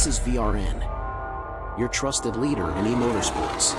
This is VRN, your trusted leader in e-motorsports.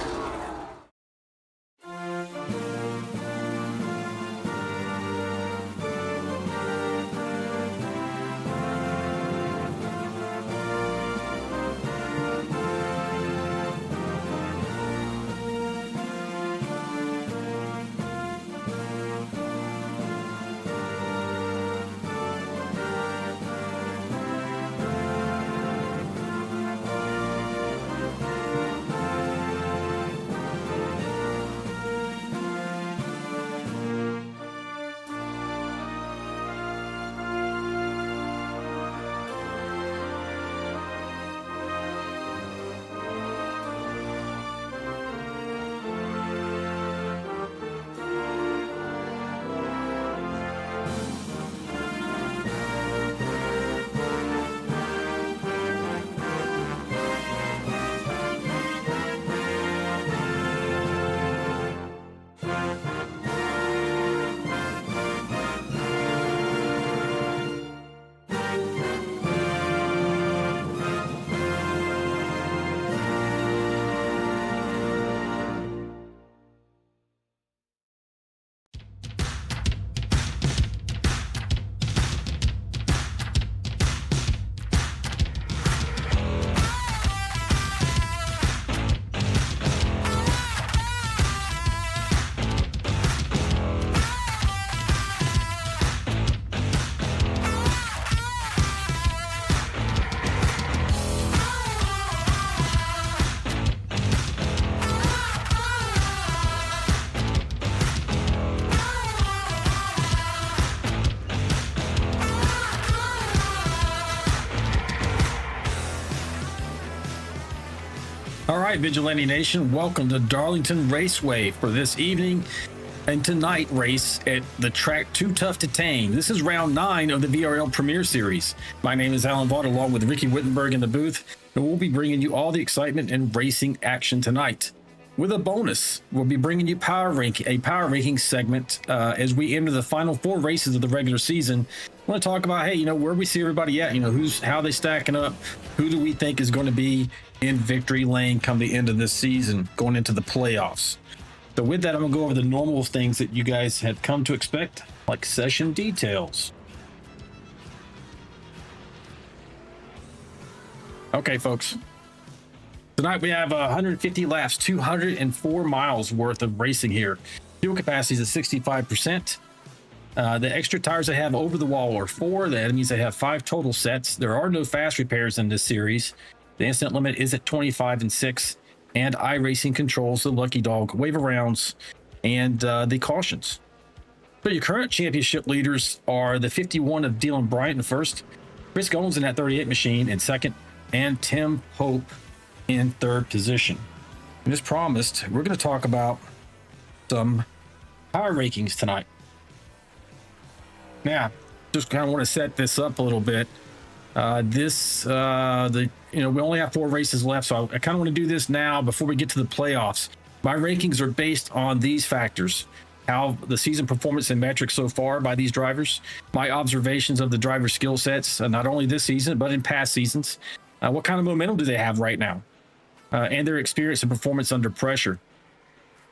All right, Vigilante Nation, welcome to Darlington Raceway for this evening and tonight race at the track Too Tough to Tame. This is round 9 of the VRL Premiere Series. My name is Alan Vaught, along with Ricky Wittenberg in the booth, and we'll be bringing you all the excitement and racing action tonight. With a bonus, we'll be bringing you a power ranking segment as we enter the final 4 races of the regular season. I want to talk about, hey, where we see everybody at, how they stacking up, who do we think is going to be in victory lane come the end of this season, going into the playoffs. So with that, I'm gonna go over the normal things that you guys have come to expect, like session details. Okay, folks. Tonight we have 150 laps, 204 miles worth of racing here. Fuel capacity is at 65%. The extra tires I have over the wall are 4. That means I have 5 total sets. There are no fast repairs in this series. The incident limit is at 25 and 6. And iRacing controls the lucky dog wave arounds and the cautions. So your current championship leaders are the 51 of Dylan Bryant in first, Chris Goins in that 38 machine in second, and Tim Pope in third position. And as promised, we're going to talk about some power rankings tonight. Now, just kind of want to set this up a little bit. We only have 4 races left, so I kind of want to do this now before we get to the playoffs. My rankings are based on these factors: how the season performance and metrics so far by these drivers, my observations of the driver skill sets, not only this season, but in past seasons, what kind of momentum do they have right now, and their experience and performance under pressure.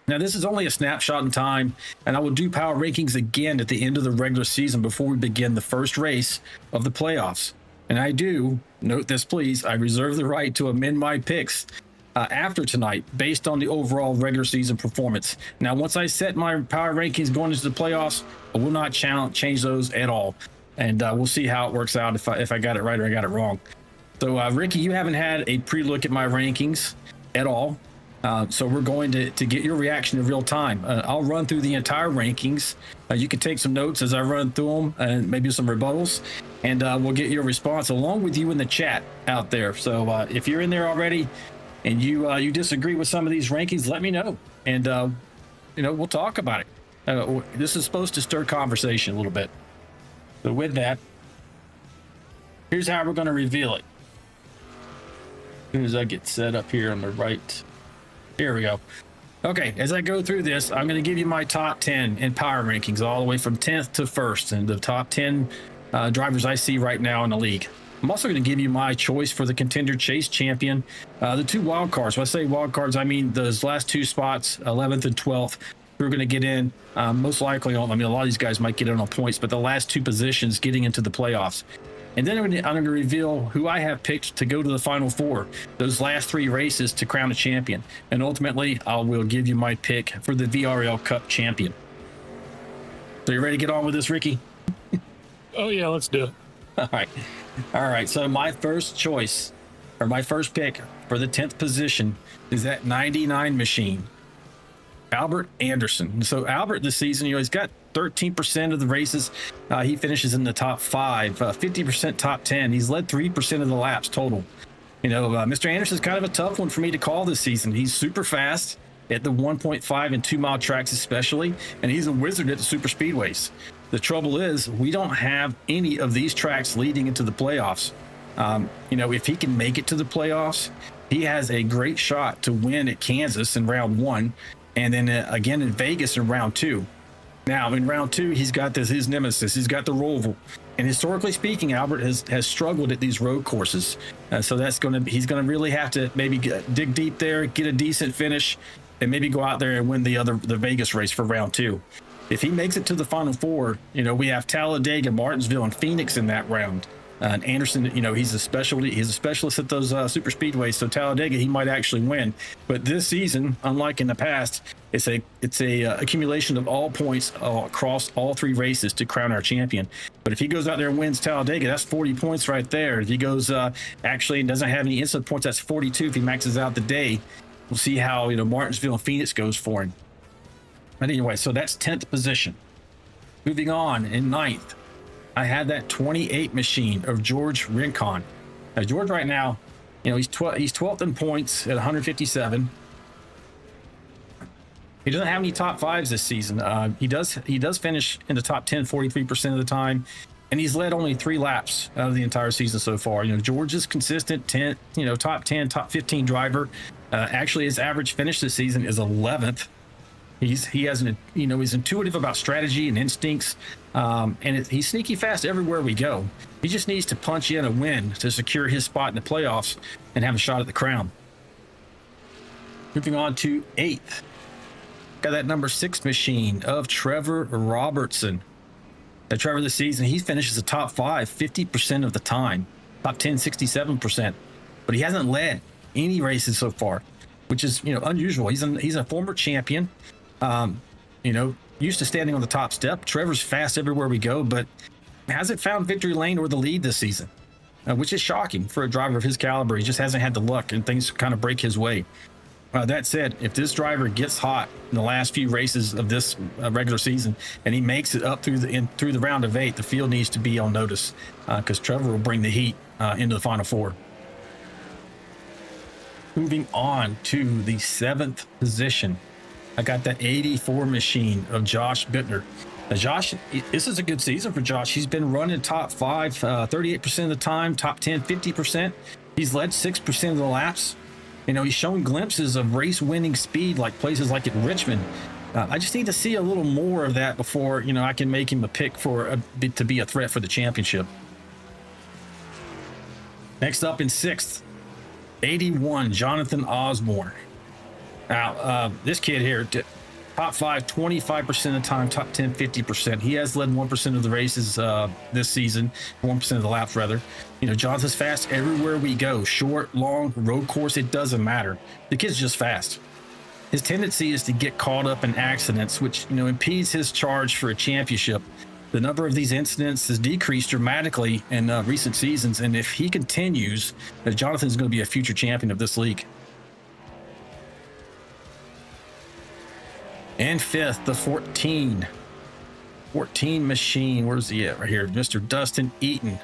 Now, this is only a snapshot in time, and I will do power rankings again at the end of the regular season before we begin the first race of the playoffs. And I do, note this please, I reserve the right to amend my picks after tonight based on the overall regular season performance. Now, once I set my power rankings going into the playoffs, I will not change those at all. And we'll see how it works out if I got it right or I got it wrong. So, Ricky, you haven't had a pre-look at my rankings at all. So we're going to get your reaction in real time. I'll run through the entire rankings. You can take some notes as I run through them and maybe some rebuttals, and we'll get your response along with you in the chat out there. So if you're in there already and you disagree with some of these rankings, let me know, and we'll talk about it. This is supposed to stir conversation a little bit. So with that, here's how we're going to reveal it. As soon as I get set up here on the right. Here we go. Okay, as I go through this, I'm going to give you my top 10 in power rankings, all the way from 10th to 1st, and the top 10 drivers I see right now in the league. I'm also going to give you my choice for the Contender Chase champion. The two wild cards. When I say wild cards, I mean those last two spots, 11th and 12th. Who are going to get in? Most likely, I mean, a lot of these guys might get in on points, but the last two positions getting into the playoffs. And then I'm going to reveal who I have picked to go to the Final Four, those last three races to crown a champion. And ultimately, I will give you my pick for the VRL Cup champion. So you ready to get on with this, Ricky? Oh, yeah, let's do it. All right. So my first choice, or my first pick for the 10th position, is that 99 machine, Albert Anderson. So Albert this season, he's got 13% of the races. He finishes in the top 5, 50% top 10. He's led 3% of the laps total. Mr. Anderson's kind of a tough one for me to call this season. He's super fast at the 1.5 and 2 mile tracks especially, and he's a wizard at the super speedways. The trouble is we don't have any of these tracks leading into the playoffs. If he can make it to the playoffs, he has a great shot to win at Kansas in round 1, and then again in Vegas in round 2. Now in round 2, he's got his nemesis. He's got the Roval, and historically speaking, Albert has struggled at these road courses. So he's gonna really have to maybe dig deep there, get a decent finish, and maybe go out there and win the Vegas race for round 2. If he makes it to the Final Four, we have Talladega, Martinsville, and Phoenix in that round. And Anderson, he's a specialist at those super speedways. So Talladega, he might actually win. But this season, unlike in the past, it's a accumulation of all points across all 3 races to crown our champion. But if he goes out there and wins Talladega, that's 40 points right there. If he goes actually and doesn't have any instant points, that's 42. If he maxes out the day, we'll see how Martinsville and Phoenix goes for him. But anyway, so that's 10th position. Moving on, in 9th, I had that 28 machine of George Rincon. Now, George right now, he's 12th in points at 157. He doesn't have any top 5s this season. He does finish in the top 10 43% of the time, and he's led only 3 laps out of the entire season so far. George is consistent, top 10, top 15 driver. Actually, his average finish this season is 11th. He's intuitive about strategy and instincts, and he's sneaky fast everywhere we go. He just needs to punch in a win to secure his spot in the playoffs and have a shot at the crown. Moving on to 8th, got that number 6 machine of Trevor Robertson. Now, Trevor this season, he finishes the top 5 50% of the time, top 10 67%, but he hasn't led any races so far, which is unusual. He's a former champion. Used to standing on the top step. Trevor's fast everywhere we go, but hasn't found victory lane or the lead this season, which is shocking for a driver of his caliber. He just hasn't had the luck, and things kind of break his way. That said, if this driver gets hot in the last few races of this regular season and he makes it up through the round of 8, the field needs to be on notice, because Trevor will bring the heat into the Final Four. Moving on to the 7th position, I got that 84 machine of Josh Bittner. Now, Josh, this is a good season for Josh. He's been running top 5, 38% of the time, top 10, 50%. He's led 6% of the laps. He's showing glimpses of race-winning speed, like places like at Richmond. I just need to see a little more of that before, I can make him a pick to be a threat for the championship. Next up in 6th, 81, Jonathan Osborne. Now, this kid here, top 5, 25% of the time, top 10, 50%. He has led 1% of the races this season, 1% of the laps, rather. Jonathan's fast everywhere we go. Short, long, road course, it doesn't matter. The kid's just fast. His tendency is to get caught up in accidents, which, impedes his charge for a championship. The number of these incidents has decreased dramatically in recent seasons, and if he continues, Jonathan's going to be a future champion of this league. And 5th, the 14 machine. Where's he at? Right here, Mr. Dustin Eaton.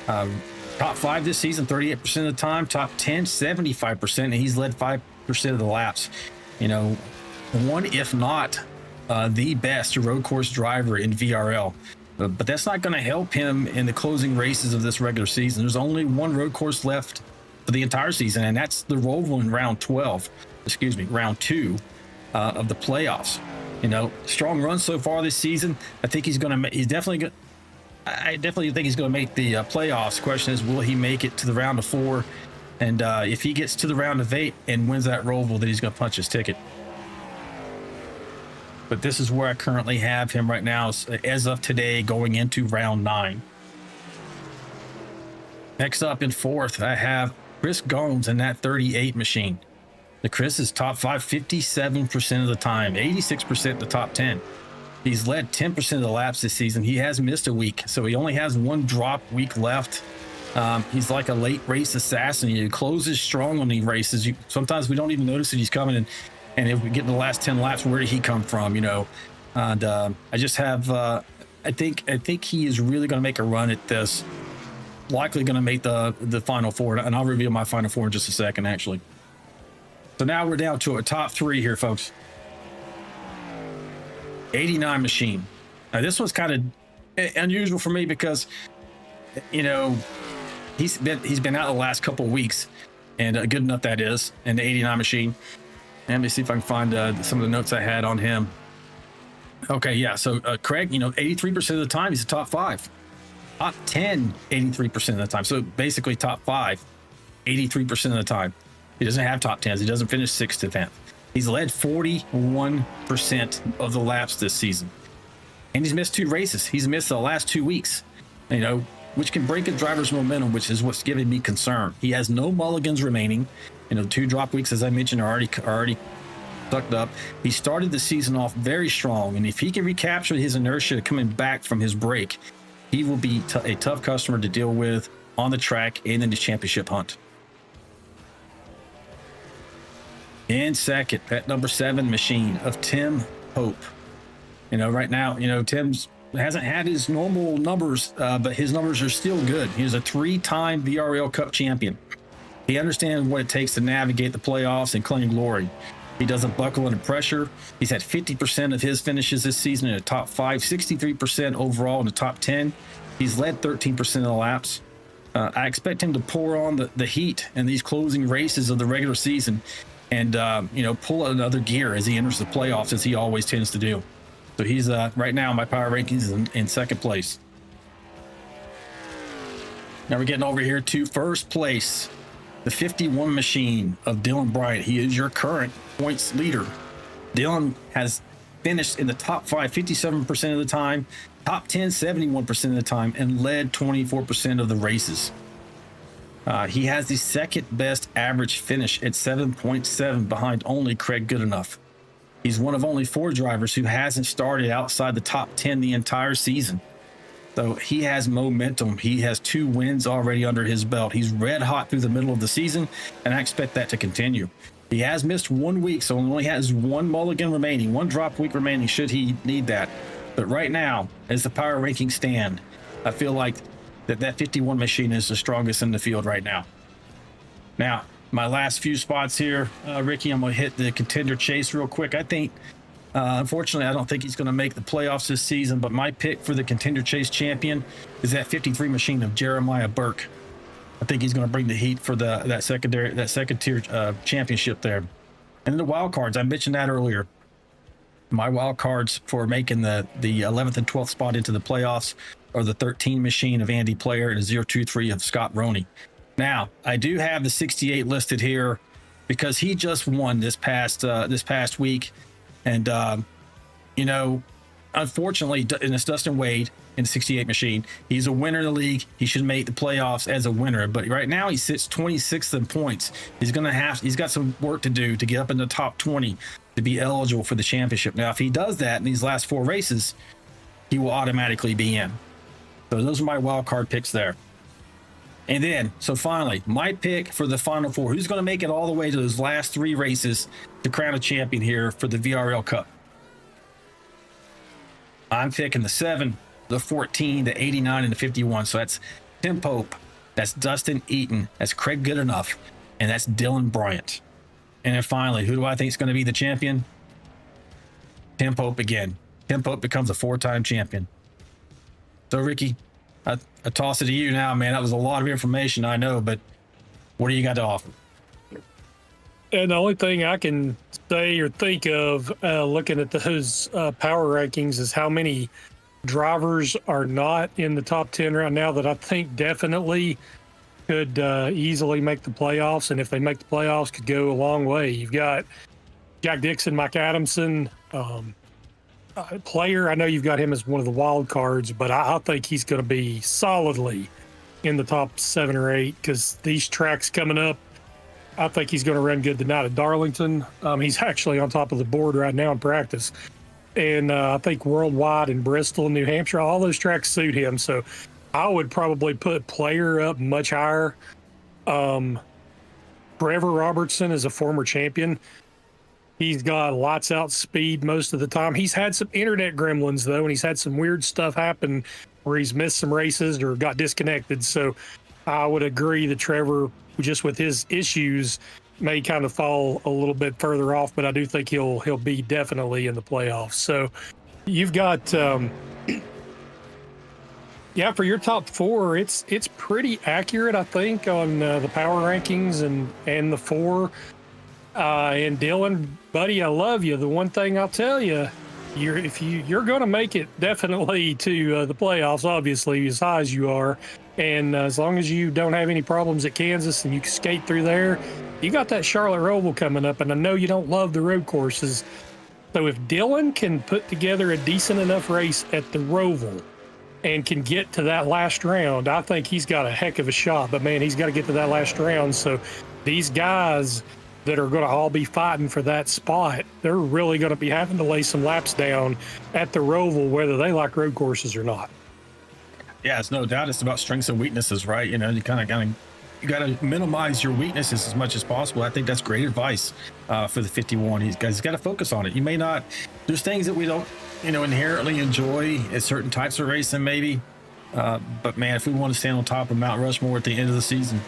Top 5 this season, 38% of the time. Top 10, 75%, and he's led 5% of the laps. One, if not the best road course driver in VRL. But that's not going to help him in the closing races of this regular season. There's only one road course left for the entire season, and that's the Roval in round 2 of the playoffs. Strong run so far this season. I think he's definitely going. I definitely think he's going to make the playoffs. Question is, will he make it to the round of 4? And if he gets to the round of 8 and wins that Roval, then he's going to punch his ticket. But this is where I currently have him right now, as of today, going into round 9. Next up in 4th, I have Chris Gomes in that 38 machine. The Chris is top 5 57% of the time, 86% the top 10. He's led 10% of the laps this season. He has missed a week, so he only has one drop week left. He's like a late race assassin. He closes strong when he races. Sometimes we don't even notice that he's coming, and if we get to the last 10 laps, where did he come from? You know, and I just have. I think he is really going to make a run at this. Likely going to make the final 4, and I'll reveal my final 4 in just a second, actually. So now we're down to a top 3 here, folks. 89 machine. Now this one's kind of unusual for me because, you know, he's been out the last couple of weeks, and good enough that is. In the 89 machine. And let me see if I can find some of the notes I had on him. Okay, yeah. So Craig, you know, 83% of the time he's a top 5, top 10, 83% of the time. So basically top 5, 83% of the time. He doesn't have top 10s. He doesn't finish 6th to 10th. He's led 41% of the laps this season. And he's missed 2 races. He's missed the last 2 weeks, you know, which can break a driver's momentum, which is what's giving me concern. He has no mulligans remaining. You know, 2 drop weeks, as I mentioned, are already sucked up. He started the season off very strong, and if he can recapture his inertia coming back from his break, he will be a tough customer to deal with on the track and in the championship hunt. In second, that number 7 machine of Tim Pope. You know, right now, you know, Tim's hasn't had his normal numbers, but his numbers are still good. He's a 3-time VRL Cup champion. He understands what it takes to navigate the playoffs and claim glory. He doesn't buckle under pressure. He's had 50% of his finishes this season in the top 5, 63% overall in the top 10. He's led 13% of the laps. I expect him to pour on the heat in these closing races of the regular season, and you know, pull another gear as he enters the playoffs, as he always tends to do. So he's right now my power rankings in 2nd place. Now we're getting over here to 1st place, the 51 machine of Dylan Bryant. He is your current points leader. Dylan has finished in the top 5 57% of the time, top 10 71% of the time, and led 24% of the races. He has the 2nd best average finish at 7.7, behind only Craig Goodenough. He's one of only 4 drivers who hasn't started outside the top 10 the entire season. So he has momentum. He has 2 wins already under his belt. He's red hot through the middle of the season, and I expect that to continue. He has missed 1 week, so he only has 1 mulligan remaining, 1 drop week remaining should he need that. But right now, as the power rankings stand, I feel like that 51 machine is the strongest in the field right now. Now, my last few spots here, Ricky, I'm going to hit the contender chase real quick. I think, unfortunately, I don't think he's going to make the playoffs this season, but my pick for the contender chase champion is that 53 machine of Jeremiah Burke. I think he's going to bring the heat for that second tier championship there. And then the wild cards, I mentioned that earlier. My wild cards for making the 11th and 12th spot into the playoffs are the 13 machine of Andy Player and the 023 of Scott Roney. Now, I do have the 68 listed here because he just won this past week, and you know, unfortunately, and it's Dustin Wade in the 68 machine. He's a winner in the league. He should make the playoffs as a winner, but right now he sits 26th in points. He's got some work to do to get up in the top 20 to be eligible for the championship. Now, if he does that in these last 4 races, he will automatically be in. So those are my wild card picks there. And then, so finally, my pick for the final 4. Who's going to make it all the way to those last 3 races to crown a champion here for the VRL Cup? I'm picking the 7, the 14, the 89, and the 51. So that's Tim Pope, that's Dustin Eaton, that's Craig Goodenough, and that's Dylan Bryant. And then finally, who do I think is going to be the champion? Tim Pope again. Tim Pope becomes a 4-time champion. So, Ricky, I toss it to you now, man. That was a lot of information, I know, but what do you got to offer? And the only thing I can say or think of looking at those power rankings is how many drivers are not in the top 10 right now that I think definitely could easily make the playoffs. And if they make the playoffs, could go a long way. You've got Jack Dixon, Mike Adamson, Player. I know you've got him as one of the wild cards, but I think he's going to be solidly in the top 7 or 8 because these tracks coming up, I think he's going to run good tonight at Darlington. He's actually on top of the board right now in practice. And I think worldwide in Bristol, New Hampshire, all those tracks suit him. So I would probably put Player up much higher. Trevor Robertson is a former champion. He's got lights out speed most of the time. He's had some internet gremlins, though, and he's had some weird stuff happen where he's missed some races or got disconnected. So I would agree that Trevor, just with his issues, may kind of fall a little bit further off, but I do think he'll be definitely in the playoffs. So you've got, for your top 4, it's pretty accurate, I think, on the power rankings and the 4. And Dylan, buddy, I love you. The one thing I'll tell you, you're going to make it definitely to the playoffs, obviously, as high as you are. And as long as you don't have any problems at Kansas and you can skate through there, you got that Charlotte Roval coming up. And I know you don't love the road courses. So if Dylan can put together a decent enough race at the Roval and can get to that last round, I think he's got a heck of a shot. But, man, he's got to get to that last round. So these guys that are going to all be fighting for that spot, they're really going to be having to lay some laps down at the Roval, whether they like road courses or not. Yeah, it's no doubt. It's about strengths and weaknesses, right? You know, you got to minimize your weaknesses as much as possible. I think that's great advice for the 51. He's got to focus on it. You may not, there's things that we don't, inherently enjoy at certain types of racing, maybe. But man, if we want to stand on top of Mount Rushmore at the end of the season,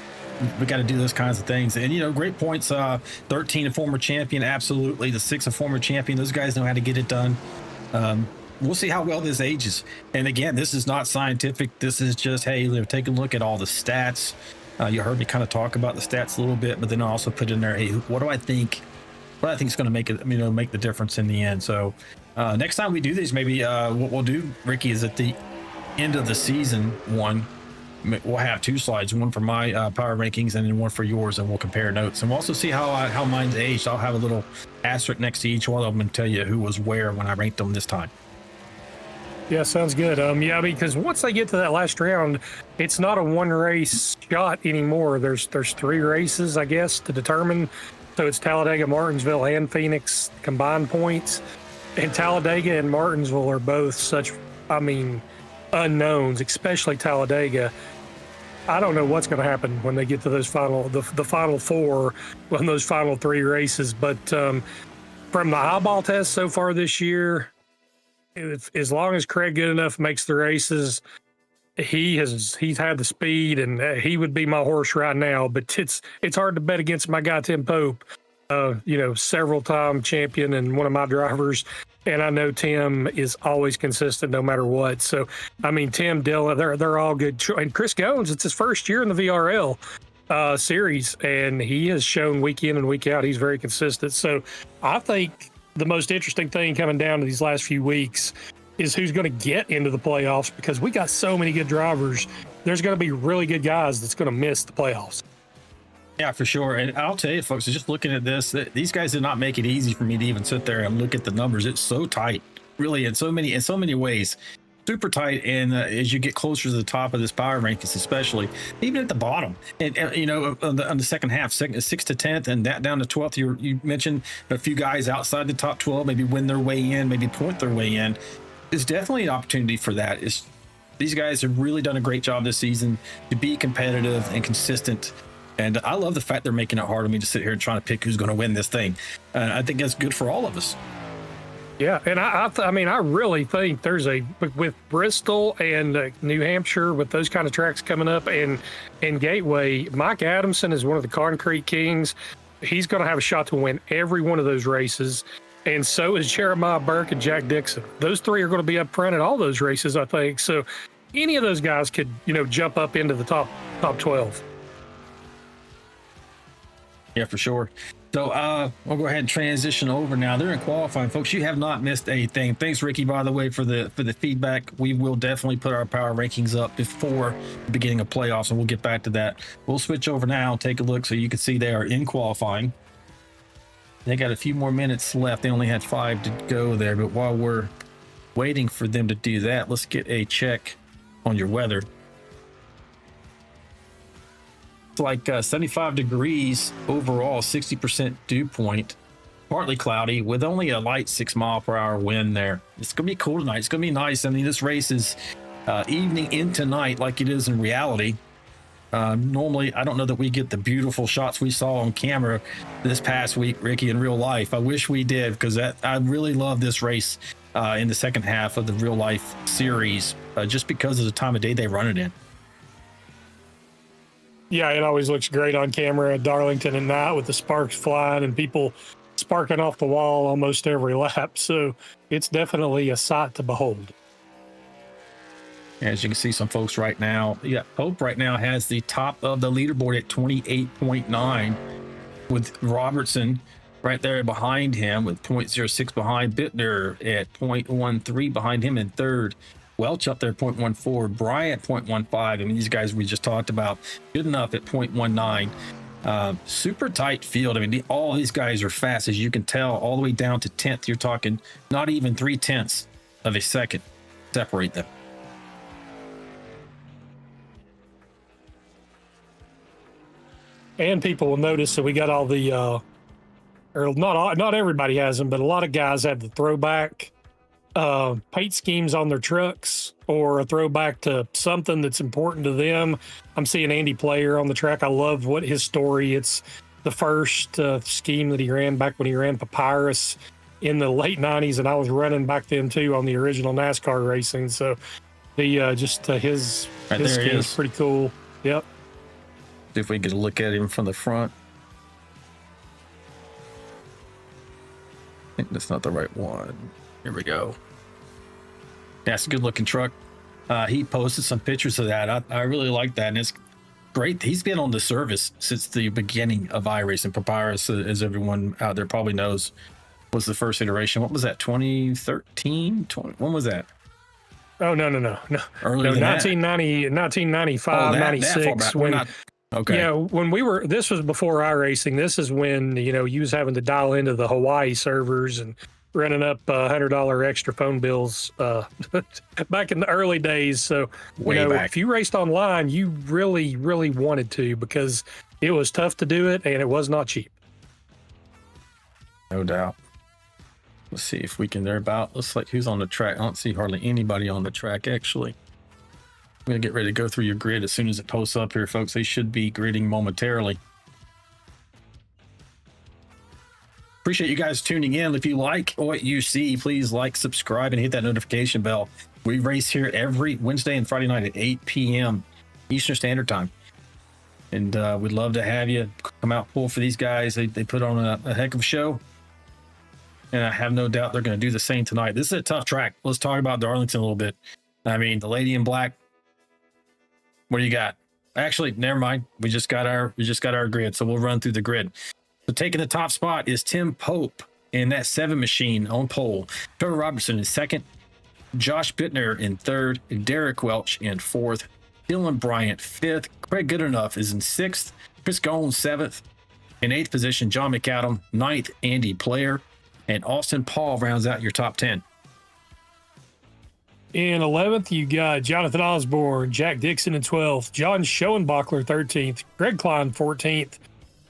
we got to do those kinds of things. And, great points. 13, a former champion. Absolutely. The 6, a former champion. Those guys know how to get it done. We'll see how well this ages. And again, this is not scientific. This is just, hey, take a look at all the stats. You heard me kind of talk about the stats a little bit, but then I also put in there, hey, what do I think is going to make it, make the difference in the end. So next time we do these, maybe what we'll do, Ricky, is at the end of the season one, we'll have 2 slides, one for my power rankings and then one for yours, and we'll compare notes. And we'll also see how mine's aged. I'll have a little asterisk next to each one of them and tell you who was where when I ranked them this time. Yeah, sounds good. Because once they get to that last round, it's not a one race shot anymore. There's 3 races, I guess, to determine. So it's Talladega, Martinsville, and Phoenix combined points. And Talladega and Martinsville are both such, unknowns, especially Talladega. I don't know what's going to happen when they get to those the final 4 on those final 3 races. But from the eyeball test so far this year, as long as Craig Goodenough makes the races, he's had the speed, and he would be my horse right now. But it's hard to bet against my guy Tim Pope, several time champion and one of my drivers. And I know Tim is always consistent no matter what. So, Tim, Dylan, they're all good. And Chris Goins, it's his first year in the VRL series, and he has shown week in and week out he's very consistent. So I think the most interesting thing coming down to these last few weeks is who's going to get into the playoffs, because we got so many good drivers. There's going to be really good guys that's going to miss the playoffs. Yeah, for sure. And I'll tell you, folks, just looking at this, these guys did not make it easy for me to even sit there and look at the numbers. It's so tight, really, in so many ways. Super tight. And as you get closer to the top of this power rankings, especially, even at the bottom, and on the second half, 6th to 10th, and that down to 12th, you mentioned a few guys outside the top 12, maybe win their way in, maybe point their way in. There's definitely an opportunity for that. These guys have really done a great job this season to be competitive and consistent. And I love the fact they're making it hard on me to sit here and trying to pick who's going to win this thing. I think that's good for all of us. Yeah, and I really think there's with Bristol and New Hampshire, with those kind of tracks coming up, and Gateway, Mike Adamson is one of the concrete kings. He's going to have a shot to win every one of those races. And so is Jeremiah Burke and Jack Dixon. Those 3 are going to be up front at all those races, I think. So any of those guys could, jump up into the top 12. Yeah, for sure. So we'll go ahead and transition over now. They're in qualifying, folks. You have not missed a thing. Thanks, Ricky, by the way, for the feedback. We will definitely put our power rankings up before the beginning of playoffs, and we'll get back to that. We'll switch over now and take a look so you can see they are in qualifying. They got a few more minutes left. They only had 5 to go there, but while we're waiting for them to do that, let's get a check on your weather. It's like 75 degrees overall, 60% dew point, partly cloudy with only a light 6-mile-per-hour wind there. It's going to be cool tonight. It's going to be nice. I mean, this race is evening into night like it is in reality. Normally, I don't know that we get the beautiful shots we saw on camera this past week, Ricky, in real life. I wish we did, because I really love this race in the second half of the real life series, just because of the time of day they run it in. Yeah, it always looks great on camera at Darlington at night with the sparks flying and people sparking off the wall almost every lap. So it's definitely a sight to behold. As you can see, some folks right now, Pope right now has the top of the leaderboard at 28.9, with Robertson right there behind him with 0.06 behind, Bittner at 0.13 behind him in third, Welch up there 0.14, Bryant 0.15. I mean, these guys we just talked about, good enough at 0.19. Super tight field. I mean, all these guys are fast, as you can tell, all the way down to 10th. You're talking not even 0.3 of a second separate them. And people will notice that we got all the, or not everybody has them, but a lot of guys have the throwback paint schemes on their trucks, or a throwback to something that's important to them. I'm seeing Andy Player on the track. I love what his story. It's the first scheme that he ran back when he ran Papyrus in the late 90s, and I was running back then too on the original NASCAR racing. So the his scheme is pretty cool. Yep. See if we can get a look at him from the front. I think that's not the right one. Here we go. That's a good looking truck. He posted some pictures of that. I really like that, and it's great. He's been on the service since the beginning of iRacing. Papyrus, as everyone out there probably knows, was the first iteration. What was that, 2013? When was that? Oh, no. Earlier than 1995, 96. Okay. Yeah, when this was before iRacing. This is when, you was having to dial into the Hawaii servers and running up $100 extra phone bills back in the early days. So, if you raced online, you really, really wanted to, because it was tough to do it and it was not cheap. No doubt. Let's see if we can. Looks like who's on the track. I don't see hardly anybody on the track, actually. I'm going to get ready to go through your grid as soon as it posts up here, folks. They should be gridding momentarily. Appreciate you guys tuning in. If you like what you see, please like, subscribe, and hit that notification bell. We race here every Wednesday and Friday night at 8 p.m. Eastern Standard Time. And we'd love to have you come out, pull for these guys. They put on a heck of a show. And I have no doubt they're going to do the same tonight. This is a tough track. Let's talk about Darlington a little bit. I mean, the lady in black. What do you got? Actually, never mind. We just got our grid, so we'll run through the grid. So taking the top spot is Tim Pope in that 7 machine on pole. Trevor Robertson in second. Josh Bittner in third. Derek Welch in fourth. Dylan Bryant fifth. Craig Goodenough is in sixth. Chris Goins seventh. In eighth position, John McAdam. Ninth, Andy Player. And Austin Paul rounds out your top 10. In 11th, you got Jonathan Osborne, Jack Dixon in 12th, John Schoenbachler 13th, Greg Klein 14th,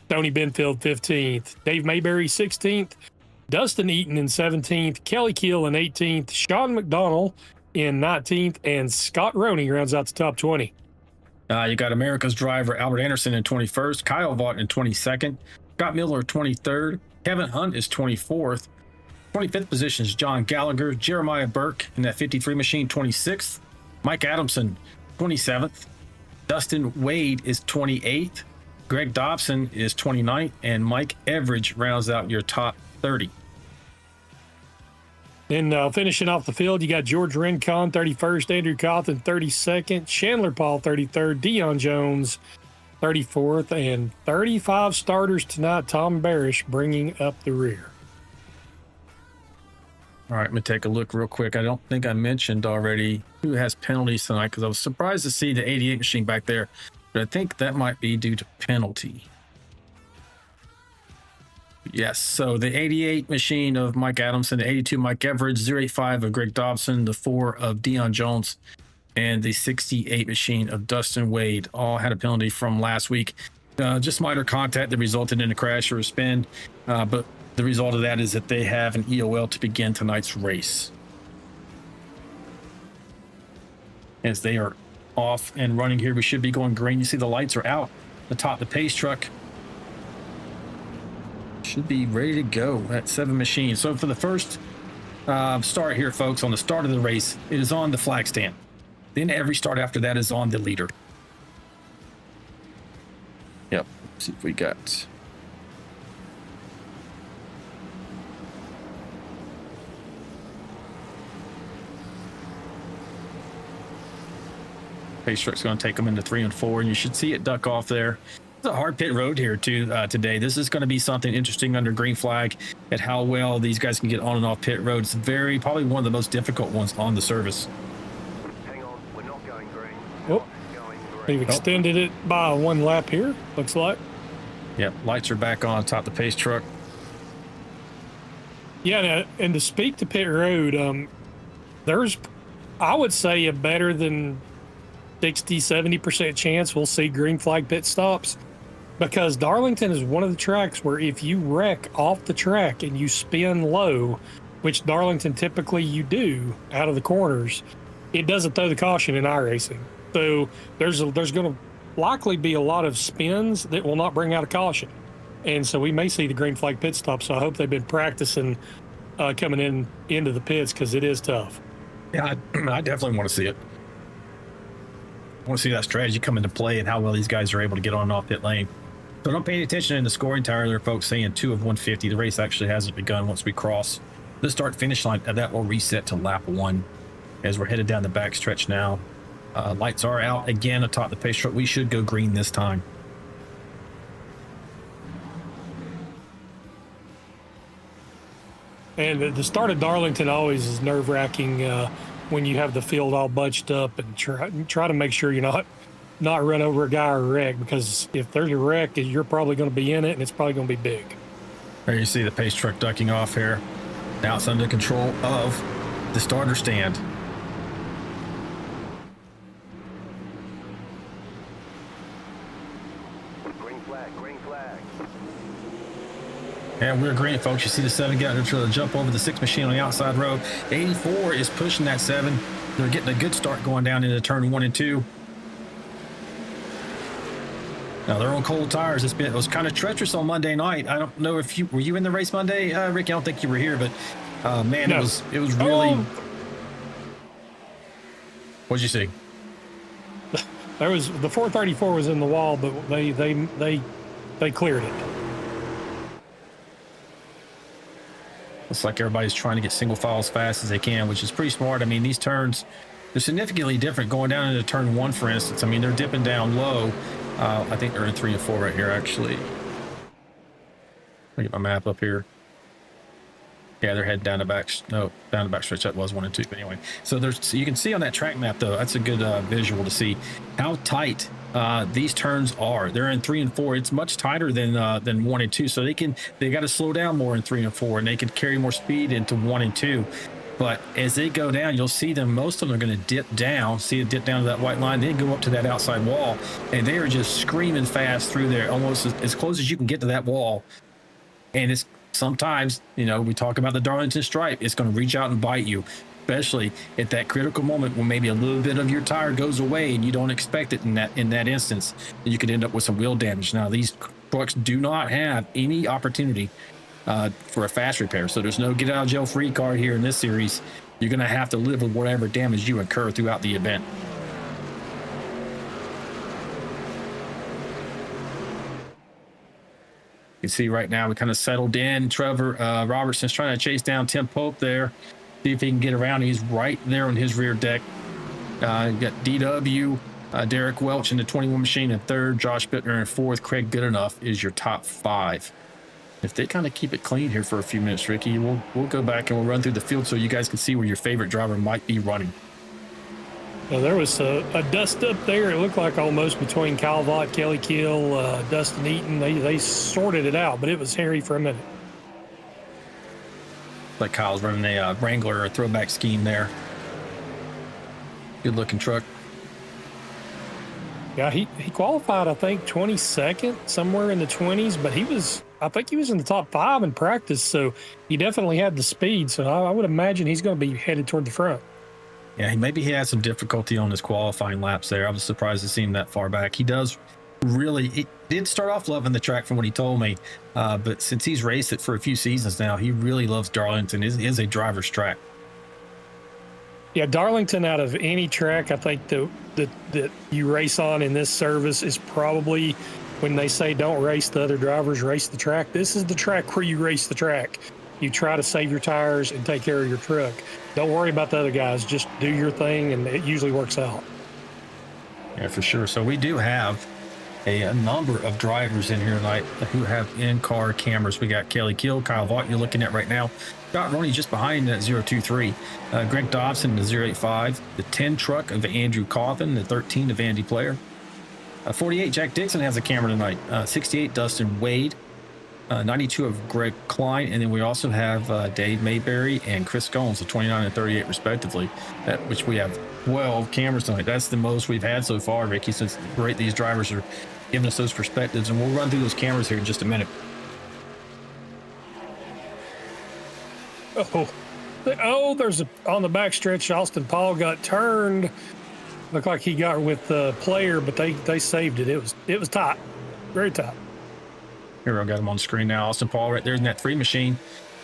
Tony Benfield 15th, Dave Mayberry 16th, Dustin Eaton in 17th, Kelly Keel in 18th, Sean McDonald in 19th, and Scott Roney rounds out the top 20. You got America's driver Albert Anderson in 21st, Kyle Vaught in 22nd, Scott Miller 23rd, Kevin Hunt is 24th. 25th position is John Gallagher. Jeremiah Burke in that 53 machine, 26th. Mike Adamson, 27th. Dustin Wade is 28th. Greg Dobson is 29th. And Mike Everidge rounds out your top 30. Then finishing off the field, you got George Rincon, 31st. Andrew Cawthon, 32nd. Chandler Paul, 33rd. Deion Jones, 34th, and 35 starters tonight. Tom Barish bringing up the rear. All right, let me take a look real quick. I don't think I mentioned already who has penalties tonight, because I was surprised to see the 88 machine back there, but I think that might be due to penalty. Yes, so the 88 machine of Mike Adamson, the 82 Mike Everett, 085 of Greg Dobson, the 4 of Dion Jones, and the 68 machine of Dustin Wade all had a penalty from last week. Just minor contact that resulted in a crash or a spin, but the result of that is that they have an EOL to begin tonight's race. As they are off and running here, we should be going green. You see the lights are out atop the pace truck. Should be ready to go. That 7 machine. So for the first start here, folks, on the start of the race, it is on the flag stand. Then every start after that is on the leader. Yep. Let's see if we got. Pace truck's going to take them into 3 and 4, and you should see it duck off there. It's a hard pit road here too today. This is going to be something interesting under green flag at how well these guys can get on and off pit road. It's probably one of the most difficult ones on the service. Hang on, we're not going green. Oh, they've extended it by 1 lap here, looks like. Yep, lights are back on top the pace truck. Yeah, and to speak to pit road, there's, I would say, a better than 60-70% chance we'll see green flag pit stops, because Darlington is one of the tracks where if you wreck off the track and you spin low, which Darlington typically you do out of the corners, it doesn't throw the caution in iRacing. So there's going to likely be a lot of spins that will not bring out a caution, and so we may see the green flag pit stop. So I hope they've been practicing coming into the pits, because it is tough. Yeah, I definitely want to see it. I want to see that strategy come into play and how well these guys are able to get on and off pit lane. So don't pay attention in the scoring tower there, folks, saying 2 of 150. The race actually hasn't begun once we cross the start finish line. That will reset to lap 1 as we're headed down the back stretch now. Lights are out again atop the pace truck. We should go green this time. And the start of Darlington always is nerve-wracking when you have the field all bunched up and try to make sure you're not run over a guy or wreck, because if there's a wreck, you're probably going to be in it, and it's probably going to be big. There you see the pace truck ducking off here. Now it's under control of the starter stand. Green flag, green flag. And we're green, folks. You see the 7 get under to jump over the 6 machine on the outside road. 84 is pushing that 7. They're getting a good start going down into turn 1 and 2. Now they're on cold tires. It was kind of treacherous on Monday night. I don't know if were you in the race Monday, Ricky? I don't think you were here, but man, no. it was really. What'd you see? There was the 434 was in the wall, but they cleared it. Looks like everybody's trying to get single file as fast as they can, which is pretty smart. I mean, these turns, they're significantly different going down into turn 1, for instance. I mean, they're dipping down low. I think they're in 3 and 4 right here, actually. Let me get my map up here. Yeah, they're heading down the back. No, down the back stretch. That was 1 and 2. But anyway, so you can see on that track map, though, that's a good visual to see how tight these turns are. They're in 3 and 4. It's much tighter than 1 and 2. So they got to slow down more in 3 and 4, and they can carry more speed into 1 and 2. But as they go down, you'll see them. Most of them are going to dip down. See it dip down to that white line, then go up to that outside wall, and they are just screaming fast through there, almost as close as you can get to that wall. And it's sometimes, we talk about the Darlington stripe. It's going to reach out and bite you, especially at that critical moment when maybe a little bit of your tire goes away and you don't expect it in that instance. You could end up with some wheel damage. Now, these trucks do not have any opportunity for a fast repair, so there's no get out of jail free card here in this series. You're going to have to live with whatever damage you incur throughout the event. You can see right now we kind of settled in. Trevor Robertson's trying to chase down Tim Pope there, see if he can get around. He's right there on his rear deck. You got DW Derek Welch in the 21 machine in third, Josh Bittner in fourth, Craig Goodenough is your top 5. If they kind of keep it clean here for a few minutes, Ricky, we'll go back and we'll run through the field so you guys can see where your favorite driver might be running. Well, there was a dust up there. It looked like almost between Kyle Vaught, Kelly Kill, Dustin Eaton. They sorted it out, but it was hairy for a minute. Like Kyle's running a Wrangler or a throwback scheme there. Good looking truck. Yeah, he qualified, I think, 22nd, somewhere in the 20s, but I think he was in the top 5 in practice, so he definitely had the speed. So I would imagine he's going to be headed toward the front. Yeah, maybe he had some difficulty on his qualifying laps there. I was surprised to see him that far back. He did start off loving the track from what he told me, but since he's raced it for a few seasons now, he really loves Darlington. It is a driver's track. Yeah, Darlington, out of any track, I think that you race on in this service is probably, when they say don't race the other drivers, race the track. This is the track where you race the track. You try to save your tires and take care of your truck. Don't worry about the other guys. Just do your thing, and it usually works out. Yeah, for sure. So we do have a number of drivers in here tonight who have in-car cameras. We got Kelly Kill, Kyle Vaught you're looking at right now. Scott Roney just behind at 023. Greg Dobson, the 085. The 10 truck of Andrew Coffin. The 13 of Andy Player. 48, Jack Dixon has a camera tonight. 68, Dustin Wade. 92 of Greg Klein. And then we also have Dave Mayberry and Chris Goins, the 29 and 38 respectively, which we have 12 cameras tonight. That's the most we've had so far, Ricky, since these drivers are giving us those perspectives. And we'll run through those cameras here in just a minute. There's on the backstretch, Austin Paul got turned. Looked like he got with the Player, but they saved it. It was tight, very tight. Here we got him on the screen now. Austin Paul right there in that 3 machine,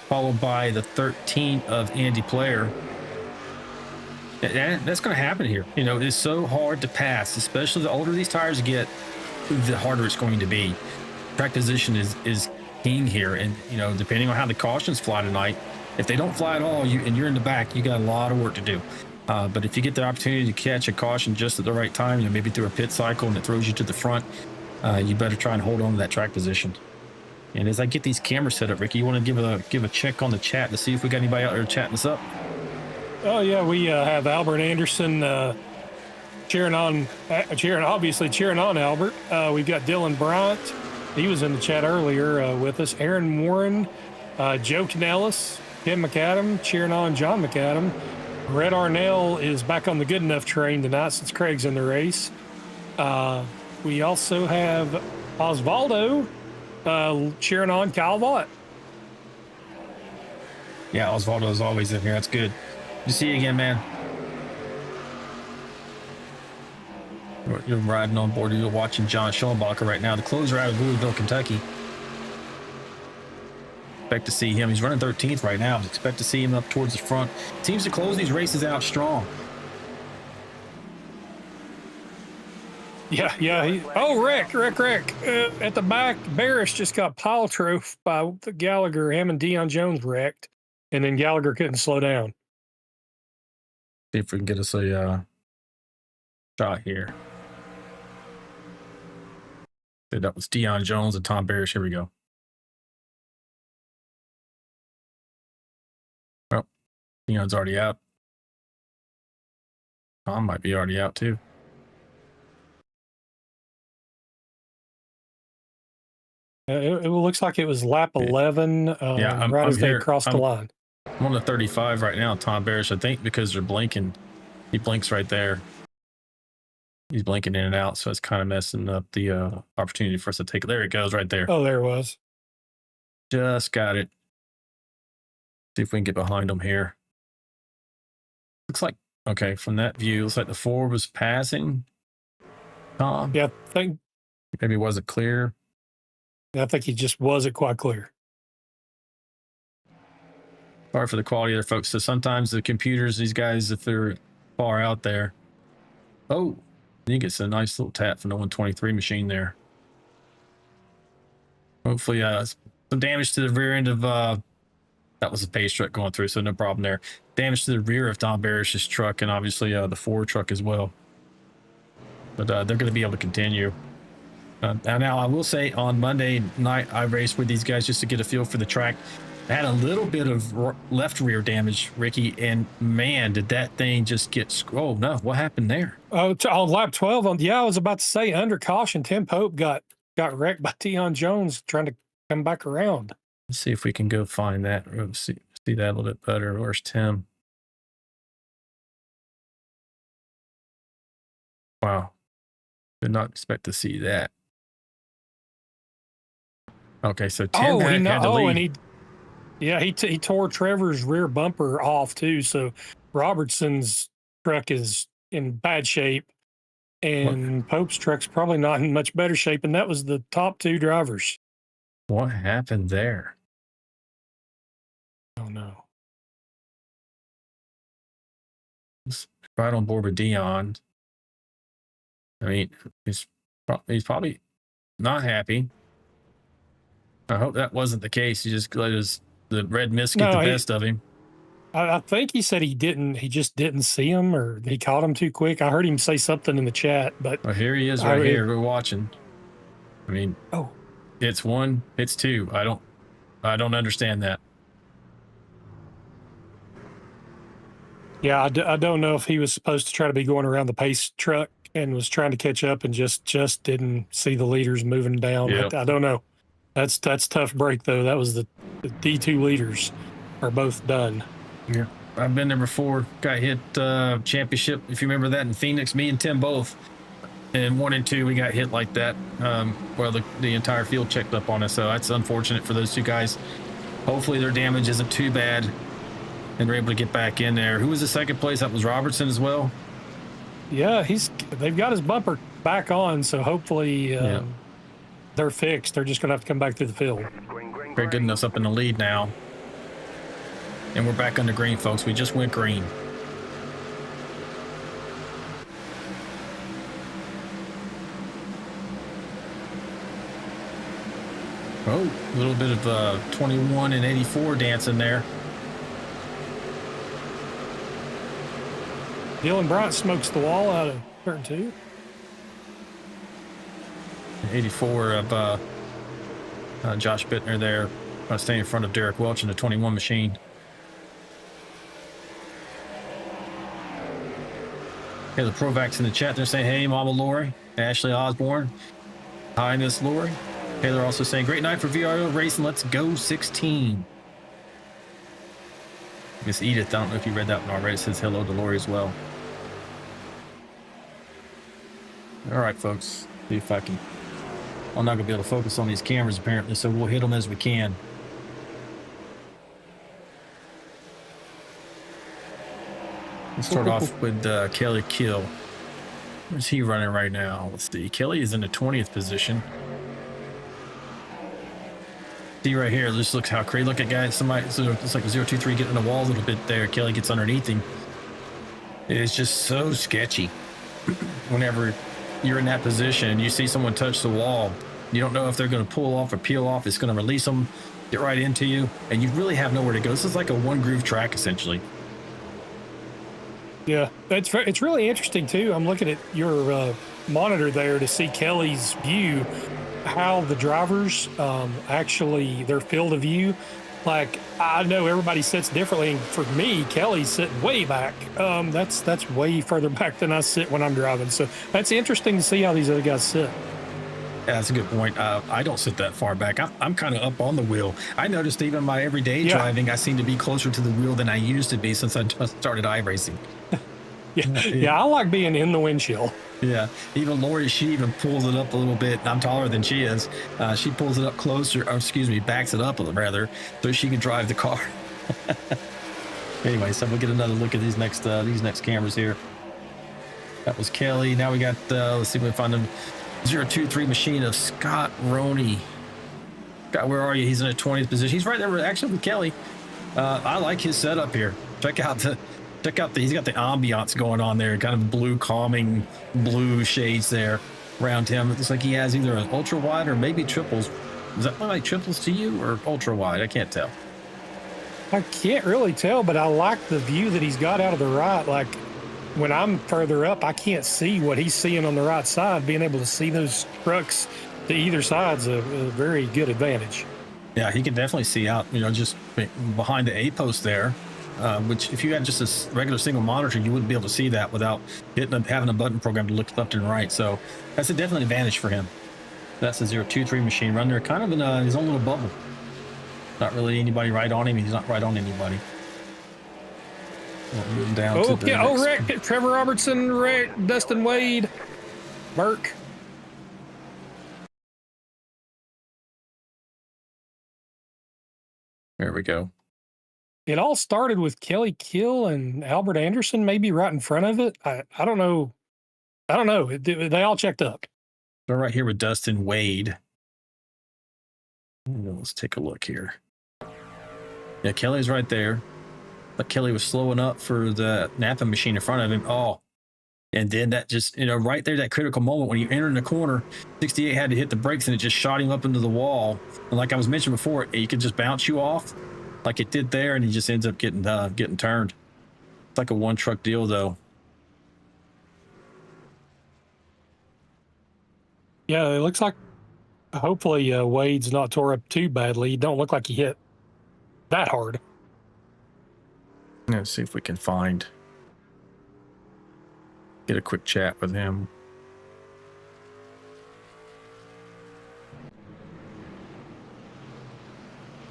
followed by the 13 of Andy Player. And that's going to happen here. You know, it's so hard to pass, especially the older these tires get, the harder it's going to be. Track position is king here, and you know, depending on how the cautions fly tonight, if they don't fly at all, and you're in the back, you got a lot of work to do. But if you get the opportunity to catch a caution just at the right time, you know, maybe through a pit cycle and it throws you to the front, you better try and hold on to that track position. And as I get these cameras set up, Ricky, you want to give a check on the chat to see if we got anybody out there chatting us up? Oh yeah, we have Albert Anderson cheering on Albert. We've got Dylan Bryant. He was in the chat earlier with us. Aaron Warren, Joe Canellis, Tim McAdam cheering on John McAdam. Red Arnell is back on the good enough train tonight since Craig's in the race. We also have Osvaldo cheering on Kyle Vaught. Yeah, Osvaldo is always in here. That's good. Good to see you again, man. You're riding on board. You're watching John Schoenbacher right now. The closer out of Louisville, Kentucky. Expect to see him. He's running 13th right now. Expect to see him up towards the front. Seems to close these races out strong. Yeah. Rick. At the back, Barris just got pile trove by Gallagher. Him and Deion Jones wrecked, and then Gallagher couldn't slow down. See if we can get us a shot here. That was Deion Jones and Tom Barris. Here we go. Well, Deion's already out. Tom might be already out too. It looks like it was lap 11, right as they crossed the line. I'm on the 35 right now, Tom Barris, I think, because they're blinking. He blinks right there. He's blinking in and out, so it's kind of messing up the opportunity for us to take it. There it goes right there. Oh, there it was. Just got it. See if we can get behind him here. Looks like, okay, from that view, looks like the 4 was passing. Tom? Yeah, I think maybe it wasn't clear. I think he just wasn't quite clear. Sorry for the quality there, folks. So sometimes the computers, these guys, if they're far out there. Oh, I think it's a nice little tap from the 123 machine there. Hopefully, some damage to the rear end of, that was a pace truck going through, so no problem there. Damage to the rear of Tom Barris's truck and obviously the Ford truck as well. but they're going to be able to continue. Now, I will say on Monday night, I raced with these guys just to get a feel for the track. I had a little bit of left rear damage, Ricky, and man, did that thing just get... Oh, no, what happened there? Oh, on lap 12, I was about to say, under caution, Tim Pope got wrecked by Tion Jones trying to come back around. Let's see if we can go find that. Or see that a little bit better. Where's Tim? Wow. Did not expect to see that. Okay, so Tim had to lead. And he tore Trevor's rear bumper off too. So Robertson's truck is in bad shape, and Pope's truck's probably not in much better shape. And that was the top two drivers. What happened there? Oh no! Right on board with Dion. I mean, he's probably not happy. I hope that wasn't the case. He just let the red mist get the best of him. I think he said he just didn't see him, or he caught him too quick. I heard him say something in the chat, but well, here he is right here. We're watching. I mean, it's 1, it's 2. I don't understand that. Yeah, I don't know if he was supposed to try to be going around the pace truck and was trying to catch up and just didn't see the leaders moving down. Yep. I don't know. That's tough break though. That was the D2 leaders are both done. Yeah, I've been there before. Got hit championship, if you remember that, in Phoenix. Me and Tim both. And 1 and 2, we got hit like that. Well, the entire field checked up on us, so that's unfortunate for those two guys. Hopefully their damage isn't too bad, and they're able to get back in there. Who was the second place? That was Robertson as well. Yeah, they've got his bumper back on, so hopefully they're fixed. They're just going to have to come back through the field. Very good enough up in the lead now. And we're back on the green, folks. We just went green. Oh, a little bit of 21 and 84 dancing there. Dylan Bryant smokes the wall out of turn 2. 84 of Josh Bittner there, staying in front of Derek Welch in the 21 machine. Hey, the Provacs in the chat, they're saying, hey, Mama Lori, Ashley Osborne. Hi, Miss Lori. Hey, they're also saying, great night for VRL Racing. Let's go 16. Miss Edith, I don't know if you read that one already. It says hello to Lori as well. All right, folks. See if I can. I'm not going to be able to focus on these cameras, apparently, so we'll hit them as we can. Let's start off with Kelly Kill. Where's he running right now? Let's see. Kelly is in the 20th position. See right here, this looks how crazy. Look at guys, somebody, so it's like a 023 getting the wall a little bit there. Kelly gets underneath him. It's just so sketchy. Whenever you're in that position and you see someone touch the wall, you don't know if they're going to pull off or peel off. It's going to release them, get right into you, and you really have nowhere to go. This is like a one groove track, essentially. Yeah, it's really interesting too. I'm looking at your monitor there to see Kelly's view, how the drivers actually their field of view. Like, I know everybody sits differently. And for me, Kelly's sitting way back. That's way further back than I sit when I'm driving. So that's interesting to see how these other guys sit. Yeah, that's a good point. I don't sit that far back. I'm kind of up on the wheel. I noticed even my everyday driving, I seem to be closer to the wheel than I used to be since I just started iRacing. Yeah, I like being in the windshield. Yeah, even Lori, she even pulls it up a little bit. I'm taller than she is. She pulls it up closer, or excuse me, backs it up rather, so she can drive the car. Anyway, so we'll get another look at these next cameras here. That was Kelly. Now we got, let's see if we can find them. 023 machine of Scott Roney. God, where are you? He's in a 20th position. He's right there actually with Kelly. I like his setup here. Check out he's got the ambiance going on there, kind of blue, calming blue shades there around him. It looks like he has either an ultra wide or maybe triples. Is that like triples to you or ultra wide? I can't tell. I can't really tell, but I like the view that he's got out of the right. Like, when I'm further up, I can't see what he's seeing on the right side. Being able to see those trucks to either side's a very good advantage. Yeah, he can definitely see out, just behind the A post there, which if you had just a regular single monitor, you wouldn't be able to see that without having a button program to look left and right. So that's a definite advantage for him. That's a 023 machine run there, kind of in his own little bubble. Not really anybody right on him. He's not right on anybody. Down to the Rick, Trevor Robertson, Rick, Dustin Wade, Burke. There we go. It all started with Kelly Kill and Albert Anderson, maybe right in front of it. I don't know. They all checked up. We're right here with Dustin Wade. Let's take a look here. Yeah, Kelly's right there. But Kelly was slowing up for the Napa machine in front of him. Oh, and then that just, right there, that critical moment when you enter in the corner, 68 had to hit the brakes and it just shot him up into the wall. And like I was mentioning before, it could just bounce you off like it did there, and he just ends up getting turned. It's like a one truck deal, though. Yeah, it looks like hopefully Wade's not tore up too badly. He don't look like he hit that hard. Let's see if we can get a quick chat with him.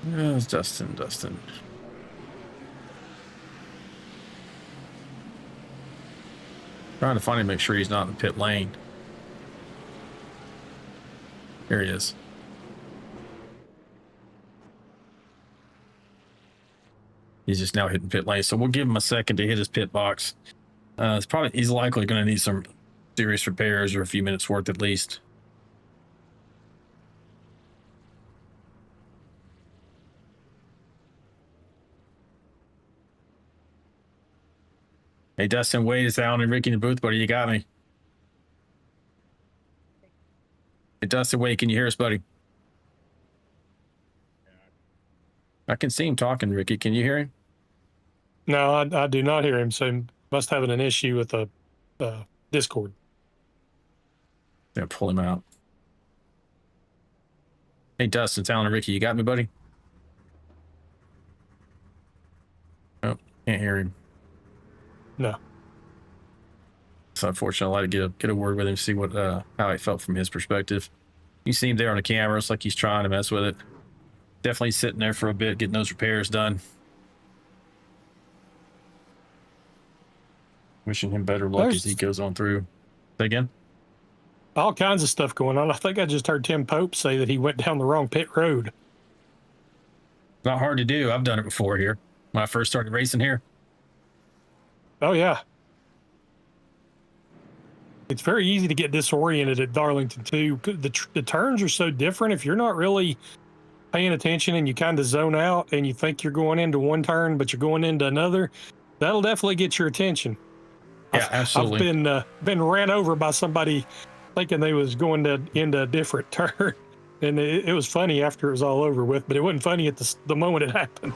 Yeah, it's Dustin. Trying to find him, make sure he's not in the pit lane. Here he is. He's just now hitting pit lane, so we'll give him a second to hit his pit box. He's likely going to need some serious repairs or a few minutes worth at least. Hey, Dustin Wade, it's Alan and Ricky in the booth, buddy. You got me. Hey, Dustin Wade, can you hear us, buddy? I can see him talking, Ricky. Can you hear him? No, I do not hear him, so he must have an issue with the Discord. Yeah, pull him out. Hey, Dustin, it's Alan and Ricky. You got me, buddy? Oh, can't hear him. No. It's unfortunate. I'd like to get a word with him, see what how it felt from his perspective. You see him there on the camera. It's like he's trying to mess with it. Definitely sitting there for a bit, getting those repairs done. Wishing him better luck as he goes on through. Say again? All kinds of stuff going on. I think I just heard Tim Pope say that he went down the wrong pit road. Not hard to do. I've done it before here. When I first started racing here. Oh, yeah. It's very easy to get disoriented at Darlington, too. The turns are so different. If you're not really paying attention and you kind of zone out and you think you're going into one turn, but you're going into another, that'll definitely get your attention. Yeah, absolutely. I've been ran over by somebody thinking they was going into a different turn. And it was funny after it was all over with, but it wasn't funny at the moment it happened.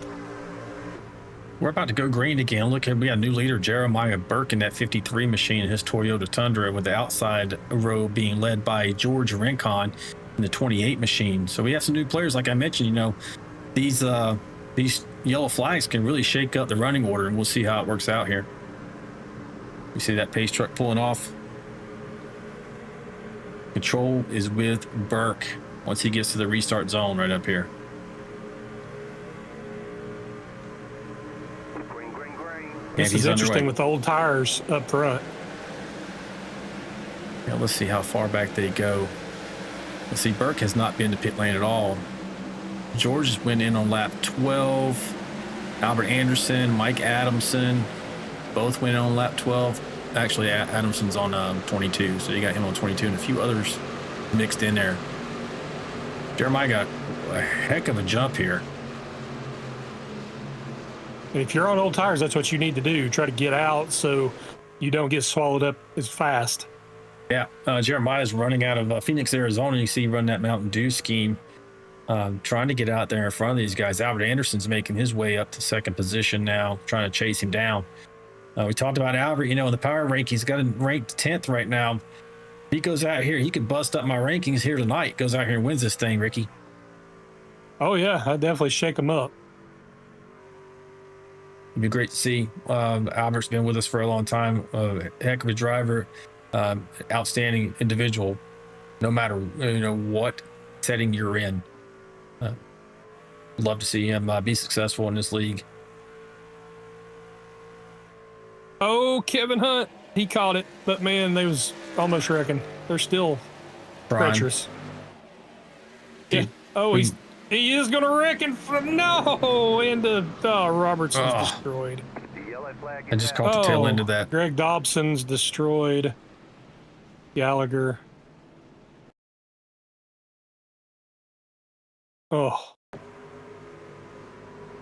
We're about to go green again. Look, we got a new leader, Jeremiah Burke, in that 53 machine, his Toyota Tundra, with the outside row being led by George Rincon in the 28 machine. So we have some new players, like I mentioned. These yellow flags can really shake up the running order, and we'll see how it works out here. You see that pace truck pulling off. Control is with Burke once he gets to the restart zone right up here. This is interesting with the old tires up front. Yeah, let's see how far back they go. Let's see, Burke has not been to pit lane at all. George went in on lap 12. Albert Anderson, Mike Adamson, both went on lap 12. Actually, Adamson's on 22, so you got him on 22 and a few others mixed in there. Jeremiah got a heck of a jump here. If you're on old tires, that's what you need to do. Try to get out so you don't get swallowed up as fast. Yeah, Jeremiah's running out of Phoenix, Arizona. You see him run that Mountain Dew scheme, trying to get out there in front of these guys. Albert Anderson's making his way up to second position now, trying to chase him down. We talked about Albert, you know, in the power rank, he's got him ranked 10th right now. He goes out here, he could bust up my rankings here tonight. Goes out here and wins this thing, Ricky. Oh yeah, I'd definitely shake him up. It'd be great to see. Albert's been with us for a long time. Heck of a driver, outstanding individual, no matter what setting you're in. Love to see him be successful in this league. Oh, Kevin Hunt, he caught it, but man, they was almost wrecking. They're still treacherous. Yeah. Oh, he is gonna wreck in front. No, and Robertson's destroyed. The yellow flag I is just out. caught the tail end of that. Greg Dobson's destroyed. Gallagher. Oh.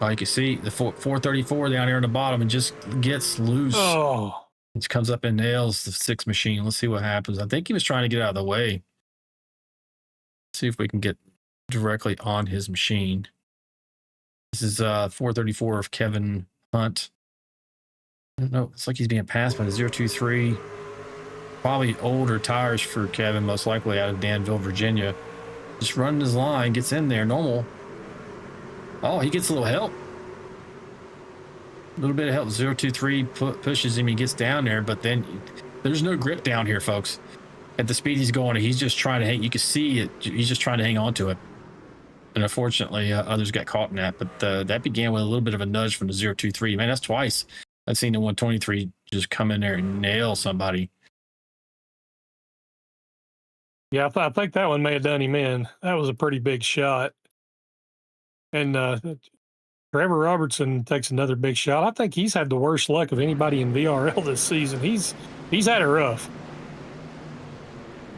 You can see the 434 down here on the bottom and just gets loose. Oh. It comes up and nails the 6 machine. Let's see what happens. I think he was trying to get out of the way. See if we can get directly on his machine. This is 434 of Kevin Hunt. I don't know. It's like he's being passed by the 023. Probably older tires for Kevin, most likely out of Danville, Virginia. Just running his line, gets in there, normal. Oh, he gets a little help. A little bit of help. 023 pushes him. He gets down there, but then there's no grip down here, folks. At the speed he's going, he's just trying to hang. You can see it. He's just trying to hang on to it. And unfortunately, others got caught in that. But that began with a little bit of a nudge from the 023. Man, that's twice I've seen the 123 just come in there and nail somebody. Yeah, I think that one may have done him in. That was a pretty big shot. And Trevor Robertson takes another big shot. I think he's had the worst luck of anybody in VRL this season. He's had it rough.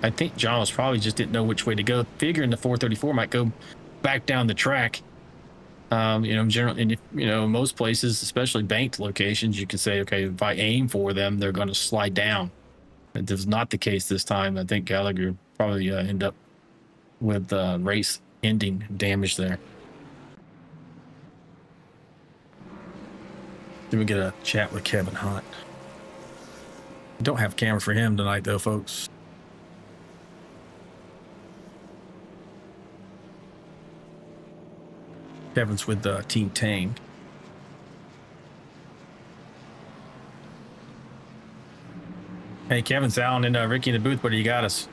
I think John was probably just didn't know which way to go, figuring the 434 might go back down the track. Generally, in most places, especially banked locations, you can say, okay, if I aim for them, they're going to slide down. That was not the case this time. I think Gallagher probably end up with race ending damage there. Then we get a chat with Kevin Hunt. Don't have a camera for him tonight, though, folks. Kevin's with Team Tang. Hey, Kevin's Alan and Ricky in the booth. What do you got us?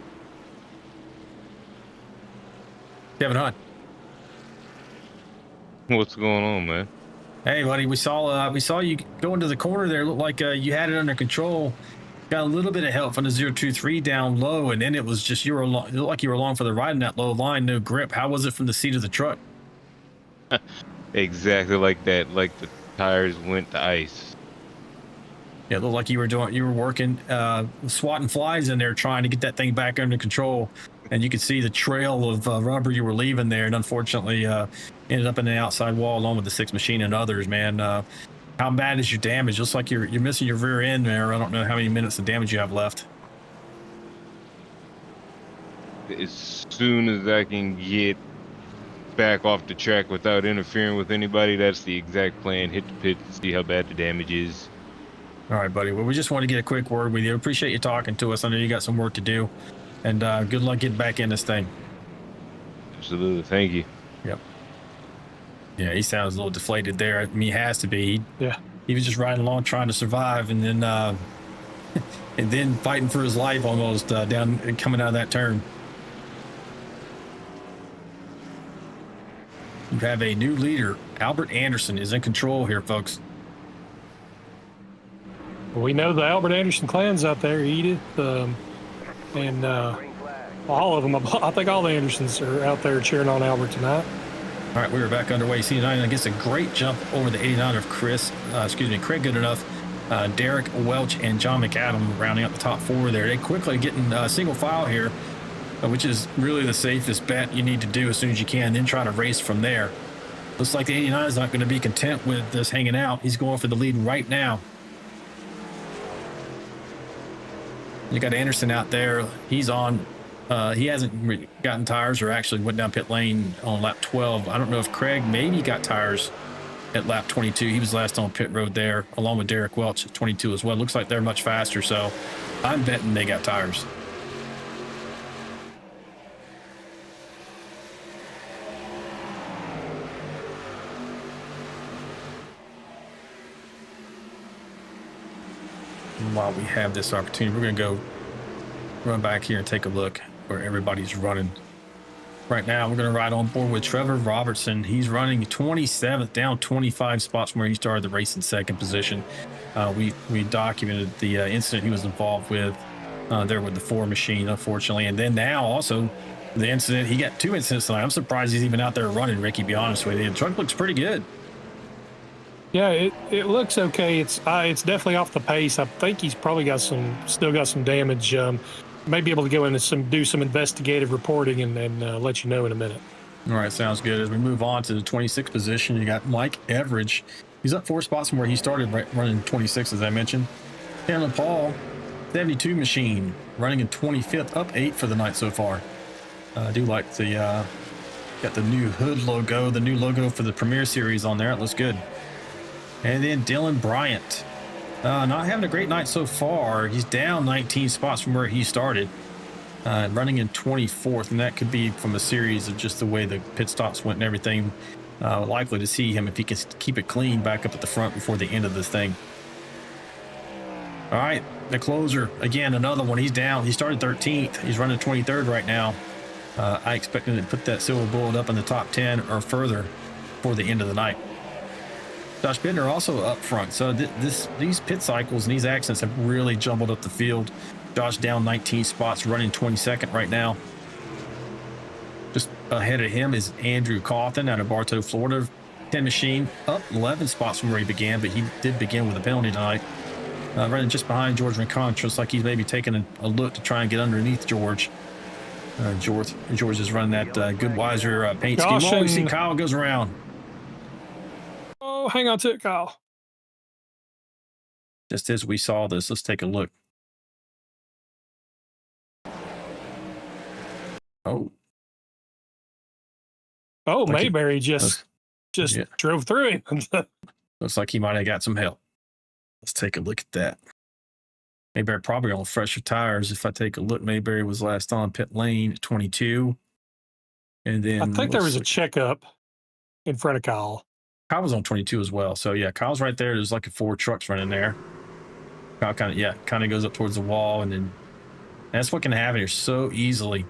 Kevin Hunt. What's going on, man? Hey, buddy, we saw you go into the corner there. It looked like you had it under control. Got a little bit of help from the 023 down low, and then it was just it looked like you were along for the ride in that low line, no grip. How was it from the seat of the truck? Exactly like that. Like the tires went to ice. Yeah, it looked like you were working, swatting flies in there, trying to get that thing back under control. And you could see the trail of rubber you were leaving there, and unfortunately ended up in the outside wall along with the 6 machine and others, man. How bad is your damage? Looks like you're missing your rear end there. I don't know how many minutes of damage you have left. As soon as I can get back off the track without interfering with anybody, that's the exact plan. Hit the pit and see how bad the damage is. All right, buddy. Well, we just want to get a quick word with you. Appreciate you talking to us. I know you got some work to do. And good luck getting back in this thing. Absolutely. Thank you. Yep. Yeah, he sounds a little deflated there. I mean, he has to be. He was just riding along trying to survive, and then and then fighting for his life almost down coming out of that turn. You have a new leader. Albert Anderson is in control here, folks. We know the Albert Anderson clan's out there, Edith, and all of them. I think all the Andersons are out there cheering on Albert tonight. All right, we were back underway. C9 gets a great jump over the 89 of Craig Goodenough, Derek Welch, and John McAdam rounding up the top 4 there. They quickly getting single file here, which is really the safest bet you need to do as soon as you can, then try to race from there. Looks like the 89 is not going to be content with this hanging out. He's going for the lead right now. You got Anderson out there. He's on. He hasn't gotten tires or actually went down pit lane on lap 12. I don't know if Craig maybe got tires at lap 22. He was last on pit road there, along with Derek Welch at 22 as well. Looks like they're much faster, so I'm betting they got tires. And while we have this opportunity, we're going to go run back here and take a look where everybody's running. Right now, we're going to ride on board with Trevor Robertson. He's running 27th, down 25 spots from where he started the race in second position. We documented the incident he was involved with there with the Ford machine, unfortunately. And then now also the incident, he got 2 incidents tonight. I'm surprised he's even out there running, Ricky, be honest with you. The truck looks pretty good. Yeah, it looks okay. It's definitely off the pace. I think he's probably still got some damage. May be able to go in and do some investigative reporting and let you know in a minute. All right, sounds good. As we move on to the 26th position, you got Mike Everidge. He's up 4 spots from where he started running 26, as I mentioned. Chandler Paul, 72 machine, running in 25th, up 8 for the night so far. I do like the got the new hood logo, the new logo for the Premiere Series on there. It looks good. And then Dylan Bryant, not having a great night so far. He's down 19 spots from where he started, running in 24th, and that could be from a series of just the way the pit stops went and everything. Likely to see him, if he can keep it clean, back up at the front before the end of this thing. All right, the closer, again, another one. He's down. He started 13th. He's running 23rd right now. I expect him to put that silver bullet up in the top 10 or further for the end of the night. Josh Bittner also up front. So these pit cycles and these accidents have really jumbled up the field. Josh down 19 spots, running 22nd right now. Just ahead of him is Andrew Cawthon out of Bartow, Florida. 10 machine, up 11 spots from where he began, but he did begin with a penalty tonight. Running just behind George McConaughey, looks like he's maybe taking a look to try and get underneath George. George is running that Goodweiser paint scheme. Oh, you see Kyle goes around. Oh, hang on to it, Kyle. Just as we saw this, let's take a look. Oh, Mayberry just drove through him. Looks like he might have got some help. Let's take a look at that. Mayberry probably on fresher tires. If I take a look, Mayberry was last on pit lane at 22. And then I think there was a checkup in front of Kyle. Kyle was on 22 as well. So yeah, Kyle's right there. There's like 4 trucks running there. Kyle kind of goes up towards the wall, and then that's what can happen here so easily,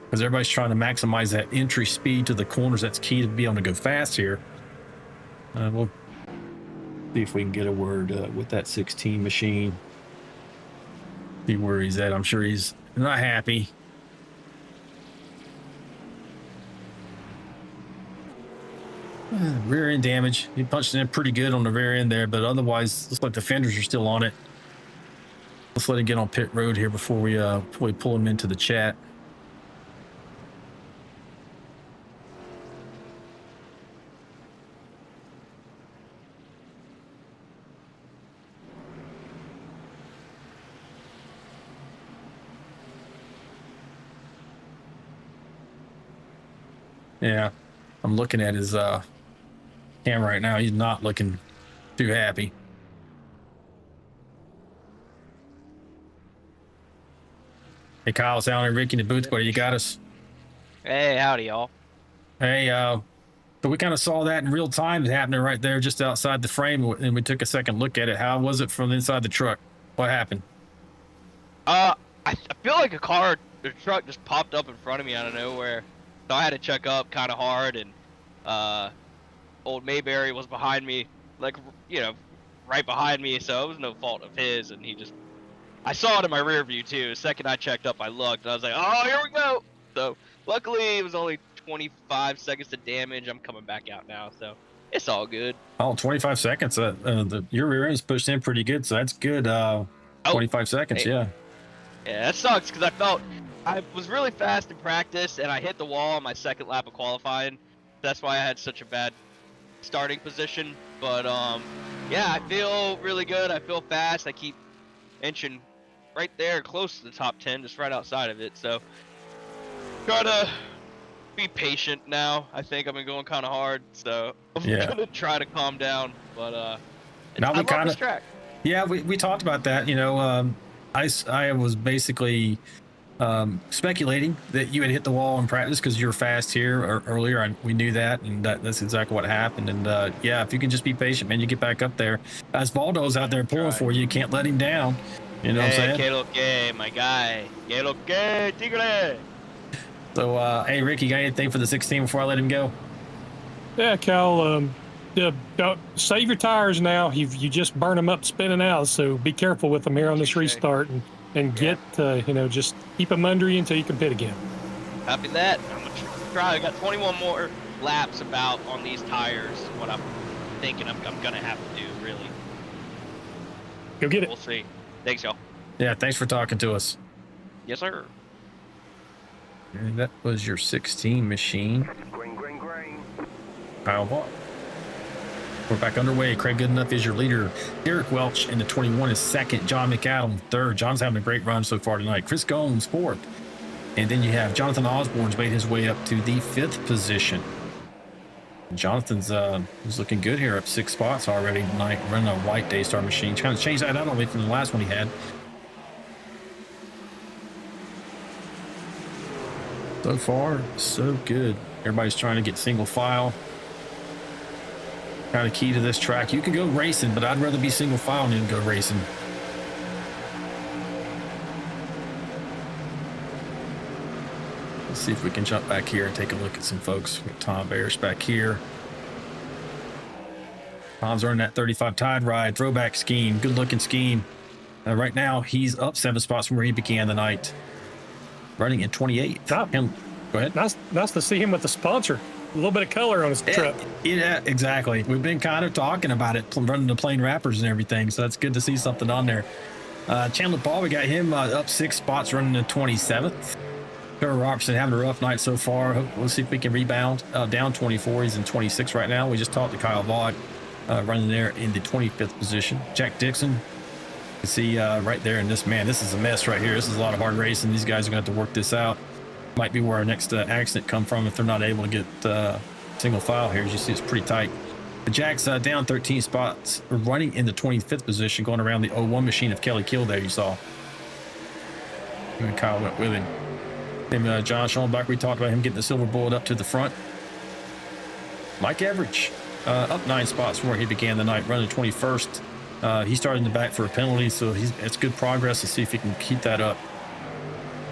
because everybody's trying to maximize that entry speed to the corners. That's key to be able to go fast here. We'll see if we can get a word with that 16 machine. See where he's at. I'm sure he's not happy. Rear end damage. He punched in pretty good on the rear end there, but otherwise, looks like the fenders are still on it. Let's let him get on pit road here before we pull him into the chat. Yeah, I'm looking at his camera right now. He's not looking too happy. Hey, Kyle, it's Alan and Ricky in the booth. Buddy, you got us? Hey, howdy, y'all. Hey, so we kind of saw that in real time happening right there just outside the frame, and we took a second look at it. How was it from inside the truck? What happened? I feel like the truck just popped up in front of me out of nowhere. So I had to check up kind of hard, and old Mayberry was behind me, like, right behind me, so it was no fault of his, and I saw it in my rear view too. The second I checked up, I looked, and I was like, oh, here we go. So luckily it was only 25 seconds of damage. I'm coming back out now, so it's all good. Oh, 25 seconds. Your rear end's pushed in pretty good, so that's good. 25 seconds, hey. Yeah. Yeah, that sucks, because I was really fast in practice, and I hit the wall on my second lap of qualifying. That's why I had such a bad starting position. But yeah, I feel really good. I feel fast. I keep inching right there, close to the top 10, just right outside of it. So try to be patient now. I think I've been going kind of hard, so I'm Yeah. gonna try to calm down. But Now I we love this track. Yeah, we talked about that. I was basically speculating that you had hit the wall in practice because you were fast here or earlier, and we knew that, and that's exactly what happened. And yeah, if you can just be patient, man, you get back up there. As Valdo's out there pulling for you, you can't let him down. You know what I'm saying? Que lo que, my guy. Que lo que, tigre. So, hey, Rick, you got anything for the 16 before I let him go? Yeah, Cal. Don't save your tires now. You just burn them up spinning out. So be careful with them here on this restart, and get just keep them under you until you can pit again. Copy that. I'm gonna try. I got 21 more laps about on these tires. What I'm thinking I'm gonna have to do, really. Go get it. We'll see. Thanks, y'all. Yeah, thanks for talking to us. Yes, sir. And that was your 16 machine. Green, green, green. Kyle Vaught. We're back underway. Craig Goodenough is your leader. Derek Welch in the 21 is second. John McAdam third. John's having a great run so far tonight. Chris Gomes fourth. And then you have Jonathan Osborne's made his way up to the 5th position. Jonathan's is looking good here, up 6 spots already tonight, running a white Daystar machine. Trying to change that out only from the last one he had. So far, so good. Everybody's trying to get single file. Kind of key to this track. You can go racing, but I'd rather be single file than go racing. Let's see if we can jump back here and take a look at some folks. With Tom Bears back here. Tom's running that 35 Tide Ride throwback scheme. Good looking scheme. Right now, he's up 7 spots from where he began the night. Running in 28th. Go ahead. Nice to see him with the sponsor. A little bit of color on his trip. Yeah, exactly. We've been kind of talking about it, running the plain wrappers and everything, so that's good to see something on there. Chandler Paul, we got him up 6 spots, running in 27th. Trevor Robertson having a rough night so far. We'll see if we can rebound. Down 24. He's in 26 right now. We just talked to Kyle Vaught, running there in the 25th position. Jack Dixon, you can see right there in this, man, this is a mess right here. This is a lot of hard racing. These guys are going to have to work this out. Might be where our next accident come from if they're not able to get single file here. As you see, it's pretty tight. The Jack's down 13 spots, running in the 25th position, going around the 01 machine of Kelly Kill there, you saw. And Kyle went with him. Then John Schoenbach, we talked about him getting the silver bullet up to the front. Mike Everidge, up 9 spots from where he began the night, running 21st. He started in the back for a penalty, so it's good progress to see if he can keep that up.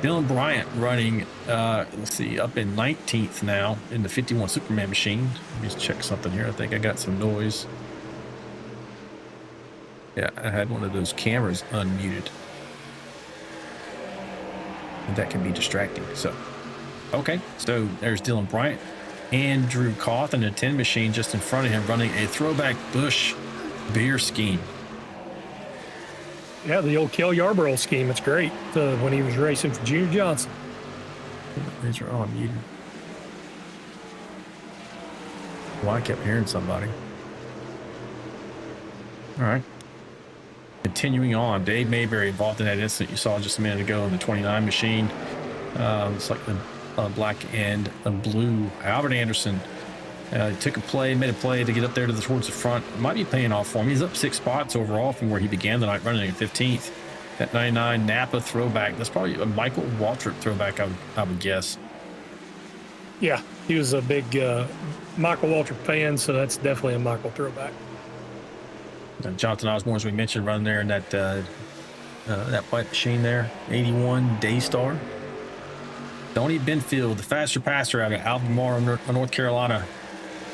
Dylan Bryant running, let's see, up in 19th now in the 51 Superman machine. Let me just check something here. I think I got some noise. Yeah, I had one of those cameras unmuted. And that can be distracting. So, okay. So there's Dylan Bryant. Andrew Koth in the 10 machine just in front of him, running a throwback Busch beer scheme. Yeah, the old Kel Yarborough scheme. It's great when he was racing for Junior Johnson. These are all muted. Well, I kept hearing somebody. All right. Continuing on, Dave Mayberry involved in that incident you saw just a minute ago in the 29 machine. It's like the black and a blue. Albert Anderson made a play to get up there towards the front. It might be paying off for him. He's up 6 spots overall from where he began the night, running at 15th. That 99 Napa throwback, that's probably a Michael Waltrip throwback, I would guess. Yeah, he was a big Michael Waltrip fan, so that's definitely a Michael throwback. Jonathan Osborne, as we mentioned, running there in that white machine there, 81 Daystar. Tony Benfield, the faster passer out of Albemarle, North Carolina.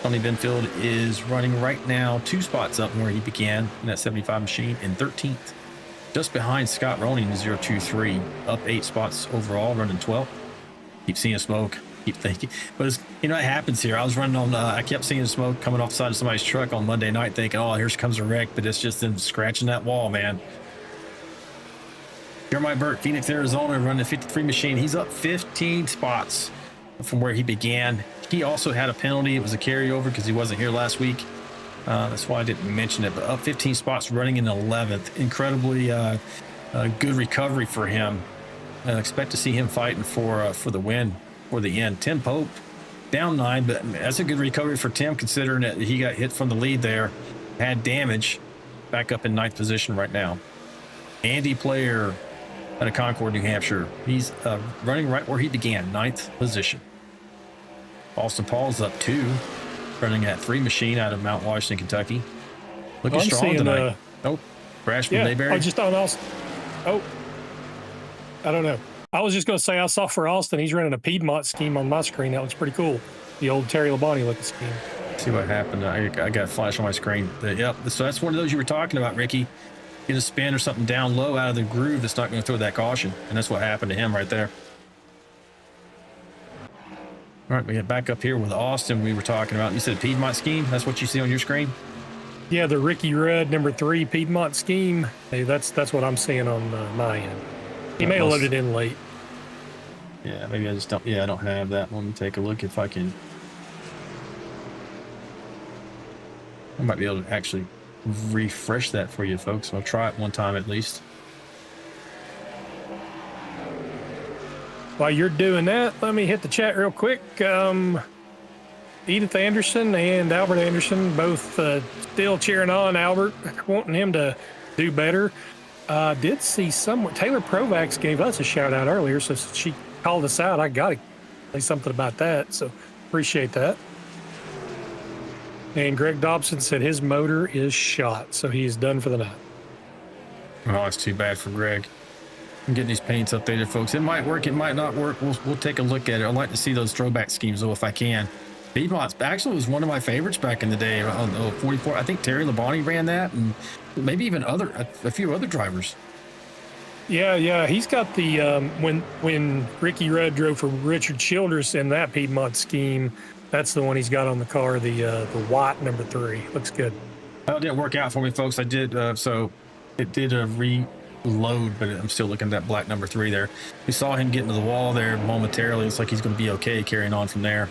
Tony Benfield is running right now 2 spots up from where he began in that 75 machine in 13th. Just behind Scott Roning in 023, up 8 spots overall, running 12th. Keep seeing smoke, keep thinking. But it happens here. I was running on, I kept seeing smoke coming off the side of somebody's truck on Monday night thinking, oh, here comes a wreck, but it's just them scratching that wall, man. Jeremiah Burt, Phoenix, Arizona, running a 53 machine. He's up 15 spots from where he began. He also had a penalty. It was a carryover because he wasn't here last week. That's why I didn't mention it. But up 15 spots, running in 11th. Incredibly good recovery for him. I expect to see him fighting for the win for the end. Tim Pope down 9, but that's a good recovery for Tim considering that he got hit from the lead there, had damage, back up in 9th position right now. Andy Player out of Concord, New Hampshire. He's running right where he began, 9th position. Austin Paul's up 2, running at 3 machine out of Mount Washington, Kentucky. Looking strong tonight. Crash from Mayberry. I just on Austin. Oh, I don't know. I was just going to say I saw for Austin, he's running a Piedmont scheme on my screen. That looks pretty cool. The old Terry Labonte looking scheme. See what happened. I got a flash on my screen. Yep. So that's one of those you were talking about, Ricky. Get a spin or something down low out of the groove that's not going to throw that caution. And that's what happened to him right there. All right, we get back up here with Austin we were talking about. You said Piedmont scheme? That's what you see on your screen? Yeah, the Ricky Rudd number 3 Piedmont scheme. Hey, that's what I'm seeing on my end. He may have loaded in late. Yeah, maybe I just don't. Yeah, I don't have that. Let me take a look if I can. I might be able to actually refresh that for you folks. I'll try it one time at least. While you're doing that, let me hit the chat real quick. Edith Anderson and Albert Anderson both still cheering on Albert, wanting him to do better. Did see someone, Taylor Provax gave us a shout out earlier, so she called us out. I got to say something about that, so appreciate that. And Greg Dobson said his motor is shot, so he is done for the night. Oh, it's too bad for Greg. I'm getting these paints updated, folks. It might work, it might not work. We'll take a look at it. I'd like to see those throwback schemes, though, if I can. Piedmont actually was one of my favorites back in the day on 44. I think Terry Labonte ran that, and maybe even a few other drivers. Yeah. He's got the when Ricky Rudd drove for Richard Childress in that Piedmont scheme. That's the one he's got on the car, the Watt number 3. Looks good. Well, it didn't work out for me, folks. I did so it did a reload, but I'm still looking at that black number 3 there. We saw him get into the wall there momentarily. It's like he's going to be okay carrying on from there.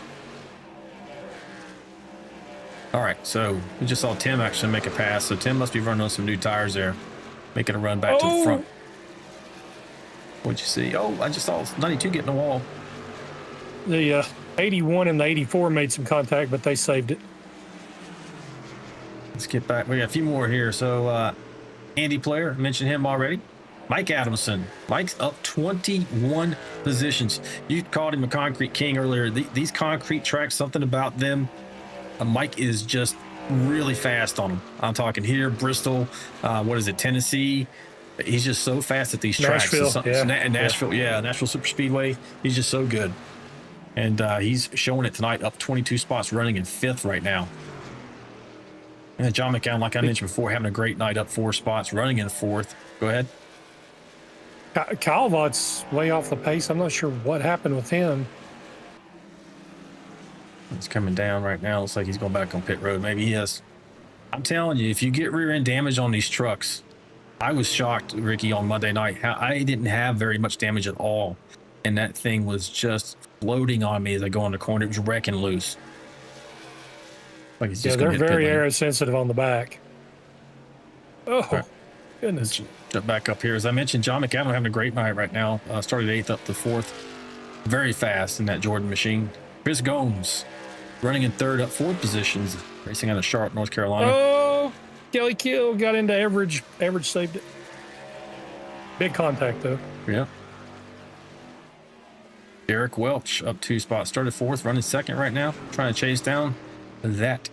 All right, so we just saw Tim actually make a pass. So Tim must be running on some new tires there, making a run back to the front. What'd you see? Oh, I just saw 92 get in the wall. The 81 and the 84 made some contact, but they saved it. Let's get back. We got a few more here. So Andy Player, mentioned him already. Mike Adamson. Mike's up 21 positions. You called him a concrete king earlier. These concrete tracks, something about them. Mike is just really fast on them. I'm talking here, Bristol, Tennessee. He's just so fast at these tracks. Nashville, Nashville Superspeedway. He's just so good. And he's showing it tonight, up 22 spots, running in 5th right now. And John McCown, like I mentioned before, having a great night, up 4 spots, running in 4th. Go ahead. Kyle Vought's way off the pace. I'm not sure what happened with him. He's coming down right now. Looks like he's going back on pit road. Maybe he is. I'm telling you, if you get rear end damage on these trucks, I was shocked, Ricky, on Monday night. How I didn't have very much damage at all. And that thing was just floating on me as I go on the corner. It was wrecking loose. Like it's just they're very aero sensitive on the back. Oh, goodness. Jump back up here. As I mentioned, John McAdam having a great night right now. Started 8th up to 4th. Very fast in that Jordan machine. Chris Gomes running in 3rd up 4th positions, racing out of Charlotte, North Carolina. Oh, Kelly Kill got into average. Average saved it. Big contact, though. Yeah. Derek Welch up 2 spots. Started 4th, running 2nd right now. Trying to chase down that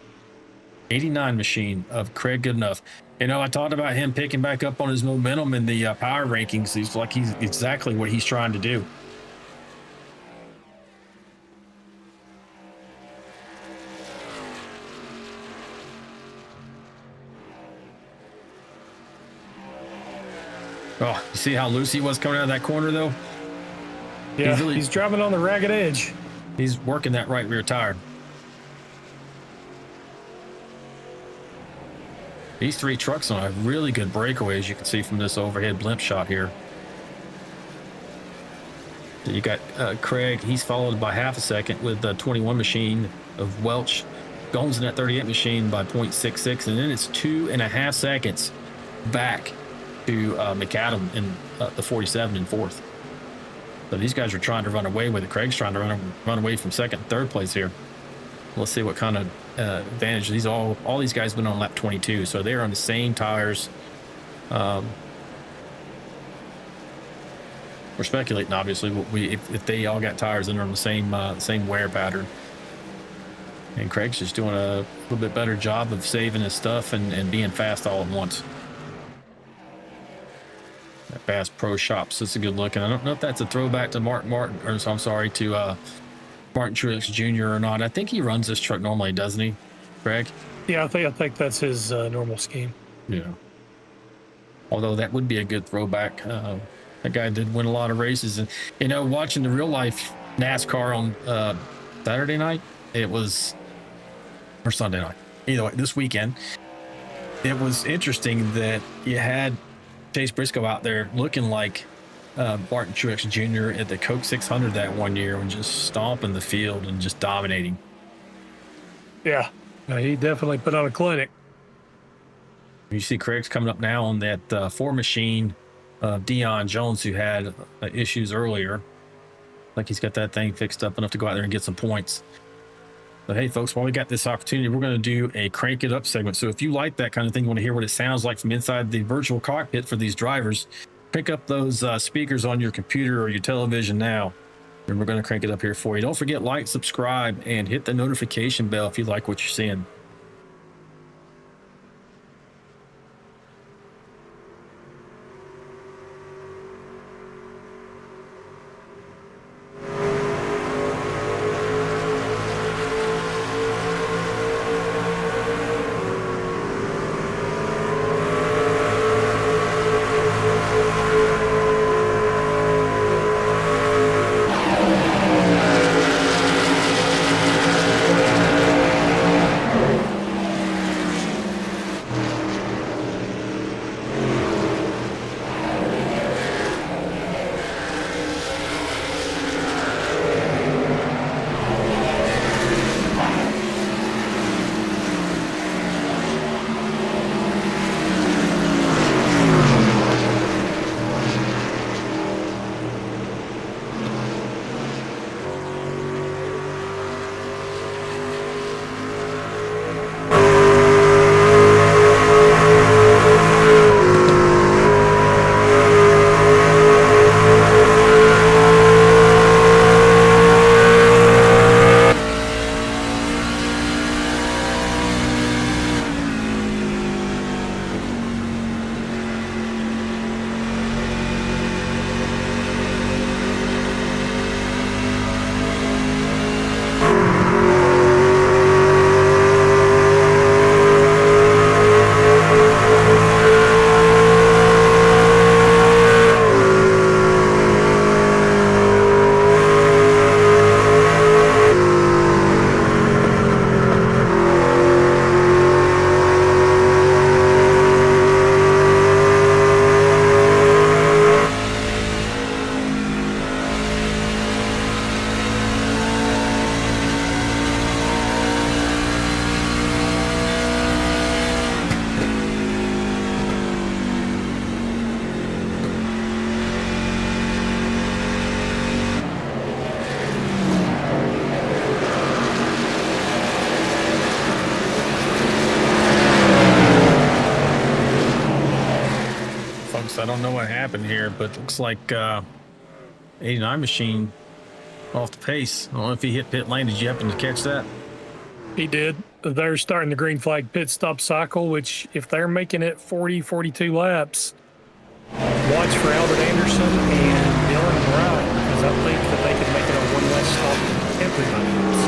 89 machine of Craig Goodenough. You know, I talked about him picking back up on his momentum in the power rankings. He's exactly what he's trying to do. Oh, you see how loose he was coming out of that corner, though? Yeah, he's driving on the ragged edge. He's working that right rear tire. These 3 trucks on a really good breakaway, as you can see from this overhead blimp shot here. You got Craig. He's followed by half a second with the 21 machine of Welch. Gomes in that 38 machine by 0.66, and then it's 2.5 seconds back to McAdam in the 47 in 4th. So these guys are trying to run away with it. Craig's trying to run away from second and third place here. Let's see what kind of advantage all these guys been on lap 22, so they're on the same tires. We're speculating, obviously. If they all got tires, then they're on the same wear pattern. And Craig's just doing a little bit better job of saving his stuff and being fast all at once. That Bass Pro Shops, that's a good look. And I don't know if that's a throwback to Martin to Martin Truex Jr. or not. I think he runs this truck normally, doesn't he, Craig? Yeah, I think that's his normal scheme. Yeah. Although that would be a good throwback. That guy did win a lot of races. And, watching the real life NASCAR on Saturday night, or Sunday night, either way, this weekend, it was interesting that you had Chase Briscoe out there looking like Martin Truex Jr. at the Coke 600 that one year and just stomping the field and just dominating. Yeah, he definitely put on a clinic. You see Craig's coming up now on that Ford machine of Dion Jones, who had issues earlier. Like he's got that thing fixed up enough to go out there and get some points. But hey, folks, while we got this opportunity, we're going to do a crank it up segment. So if you like that kind of thing, you want to hear what it sounds like from inside the virtual cockpit for these drivers, pick up those speakers on your computer or your television now, and we're going to crank it up here for you. Don't forget, like, subscribe, and hit the notification bell if you like what you're seeing. I don't know what happened here, but it looks like 89 machine off the pace. I don't know if he hit pit lane. Did you happen to catch that? He did. They're starting the green flag pit stop cycle, which if they're making it 42 laps, watch for Albert Anderson and Dylan Wright, because I think that they could make it on one less stop than everybody else.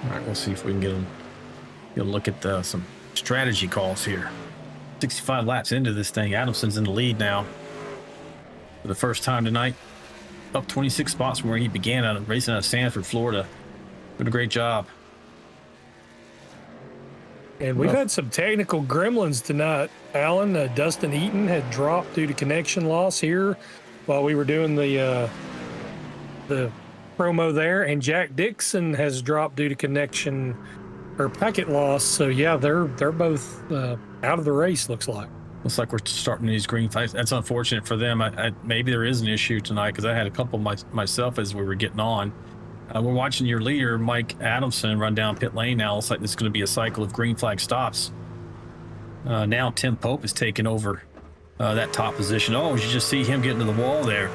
All right, we'll see if we can get a look at some strategy calls here. 65 laps into this thing. Adamson's in the lead now for the first time tonight. Up 26 spots from where he began racing out of Sanford, Florida. Doing a great job. And we've had some technical gremlins tonight, Alan. Dustin Eaton had dropped due to connection loss here while we were doing the promo there, and Jack Dixon has dropped due to connection or packet loss. So yeah, they're both out of the race, looks like. Looks like we're starting these green flags. That's unfortunate for them. Maybe there is an issue tonight because I had a couple myself as we were getting on. We're watching your leader, Mike Adamson, run down pit lane now. Looks like this is going to be a cycle of green flag stops. Now Tim Pope is taking over that top position. Oh, you just see him getting to the wall there.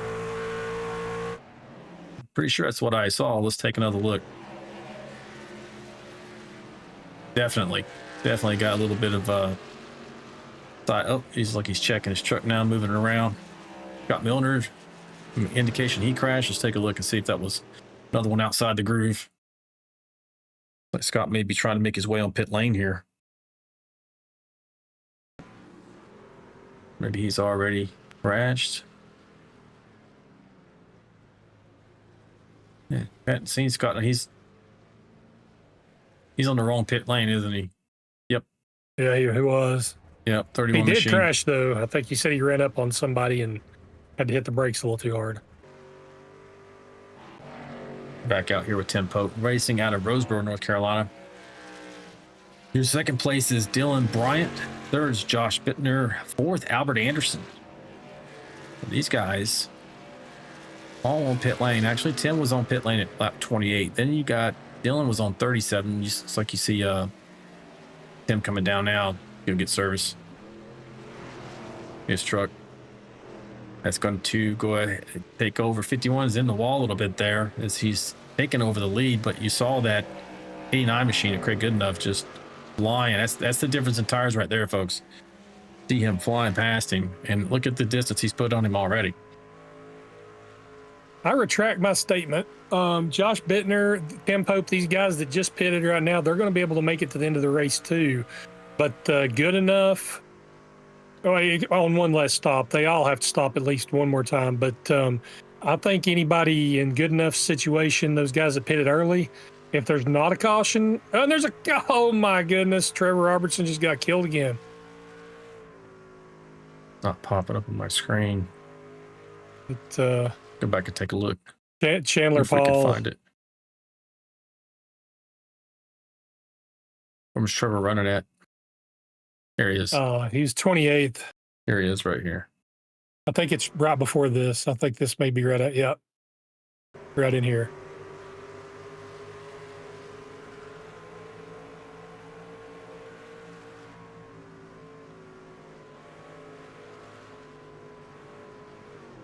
Pretty sure that's what I saw. Let's take another look. Definitely got a little bit of oh, he's checking his truck now, moving it around. Got Milner, indication he crashed. Let's take a look and see if that was another one outside the groove. Like Scott may be trying to make his way on pit lane here. Maybe he's already crashed. Yeah, hadn't seen Scott. He's on the wrong pit lane, isn't he? Yep. Yeah, he was. Yep, 31 He did machine. crash, though. I think he said he ran up on somebody and had to hit the brakes a little too hard. Back out here with Tim Pope, racing out of Roseboro, North Carolina. Your second place is Dylan Bryant. Third is Josh Bittner. Fourth, Albert Anderson. These guys all on pit lane. Actually, Tim was on pit lane at lap 28. Then you got Dylan was on 37. It's like you see Tim coming down now. He'll get service. His truck. That's going to go ahead and take over. 51 is in the wall a little bit there as he's taking over the lead, but you saw that 89 machine of Craig Goodenough just flying. That's the difference in tires right there, folks. See him flying past him, and look at the distance he's put on him already. I retract my statement. Josh Bittner, Tim Pope, these guys that just pitted right now, they're going to be able to make it to the end of the race too. But Goodenough, on one last stop, they all have to stop at least one more time. But I think anybody in Goodenough's situation, those guys that pitted early, if there's not a caution, and oh my goodness, Trevor Robertson just got killed again. Not popping up on my screen. But, go back and take a look. Chandler if we can Paul. find it. Where's Trevor running at? There he is. He's 28th. Here he is right here. I think it's right before this. I think this may be right at, yep. Right in here.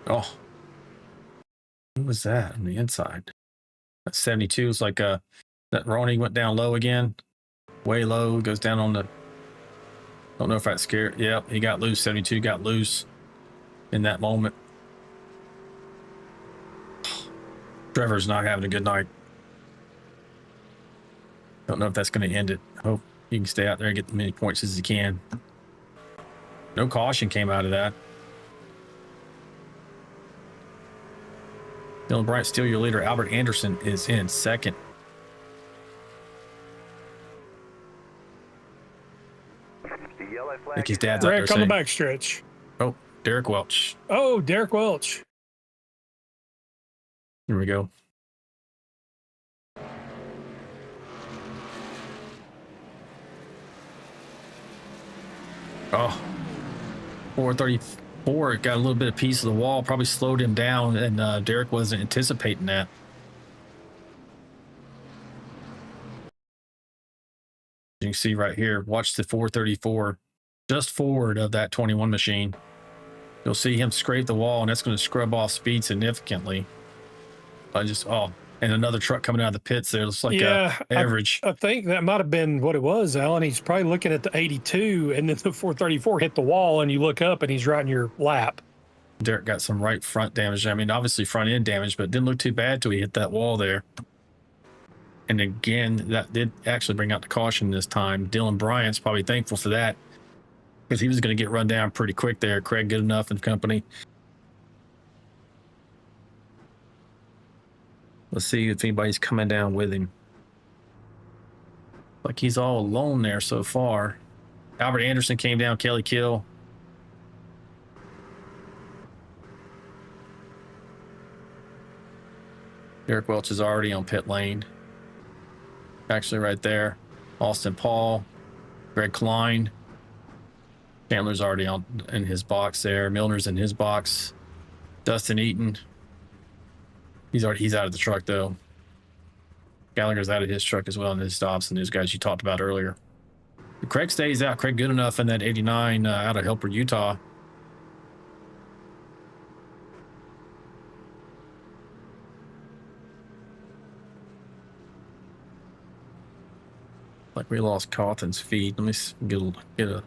Oh. Who was that on the inside? That 72 is like that Ronnie went down low again. Way low, goes down on the. Don't know if that scared. Yep, he got loose. 72 got loose in that moment. Trevor's not having a good night. Don't know if that's going to end it. Hope he can stay out there and get as many points as he can. No caution came out of that. Dylan Bryant, still your leader. Albert Anderson is in second. The yellow flag. I think his dad's out there Rick on the saying, backstretch. oh, Derek Welch. Oh, Derek Welch. Here we go. Oh, 434. Got a little bit of piece of the wall. Probably slowed him down, and Derek wasn't anticipating that. You can see right here. Watch the 434 just forward of that 21 machine. You'll see him scrape the wall, and that's going to scrub off speed significantly. And another truck coming out of the pits there. It's like average. I think that might have been what it was, Alan. He's probably looking at the 82, and then the 434 hit the wall, and you look up, and he's right in your lap. Derek got some right front damage. I mean, obviously front end damage, but it didn't look too bad till he hit that wall there. And again, that did actually bring out the caution this time. Dylan Bryant's probably thankful for that because he was going to get run down pretty quick there. Craig Goodenough and company. Let's see if anybody's coming down with him. Like he's all alone there so far. Albert Anderson came down, Kelly Kill. Derek Welch is already on pit lane. Actually right there. Austin Paul, Greg Klein. Chandler's already in his box there. Milner's in his box. Dustin Eaton. He's out of the truck though. Gallagher's out of his truck as well, and his stops, and those guys you talked about earlier. Craig stays out. Craig good enough in that 89 out of Helper, Utah. Like we lost Cawthon's feed. Let me get a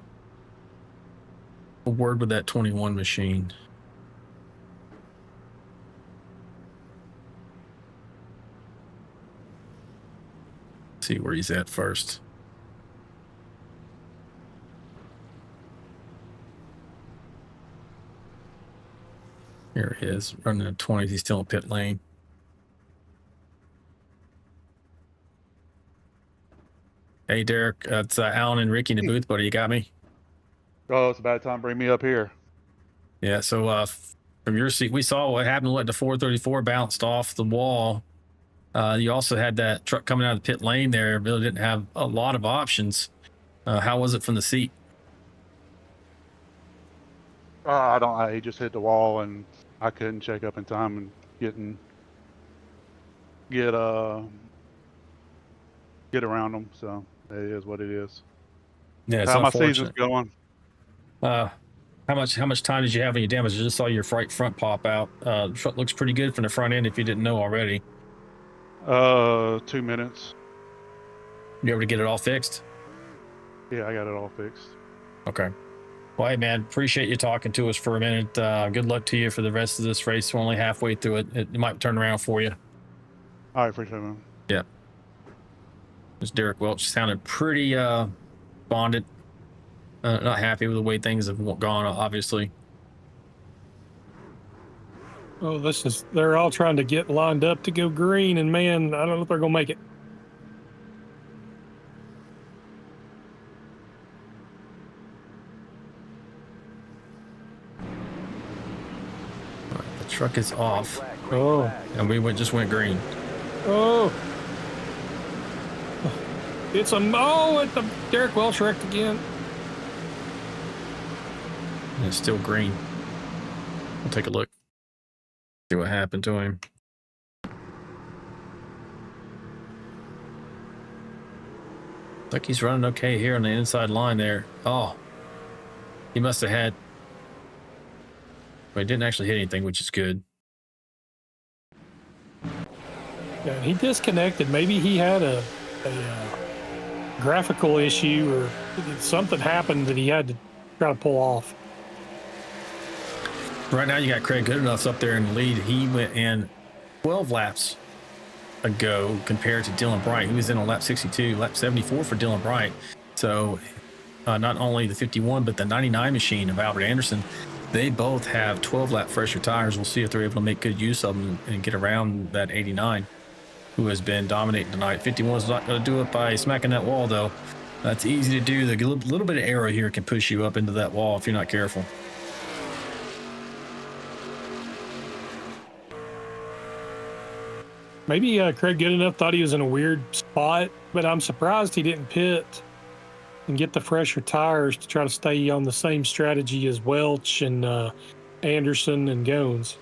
word with that 21 machine. See where he's at first. Here he is, running at 20s. He's still in pit lane. Hey, Derek, it's Alan and Ricky in the booth, buddy. You got me? Oh, it's about time to bring me up here. Yeah, so from your seat, we saw what happened when the 434 bounced off the wall. You also had that truck coming out of the pit lane there. Really didn't have a lot of options. How was it from the seat? He just hit the wall, and I couldn't check up in time and get around them. So it is what it is. Yeah, it's how my unfortunate. season's going. How much time did you have on your damage? I just saw your front pop out. The truck looks pretty good from the front end if you didn't know already. 2 minutes. You able to get it all fixed? Yeah, I got it all fixed. Okay. Well, hey, man, appreciate you talking to us for a minute. Good luck to you for the rest of this race. We're only halfway through it. It might turn around for you. All right, appreciate it, man. Yeah. This Derek Welch sounded pretty bonded. Not happy with the way things have gone, obviously. Oh, they're all trying to get lined up to go green, and man, I don't know if they're going to make it. The truck is off. Oh. And we just went green. Oh. It's the Derek Welch wrecked again. And it's still green. We'll take a look. See what happened to him. Looks like he's running okay here on the inside line there. Oh. He must have had... But he didn't actually hit anything, which is good. Yeah, he disconnected. Maybe he had a graphical issue or something happened that he had to try to pull off. Right now, you got Craig Goodenough's up there in the lead. He went in 12 laps ago compared to Dylan Bright. He was in on lap 62, lap 74 for Dylan Bright. So not only the 51, but the 99 machine of Albert Anderson, they both have 12-lap fresher tires. We'll see if they're able to make good use of them and get around that 89, who has been dominating tonight. 51 is not going to do it by smacking that wall, though. That's easy to do. The little bit of arrow here can push you up into that wall if you're not careful. Maybe Craig Goodenough thought he was in a weird spot, but I'm surprised he didn't pit and get the fresher tires to try to stay on the same strategy as Welch and Anderson and Gones.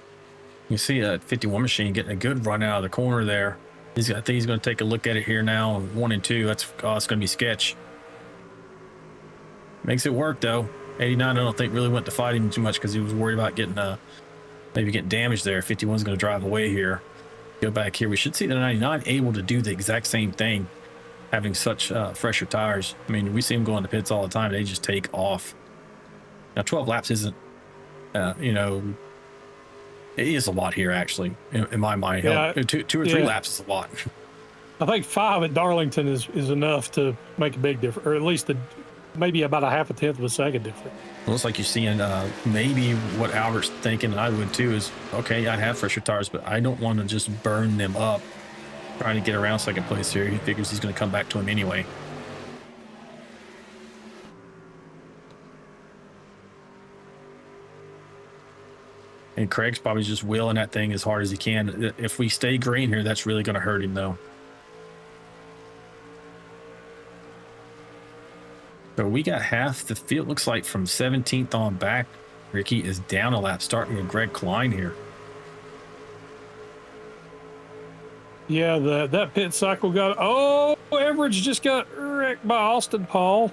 You see that 51 machine getting a good run out of the corner there. I think he's going to take a look at it here now. 1 and 2. It's going to be sketch. Makes it work though. 89, I don't think really went to fight him too much because he was worried about getting maybe getting damaged there. 51's going to drive away here. Go back here. We should see the 99 able to do the exact same thing, having such fresher tires. I mean, we see them go into pits all the time. They just take off. Now, 12 laps isn't, it is a lot here, actually, in my mind. Yeah, two or three laps is a lot. I think 5 at Darlington is enough to make a big difference, or at least maybe about a half a tenth of a second difference. It looks like you're seeing maybe what Albert's thinking, and I would too, is, okay, I have fresher tires, but I don't want to just burn them up trying to get around second place here. He figures he's going to come back to him anyway. And Craig's probably just wheeling that thing as hard as he can. If we stay green here, that's really going to hurt him, though. So we got half the field. Looks like from 17th on back, Ricky is down a lap, starting with Greg Klein here. Yeah, that pit cycle got. Oh, Everidge just got wrecked by Austin Paul.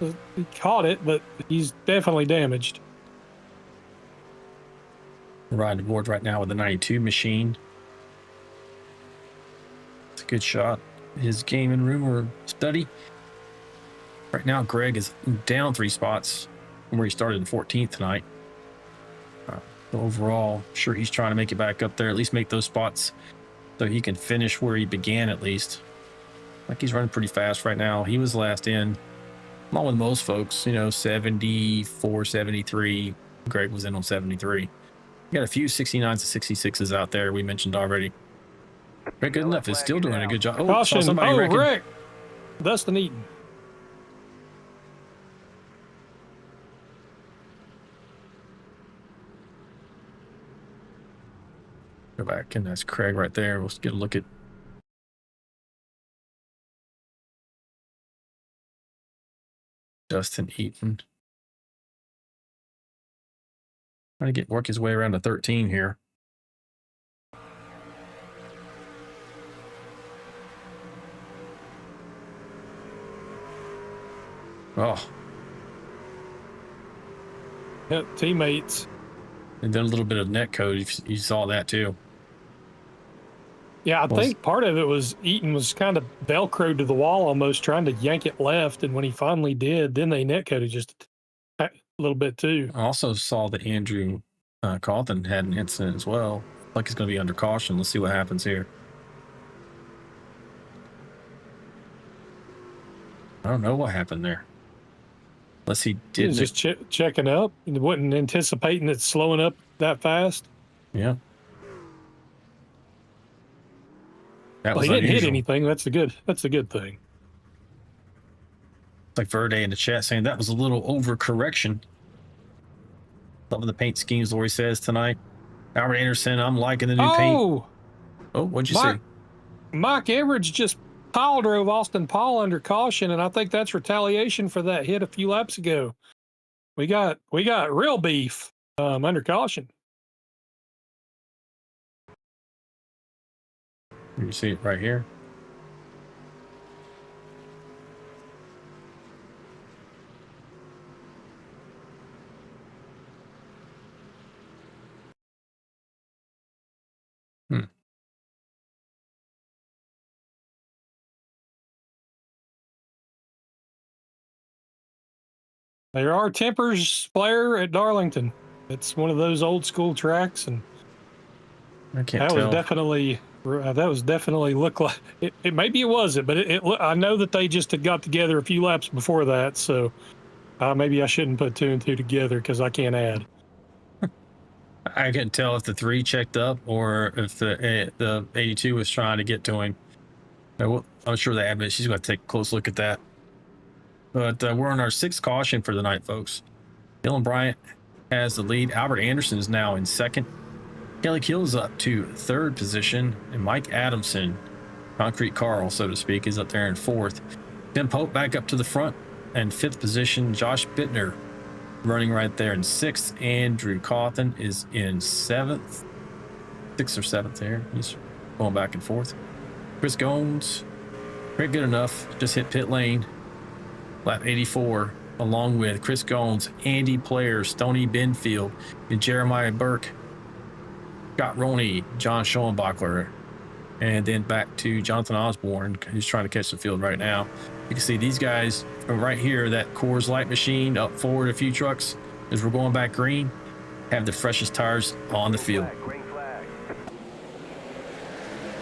He caught it, but he's definitely damaged. Riding the board right now with the 92 machine. It's a good shot. His gaming room or study. Right now, Greg is down 3 spots from where he started in 14th tonight. So overall, I'm sure he's trying to make it back up there, at least make those spots so he can finish where he began at least. Like he's running pretty fast right now. He was last in, along with most folks, you know, 74, 73. Greg was in on 73. We got a few 69s and 66s out there we mentioned already. Greg good enough is still doing a good job. Oh, Caution. saw somebody wrecking. Rick. Dustin Eaton. Go back, and that's Craig right there. We'll get a look at Dustin Eaton. Trying to work his way around to 13 here. Oh. Yeah, teammates. And then a little bit of net code. You saw that too. Yeah, I think part of it was Eaton was kind of Velcroed to the wall almost, trying to yank it left. And when he finally did, then they net coded just a little bit too. I also saw that Andrew Cawthon had an incident as well. Like he's going to be under caution. Let's see what happens here. I don't know what happened there. Unless he did. He was just checking up and wasn't anticipating it slowing up that fast. Yeah. That was he didn't unusual. hit anything. That's a good thing. It's like Verde in the chat saying that was a little overcorrection. Loving the paint schemes, Lori says tonight. Albert Anderson, I'm liking the new paint. Oh, what'd you say? Mike Everidge just pile drove Austin Paul under caution, and I think that's retaliation for that hit a few laps ago. We got real beef under caution. You see it right here. There are tempers flare at Darlington. It's one of those old school tracks, and I can't tell. That was definitely looked like it. Maybe it wasn't, but I know that they just had got together a few laps before that, so maybe I shouldn't put 2 and 2 together because I can't add. I couldn't tell if the 3 checked up or if the 82 was trying to get to him. I'm sure the admin, she's going to take a close look at that. But we're on our 6th caution for the night, folks. Dylan Bryant has the lead. Albert Anderson is now in 2nd. Kelly Kill is up to 3rd position. And Mike Adamson, Concrete Carl, so to speak, is up there in 4th. Tim Pope back up to the front. And 5th position, Josh Bittner running right there in 6th. Andrew Cawthon is in 7th. 6th or 7th there. He's going back and forth. Chris Gomes, pretty good enough. Just hit pit lane. Lap 84, along with Chris Gomes, Andy Player, Stoney Benfield, and Jeremiah Burke, Scott Roney, John Schoenbachler, and then back to Jonathan Osborne, who's trying to catch the field right now. You can see these guys from right here, that Coors Light machine up forward a few trucks as we're going back green, have the freshest tires on the field.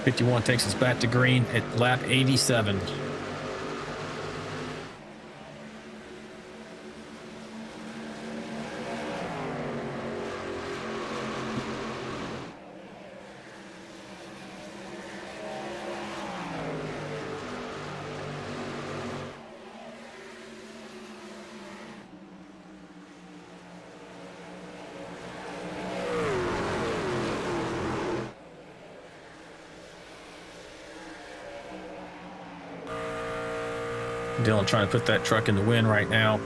51 takes us back to green at lap 87. Dylan trying to put that truck in the wind right now.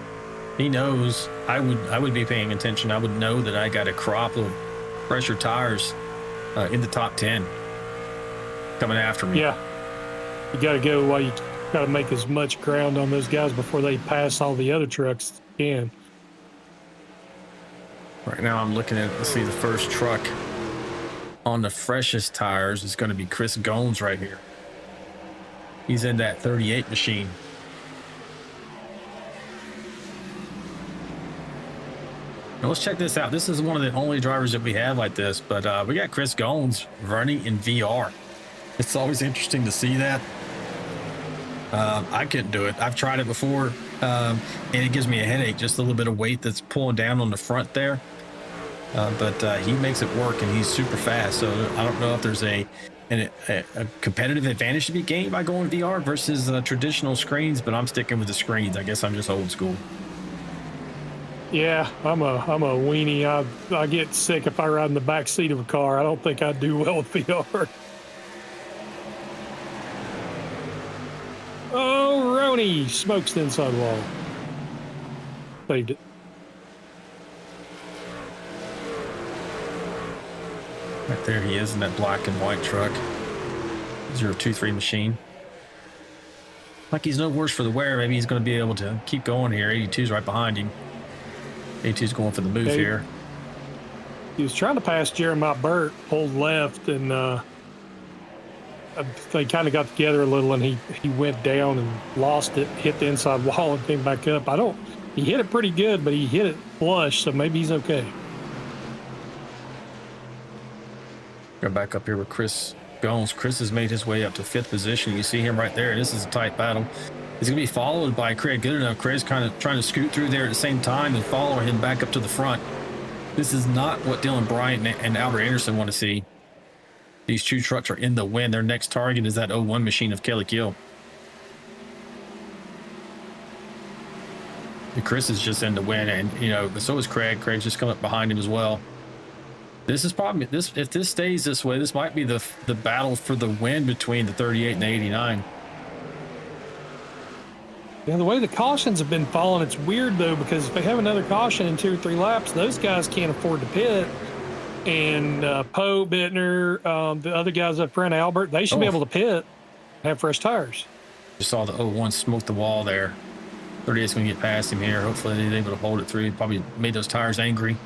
He knows I would be paying attention. I would know that I got a crop of pressure tires in the top 10 coming after me. Yeah. You got to go while you got to make as much ground on those guys before they pass all the other trucks as you can. Right now I'm looking at, let's see, the first truck on the freshest tires is going to be Chris Gomes right here. He's in that 38 machine. Now let's check this out. This is one of the only drivers that we have like this, but we got Chris Gomes running in VR. It's always interesting to see that. I couldn't do it. I've tried it before, and it gives me a headache, just a little bit of weight that's pulling down on the front there. But he makes it work, and he's super fast. So I don't know if there's a competitive advantage to be gained by going VR versus traditional screens, but I'm sticking with the screens. I guess I'm just old school. Yeah, I'm a weenie. I get sick if I ride in the back seat of a car. I don't think I'd do well with VR. Oh, Roney smokes the inside wall. Saved it. Right there he is in that black and white truck. 023 machine. Like he's no worse for the wear. Maybe he's going to be able to keep going here. 82's right behind him. 82's going for the move here. He was trying to pass Jeremiah Burt, pulled left, and they kind of got together a little, and he went down and lost it, hit the inside wall, and came back up. He hit it pretty good, but he hit it flush, so maybe he's okay. Go back up here with Chris Gomes. Chris has made his way up to 5th position. You see him right there. This is a tight battle. He's going to be followed by Craig Goodenough. Craig's kind of trying to scoot through there at the same time and follow him back up to the front. This is not what Dylan Bryant and Albert Anderson want to see. These two trucks are in the wind. Their next target is that 01 machine of Kelly Kill. And Chris is just in the wind, and so is Craig. Craig's just coming up behind him as well. This is probably if this stays this way, this might be the battle for the win between the 38 and the 89. Yeah, the way the cautions have been falling, it's weird though, because if they have another caution in 2 or 3 laps, those guys can't afford to pit. And Poe, Bittner, the other guys up front, Albert, they should be able to pit and have fresh tires. Just saw the 01 smoke the wall there. 38's going to get past him here. Hopefully he's able to hold it through. Probably made those tires angry.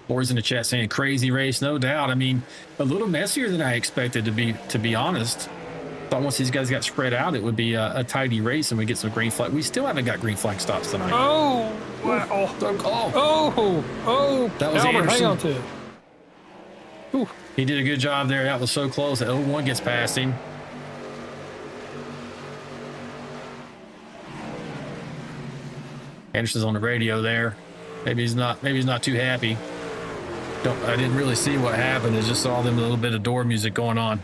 Lori's in the chat saying crazy race, no doubt. I mean, a little messier than I expected to be honest. Thought once these guys got spread out, it would be a tidy race and we get some green flag. We still haven't got green flag stops tonight. Oh, wow. That was Albert, Anderson. hang on to it. Ooh. He did a good job there. That was so close. That 01 gets past him. Anderson's on the radio there. Maybe he's not too happy. I didn't really see what happened. I just saw them a little bit of door music going on.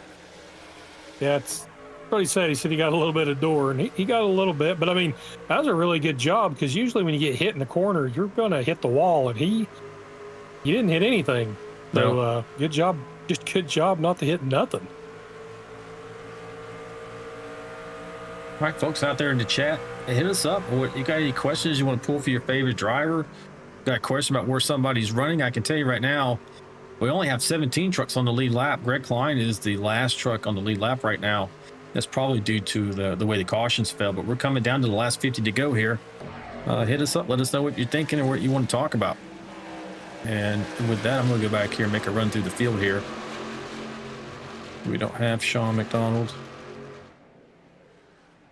Yeah, it's what he said. He said he got a little bit of door, and he got a little bit. But I mean, that was a really good job, because usually when you get hit in the corner, you're going to hit the wall, and he didn't hit anything. So good job, just good job not to hit nothing. All right, folks out there in the chat, hit us up. You got any questions you want to pull for your favorite driver? Got a question about where somebody's running? I can tell you right now, we only have 17 trucks on the lead lap. Greg Klein is the last truck on the lead lap right now. That's probably due to the way the cautions fell, but we're coming down to the last 50 to go here. Hit us up. Let us know what you're thinking and what you want to talk about. And with that, I'm going to go back here and make a run through the field here. We don't have Sean McDonald.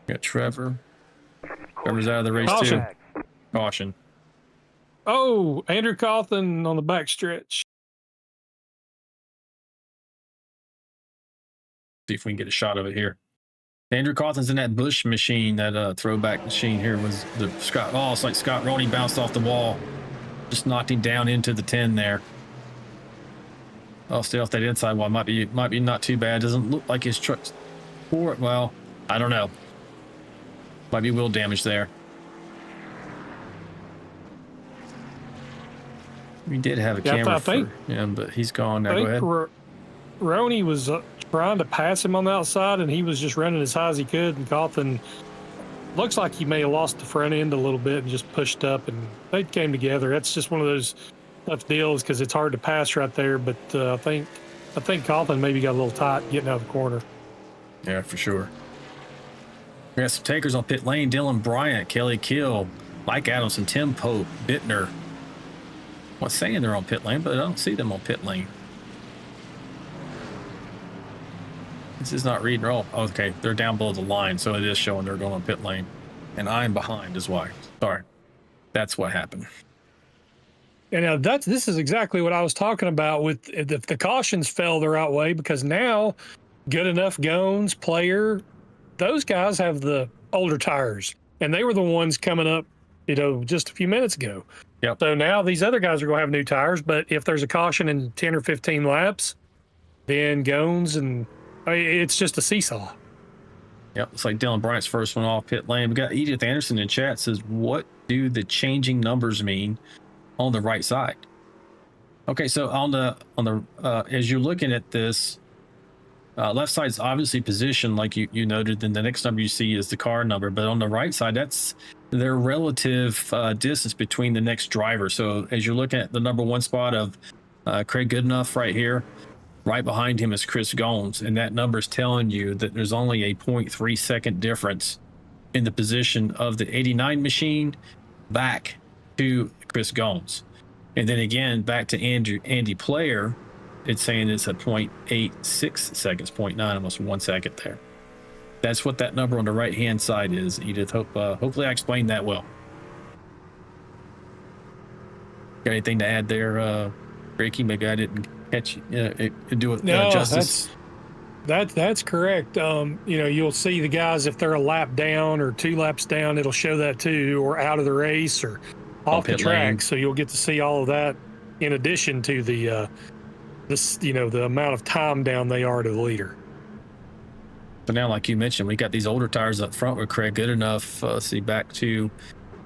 We got Trevor. Trevor's out of the race too. Caution. Oh, Andrew Cawthon on the back stretch. See if we can get a shot of it here. Andrew Cawthon's in that Bush machine, that throwback machine here was the Scott. Oh, it's like Scott Roney bounced off the wall. Just knocked him down into the 10 there. Oh, stay off that inside wall. Might be not too bad. Doesn't look like his truck's for it. Well, I don't know. Might be wheel damage there. We did have a camera for him, but he's gone now. Go ahead. Roney was trying to pass him on the outside, and he was just running as high as he could. And Cawthon looks like he may have lost the front end a little bit and just pushed up, and they came together. That's just one of those tough deals because it's hard to pass right there. But I think Cawthon maybe got a little tight getting out of the corner. Yeah, for sure. We got some takers on pit lane. Dylan Bryant, Kelly Kill, Mike Adamson, Tim Pope, Bittner. I'm not saying they're on pit lane, but I don't see them on pit lane. This is not reading. Oh, okay. They're down below the line, so it is showing they're going on pit lane. And I'm behind is why. Sorry. That's what happened. And this is exactly what I was talking about with if the cautions fell the right way, because now Good Enough Gones, Player, those guys have the older tires, and they were the ones coming up, just a few minutes ago. Yep. So now these other guys are going to have new tires, but if there's a caution in 10 or 15 laps, then Gones and it's just a seesaw. Yep, it's like Dylan Bryant's first one off pit lane. We got Edith Anderson in chat says, what do the changing numbers mean on the right side? Okay, so on the as you're looking at this, left side's obviously position, like you noted. Then the next number you see is the car number, but on the right side, that's their relative distance between the next driver. So as you're looking at the number one spot of Craig Goodenough right here, right behind him is Chris Gomes, and that number is telling you that there's only a 0.3 second difference in the position of the 89 machine back to Chris Gomes. And then again, back to Andy Player, it's saying it's a 0.86 seconds, 0.9, almost 1 second there. That's what that number on the right-hand side is, Edith. Hopefully I explained that well. Got anything to add there, Ricky? Maybe I didn't catch do it justice. That's correct. You'll see the guys if they're a lap down or 2 laps down, it'll show that too, or out of the race or off the track. Lane. So you'll get to see all of that in addition to the amount of time down they are to the leader. So now, like you mentioned, we got these older tires up front with Craig Goodenough. See back to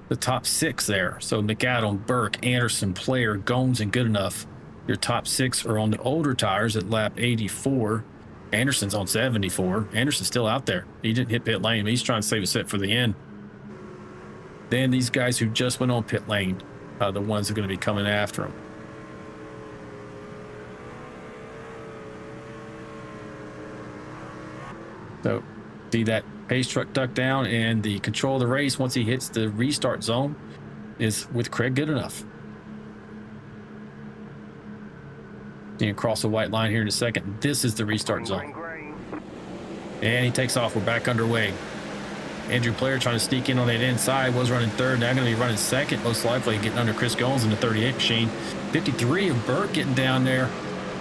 the top 6 there. So McAdam, Burke, Anderson, Player, Gomes, and Goodenough. Your top 6 are on the older tires at lap 84. Anderson's on 74. Anderson's still out there. He didn't hit pit lane. He's trying to save a set for the end. Then these guys who just went on pit lane, the ones that are going to be coming after him. So see that pace truck duck down, and the control of the race once he hits the restart zone is with Craig Goodenough. You can cross the white line here in a second. This is the restart zone. And he takes off. We're back underway. Andrew Player trying to sneak in on that inside, was running third. Now going to be running second, most likely getting under Chris Gomes in the 38 machine. 53 of Burke getting down there,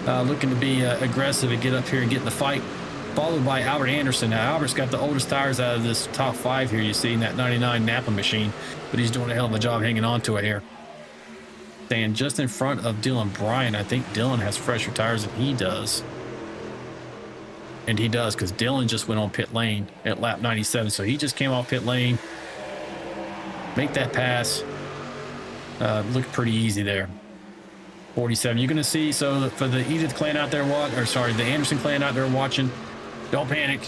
looking to be aggressive and get up here and get in the fight. Followed by Albert Anderson. Now, Albert's got the oldest tires out of this top 5 here you see in that 99 Napa machine, but he's doing a hell of a job hanging on to it here. Staying just in front of Dylan Bryant. I think Dylan has fresher tires than he does. And he does, because Dylan just went on pit lane at lap 97. So he just came off pit lane. Make that pass. Looked pretty easy there. 47. You're going to see, so for the Edith clan out there, the Anderson clan out there watching, don't panic.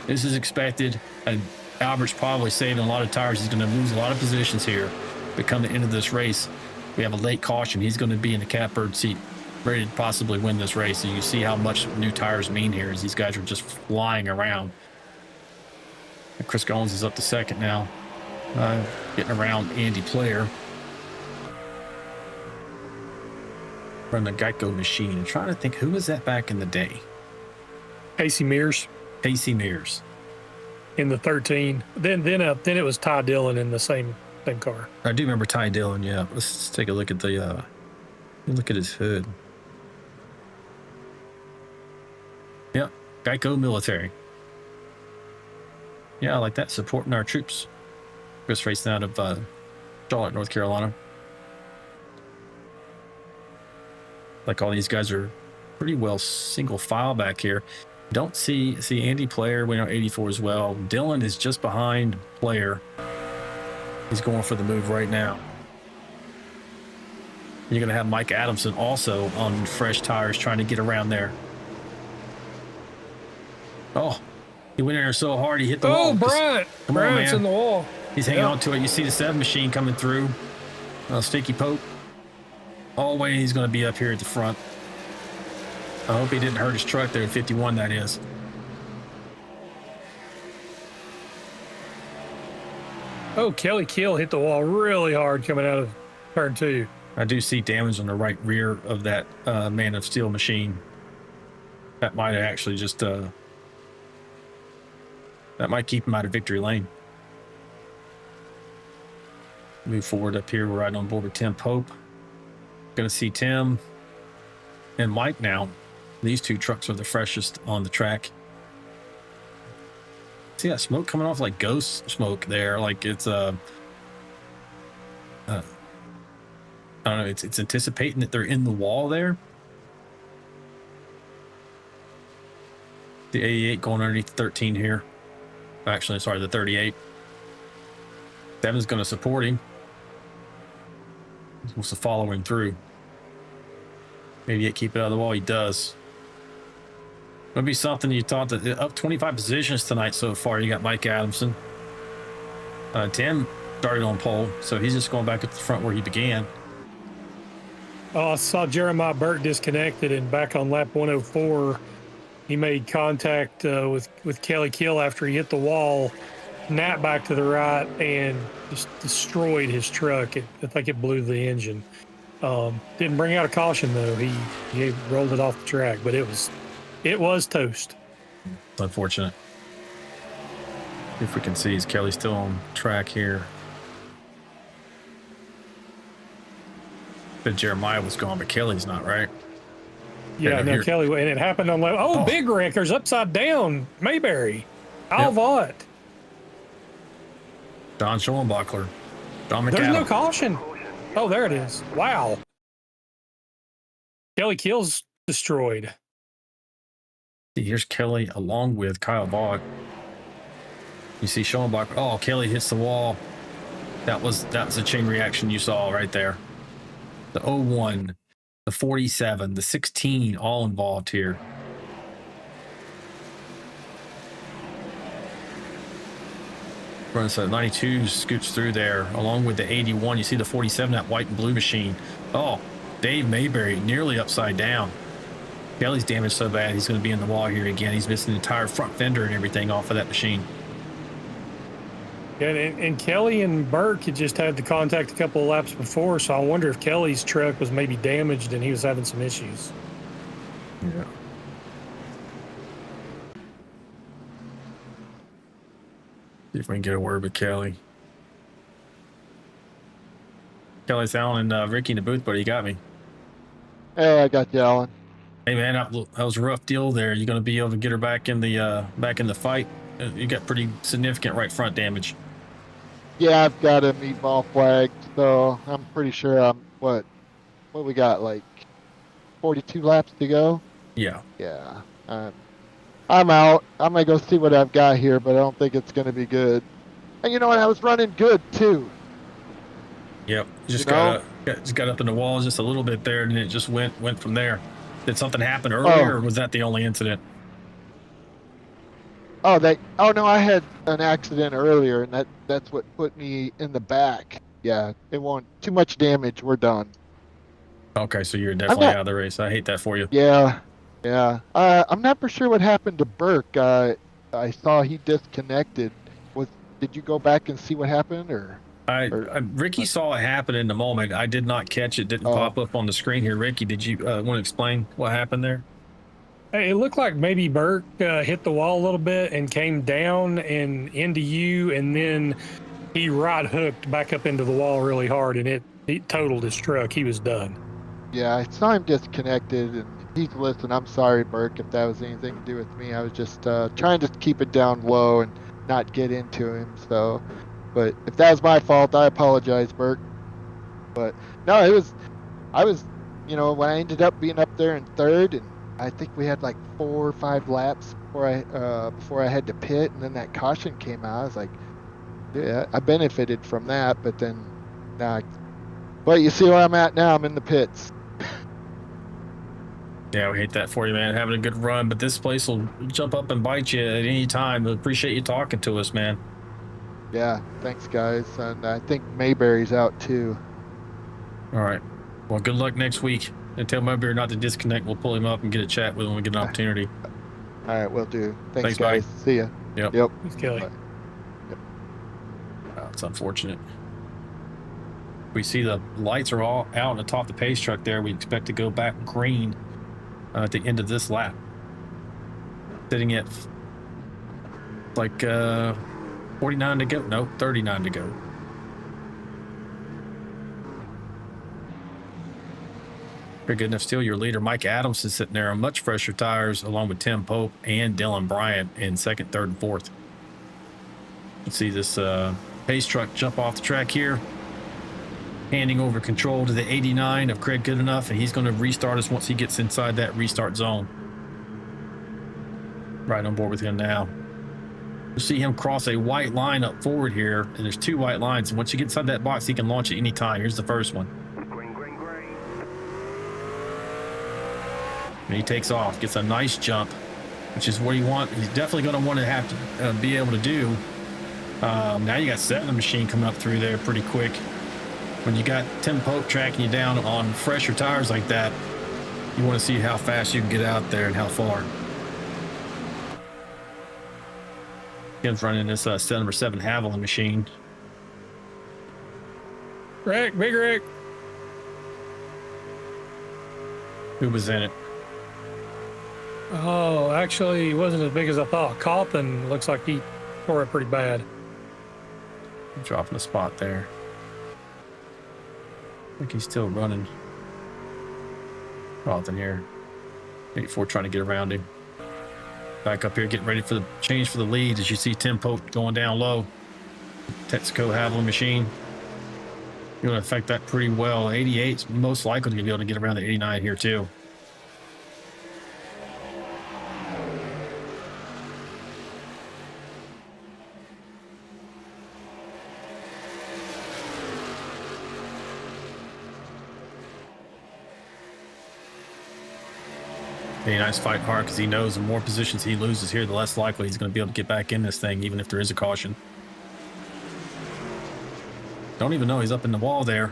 This is expected. And Albert's probably saving a lot of tires. He's going to lose a lot of positions here. Become the end of this race. We have a late caution. He's going to be in the catbird seat, ready to possibly win this race. And you see how much new tires mean here as these guys are just flying around. And Chris Gomes is up to second now, getting around Andy Player from the Geico machine. I'm trying to think, who was that back in the day? Casey Mears. Casey Mears. In the 13. Then it was Ty Dillon in the same car. I do remember Ty Dillon, yeah. Let's take a look at the look at his hood. Yeah, Geico Military. Yeah, I like that, supporting our troops. Just racing out of Charlotte, North Carolina. Like all these guys are pretty well single file back here. Don't see Andy Player, we know 84 as well. Dylan is just behind Player. He's going for the move right now. You're going to have Mike Adamson also on fresh tires trying to get around there. Oh, he went in there so hard he hit the wall. Oh, Bryant! Come on, Bryant's man. in the wall. He's hanging on to it. You see the 7 machine coming through. Sticky Pope. Always he's going to be up here at the front. I hope he didn't hurt his truck there at 51, that is. Oh, Kelly Kill hit the wall really hard coming out of turn 2. I do see damage on the right rear of that Man of Steel machine. That might actually just... that might keep him out of victory lane. Move forward up here. We're right on board with Tim Pope. Going to see Tim and Mike now. These 2 trucks are the freshest on the track. See that smoke coming off like ghost smoke there, like it's I don't know, it's anticipating that they're in the wall there. The 88 going underneath the 13 here. Actually, sorry, the 38. 7's going to support him. He wants to follow him through. Maybe yet keep it out of the wall. He does. It'll be something you thought that up 25 positions tonight so far. You got Mike Adamson. Tim started on pole, so he's just going back at the front where he began. Oh, I saw Jeremiah Burke disconnected, and back on lap 104, he made contact with Kelly Kill after he hit the wall, napped back to the right, and just destroyed his truck. I think it blew the engine. Didn't bring out a caution though. He rolled it off the track, but it was toast. Unfortunate. If we can see, is Kelly still on track here? But Jeremiah was gone, but Kelly's not, right? Yeah, no, Kelly, and it happened on lap. Oh, big wreckers upside down. Mayberry, Al Vaught. Don Schoenbachler. Don McAdam. There's no caution. Oh, there it is. Wow. Kelly Kill's destroyed. Here's Kelly along with Kyle Vaught. You see Schoenbachler. Oh, Kelly hits the wall. That was a chain reaction you saw right there. The 01, the 47, the 16, all involved here. Running so 92 scoots through there along with the 81. You see the 47, that white and blue machine. Oh, Dave Mayberry nearly upside down. Kelly's damaged so bad he's going to be in the wall here again. He's missing the entire front fender and everything off of that machine. Yeah, and Kelly and Burke had just had the contact a couple of laps before, so I wonder if Kelly's truck was maybe damaged and he was having some issues. Yeah. See if we can get a word with Kelly. Kelly's Alan and Ricky in the booth, buddy. You got me. Hey, I got you, Alan. Hey man, that was a rough deal there. You going to be able to get her back in the fight? You got pretty significant right front damage. Yeah, I've got a meatball flag, so I'm pretty sure I'm what we got, like 42 laps to go. Yeah. Yeah. I'm out. I'm gonna go see what I've got here, but I don't think it's gonna be good. And you know what? I was running good too. Yep. Just got up in the walls just a little bit there, and it just went from there. Did something happen earlier, or was that the only incident? Oh no, I had an accident earlier, and that's what put me in the back. Yeah, it won't too much damage. We're done. Okay, so you're definitely out of the race. I hate that for you. Yeah. I'm not for sure what happened to Burke. I saw he disconnected. Did you go back and see what happened, or? Ricky saw it happen in the moment. I did not catch it. Didn't pop up on the screen here. Ricky, did you want to explain what happened there? Hey, it looked like maybe Burke hit the wall a little bit and came down and into you, and then he right hooked back up into the wall really hard, and it totaled his truck. He was done. Yeah, I saw him disconnected, and he's listening. I'm sorry, Burke, if that was anything to do with me. I was just trying to keep it down low and not get into him. So, but if that was my fault, I apologize, Burke. But no, I was, when I ended up being up there in third, and I think we had like 4 or 5 laps before I had to pit, and then that caution came out. I was like, yeah, I benefited from that, but then now, but you see where I'm at now. I'm in the pits. Yeah, we hate that for you, man. Having a good run, but this place will jump up and bite you at any time. We appreciate you talking to us, man. Yeah, thanks, guys. And I think Mayberry's out too. All right. Well, good luck next week. And tell Mayberry not to disconnect. We'll pull him up and get a chat with him when we get an opportunity. All right, will do. Thanks, guys. buddy. See ya. Yep. Thanks, Kelly. Bye. Oh, it's unfortunate. We see the lights are all out atop the pace truck there. We expect to go back green at the end of this lap. Sitting at like 49 to go. No, 39 to go. Pretty good enough still. Your leader, Mike Adams, is sitting there on much fresher tires, along with Tim Pope and Dylan Bryant in second, third, and fourth. Let's see this pace truck jump off the track here, handing over control to the 89 of Craig Goodenough, and he's going to restart us once he gets inside that restart zone. Right on board with him now. You'll see him cross a white line up forward here, and there's two white lines, and once you get inside that box, he can launch at any time. Here's the first one. And he takes off, gets a nice jump, which is what he wants. He's definitely going to want to have to be able to do. Now you got 7 machine coming up through there pretty quick. When you got Tim Pope tracking you down on fresher tires like that, you want to see how fast you can get out there and how far. Ken's running this number 7 Haviland machine. Rick, Big Rick. Who was in it? Oh, actually, he wasn't as big as I thought. Cawthon looks like he tore it pretty bad. Dropping a spot there. I think he's still running. Cawthon here. 84 trying to get around him. Back up here, getting ready for the change for the lead. As you see Tim Pope going down low. Texaco Haviland machine. You're going to affect that pretty well. 88's most likely to be able to get around the 89 here too. Very nice fight hard because he knows the more positions he loses here, the less likely he's going to be able to get back in this thing, even if there is a caution. Don't even know he's up in the wall there.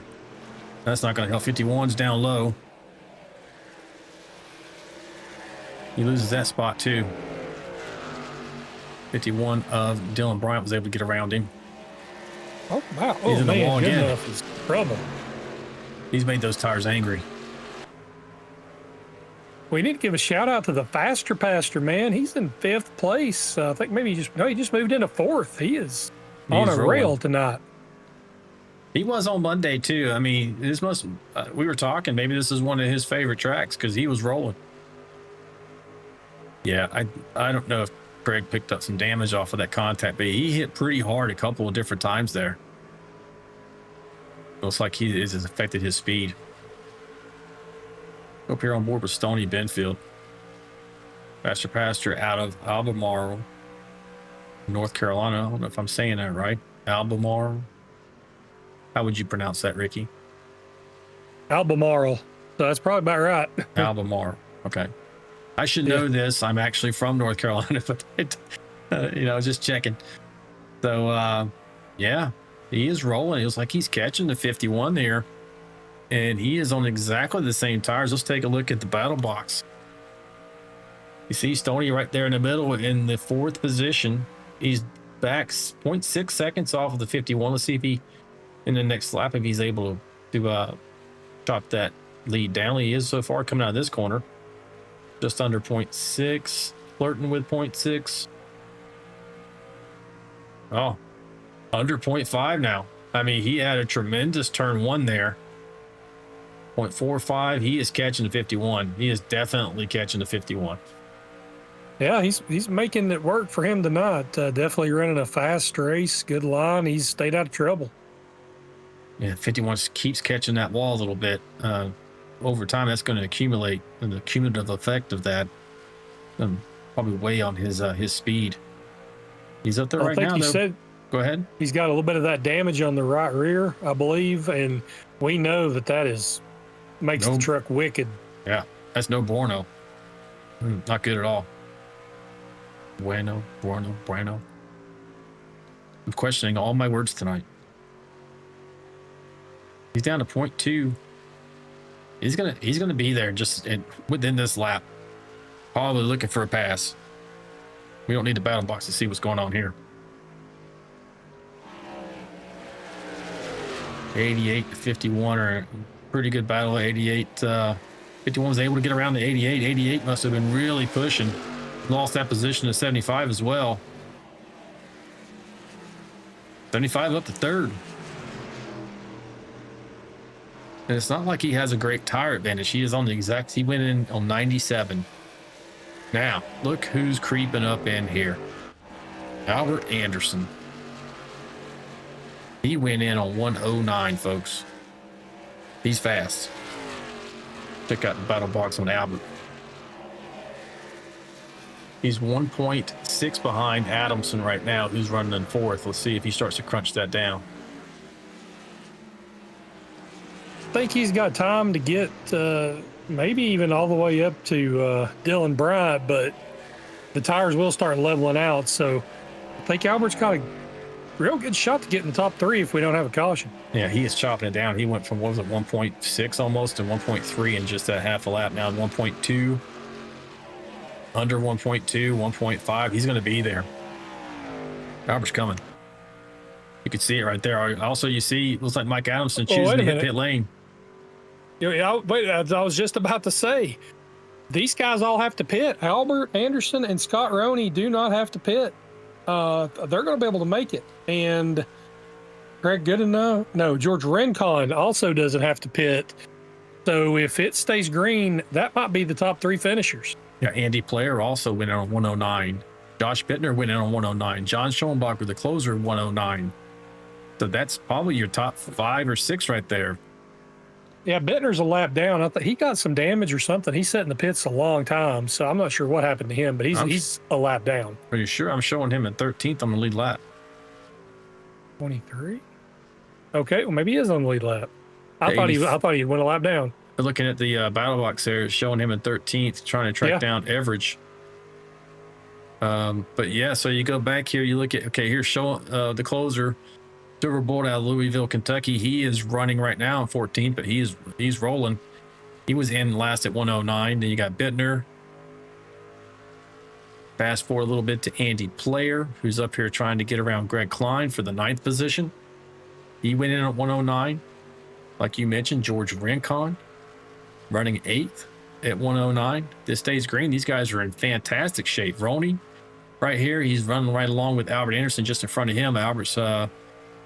That's not going to help. 51's down low. He loses that spot too. 51 of Dylan Bryant was able to get around him. Oh, wow. He's Oh, in the man, wall good again. enough is trouble. He's made those tires angry. We need to give a shout out to the Faster Pastor, man. He's in 5th place. I think maybe he just moved into 4th. He is on a rail tonight. He was on Monday too. I mean, this must. We were talking. Maybe this is one of his favorite tracks because he was rolling. Yeah, I don't know if Craig picked up some damage off of that contact, but he hit pretty hard a couple of different times there. Looks like he has affected his speed. Up here on board with Stoney Benfield. Faster Pastor out of Albemarle, North Carolina. I don't know if I'm saying that right. Albemarle. How would you pronounce that, Ricky? Albemarle. So that's probably about right. Albemarle. Okay. I should know this. I'm actually from North Carolina, but just checking. So, yeah, he is rolling. It was like he's catching the 51 there. And he is on exactly the same tires. Let's take a look at the battle box. You see Stoney right there in the middle in the 4th position. He's back 0.6 seconds off of the 51. Let's see if he, in the next lap, if he's able to chop that lead down. He is so far coming out of this corner. Just under 0.6, flirting with 0.6. Oh, under 0.5 now. I mean, he had a tremendous turn 1 there. 0.45. He is catching the 51. He is definitely catching the 51. Yeah, he's making it work for him tonight. Definitely running a fast race, good line. He's stayed out of trouble. Yeah, 51 keeps catching that wall a little bit. Over time, that's going to accumulate, and the cumulative effect of that probably weigh on his speed. He's up there right now. You said, go ahead. He's got a little bit of that damage on the right rear, I believe, and we know that is makes the truck wicked. Yeah, That's no bueno. Not good at all. Bueno. I'm questioning all my words tonight. He's down to 0.2. He's gonna be there just within this lap. Probably looking for a pass. We don't need the battle box to see what's going on here. 88 to 51 are a pretty good battle. 88, 51 was able to get around the 88. 88 must have been really pushing. Lost that position to 75 as well. 75 up to third. And it's not like he has a great tire advantage. He is on the exact, he went in on 97. Now, look who's creeping up in here. Albert Anderson. He went in on 109, folks. He's fast. Check out the battle box on Albert. He's 1.6 behind Adamson right now, who's running in fourth. Let's see if he starts to crunch that down. I think he's got time to get maybe even all the way up to Dylan Bryant, but the tires will start leveling out. So I think Albert's got a real good shot to get in the top three if we don't have a caution. Yeah, he is chopping it down. He went from, what was it, 1.6 almost to 1.3 in just that half a lap. Now 1.2, under 1.2, 1.5. He's going to be there. Albert's coming. You can see it right there. Also, you see, looks like Mike Adamson choosing to hit pit lane. Wait, I was just about to say, these guys all have to pit. Albert Anderson and Scott Roney do not have to pit. They're going to be able to make it. And Greg Goodenough, no, George Rincon also doesn't have to pit. So if it stays green, that might be the top three finishers. Yeah, Andy Player also went in on 109. Josh Bittner went in on 109. John Schoenbacher, the closer, 109. So that's probably your top 5 or 6 right there. Yeah, Bittner's a lap down. I thought he got some damage or something. He sat in the pits a long time, so I'm not sure what happened to him, but he's a lap down. Are you sure? I'm showing him at 13th on the lead lap. 23? Okay, well maybe he is on the lead lap. I thought he went a lap down. Looking at the battle box there, it's showing him in 13th, trying to track down Everidge. But yeah, so you go back here, you look at, okay, here's showing the closer, Silver Bolt out of Louisville, Kentucky. He is running right now in 14th, but he's rolling. He was in last at 109. Then you got Bittner. Fast forward a little bit to Andy Player, who's up here trying to get around Greg Klein for the 9th position. He went in at 109. Like you mentioned, George Rincon running 8th at 109. This stays green. These guys are in fantastic shape. Roney right here, he's running right along with Albert Anderson just in front of him. Albert's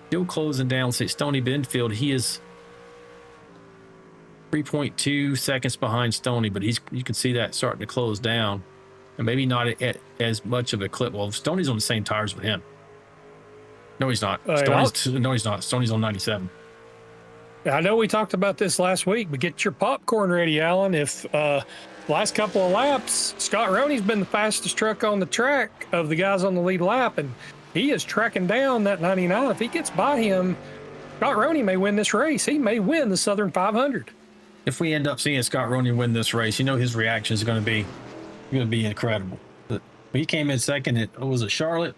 still closing down. Say Stoney Benfield, he is 3.2 seconds behind Stoney, but you can see that starting to close down, and maybe not at as much of a clip. Well, Stoney's on the same tires with him. No, he's not. No, he's not. Stoney's on 97. I know we talked about this last week, but get your popcorn ready, Alan. If last couple of laps, Scott Roney's been the fastest truck on the track of the guys on the lead lap, and he is tracking down that 99. If he gets by him, Scott Roney may win this race. He may win the Southern 500. If we end up seeing Scott Roney win this race, you know his reaction is going to be incredible. But he came in second at, was it Charlotte?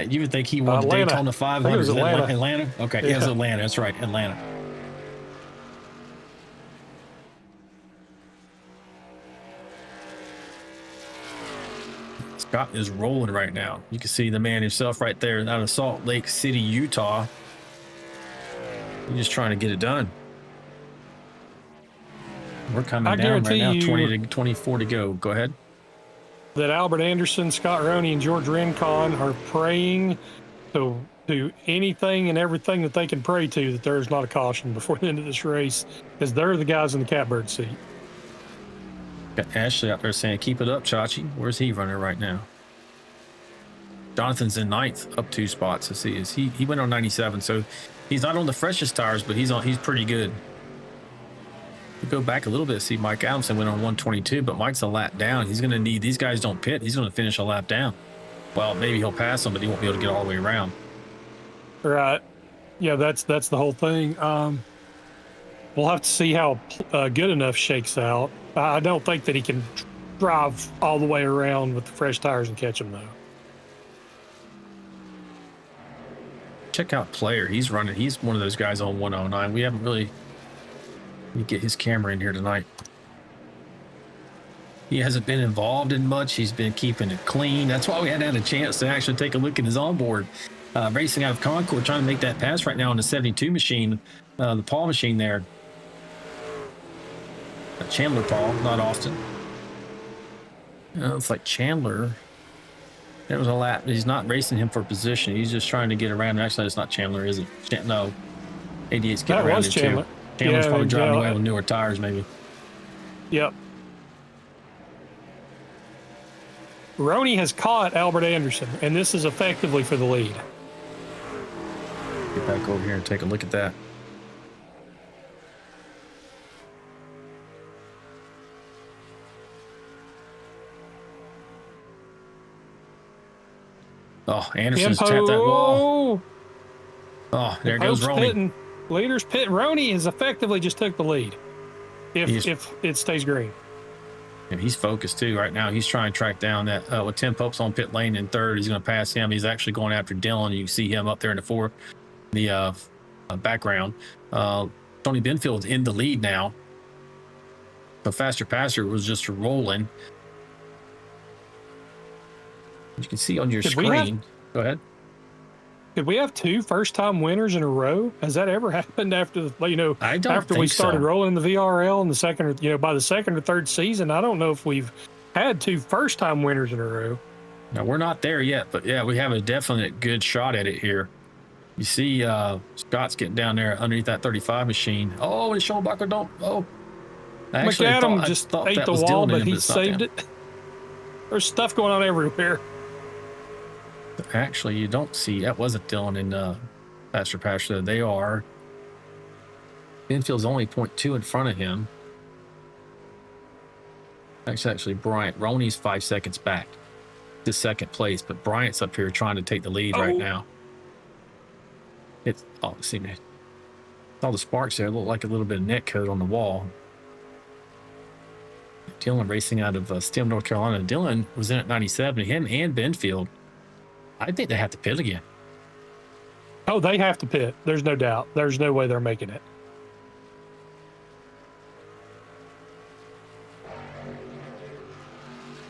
You would think he won the Daytona 500. It was Atlanta? Okay, yeah. It was Atlanta. That's right, Atlanta. Scott is rolling right now. You can see the man himself right there out of Salt Lake City, Utah. He's just trying to get it done. We're coming down right now, 20 to 24 to go. Go ahead. That Albert Anderson, Scott Roney, and George Rincon are praying to anything and everything that they can pray to that there's not a caution before the end of this race, because they're the guys in the catbird seat. Got Ashley out there saying, keep it up, Chachi. Where's he running right now? Jonathan's in 9th, up 2 spots. Let's see, he went on 97, so he's not on the freshest tires, but he's pretty good. We go back a little bit, see Mike Adamson went on 122, but Mike's a lap down. He's going to need, these guys don't pit. He's going to finish a lap down. Well, maybe he'll pass them, but he won't be able to get all the way around. Right. Yeah, that's the whole thing. We'll have to see how good enough shakes out. I don't think that he can drive all the way around with the fresh tires and catch them, though. Check out Player. He's running. He's one of those guys on 109. We haven't really get his camera in here tonight. He hasn't been involved in much. He's been keeping it clean. That's why we hadn't had a chance to actually take a look at his onboard. Racing out of Concord, trying to make that pass right now on the 72 machine, the Paul machine there. Chandler Paul, not Austin. It's like Chandler. There was a lap. He's not racing him for position. He's just trying to get around. Actually, it's not Chandler, is it? No. 88's getting around it too. Chandler's probably driving away with newer tires, maybe. Yep. Roney has caught Albert Anderson, and this is effectively for the lead. Get back over here and take a look at that. Oh, Anderson's tapped that wall. Oh, there goes Roney. Leader's pit. Roney has effectively just took the lead. If it stays green. And he's focused too right now. He's trying to track down that with Tim Pope's on pit lane in third. He's going to pass him. He's actually going after Dylan. You can see him up there in the background. Tony Benfield's in the lead now. The faster passer was just rolling. You can see on your screen. Go ahead. Did we have 2 first-time winners in a row? Has that ever happened after after we started rolling the VRL in the second, by the second or third season? I don't know if we've had 2 first-time winners in a row. No, we're not there yet, but yeah, we have a definite good shot at it here. You see, Scott's getting down there underneath that 35 machine. Oh, and Schoenbacher don't. Oh, actually, McAdam just ate the wall, but he saved it. There's stuff going on everywhere. Actually, you don't see that wasn't Dylan and Faster Pastor. They are. Benfield's only 0.2 in front of him. That's actually Bryant. Roney's 5 seconds back to second place, but Bryant's up here trying to take the lead right now. It's see me. All the sparks there look like a little bit of net coat on the wall. Dylan racing out of Stem, North Carolina. Dylan was in at 97. Him and Benfield. I think they have to pit again. Oh, they have to pit. There's no doubt. There's no way they're making it.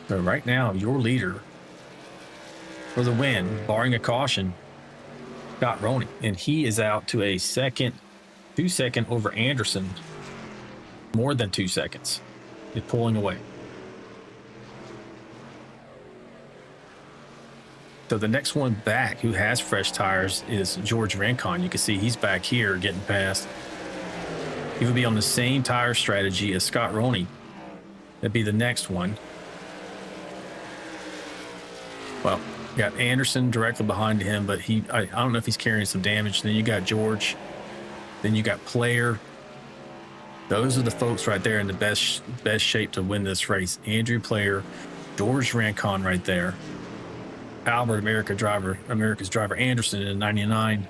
So right now, your leader for the win, barring a caution, Scott Roney, and he is out to a 2 second over Anderson. More than 2 seconds. He's pulling away. So the next one back who has fresh tires is George Rincon. You can see he's back here getting past. He would be on the same tire strategy as Scott Roney. That'd be the next one. Well, you got Anderson directly behind him, but I don't know if he's carrying some damage. Then you got George. Then you got Player. Those are the folks right there in the best shape to win this race. Andrew Player, George Rincon right there. Albert, America's driver Anderson in 99,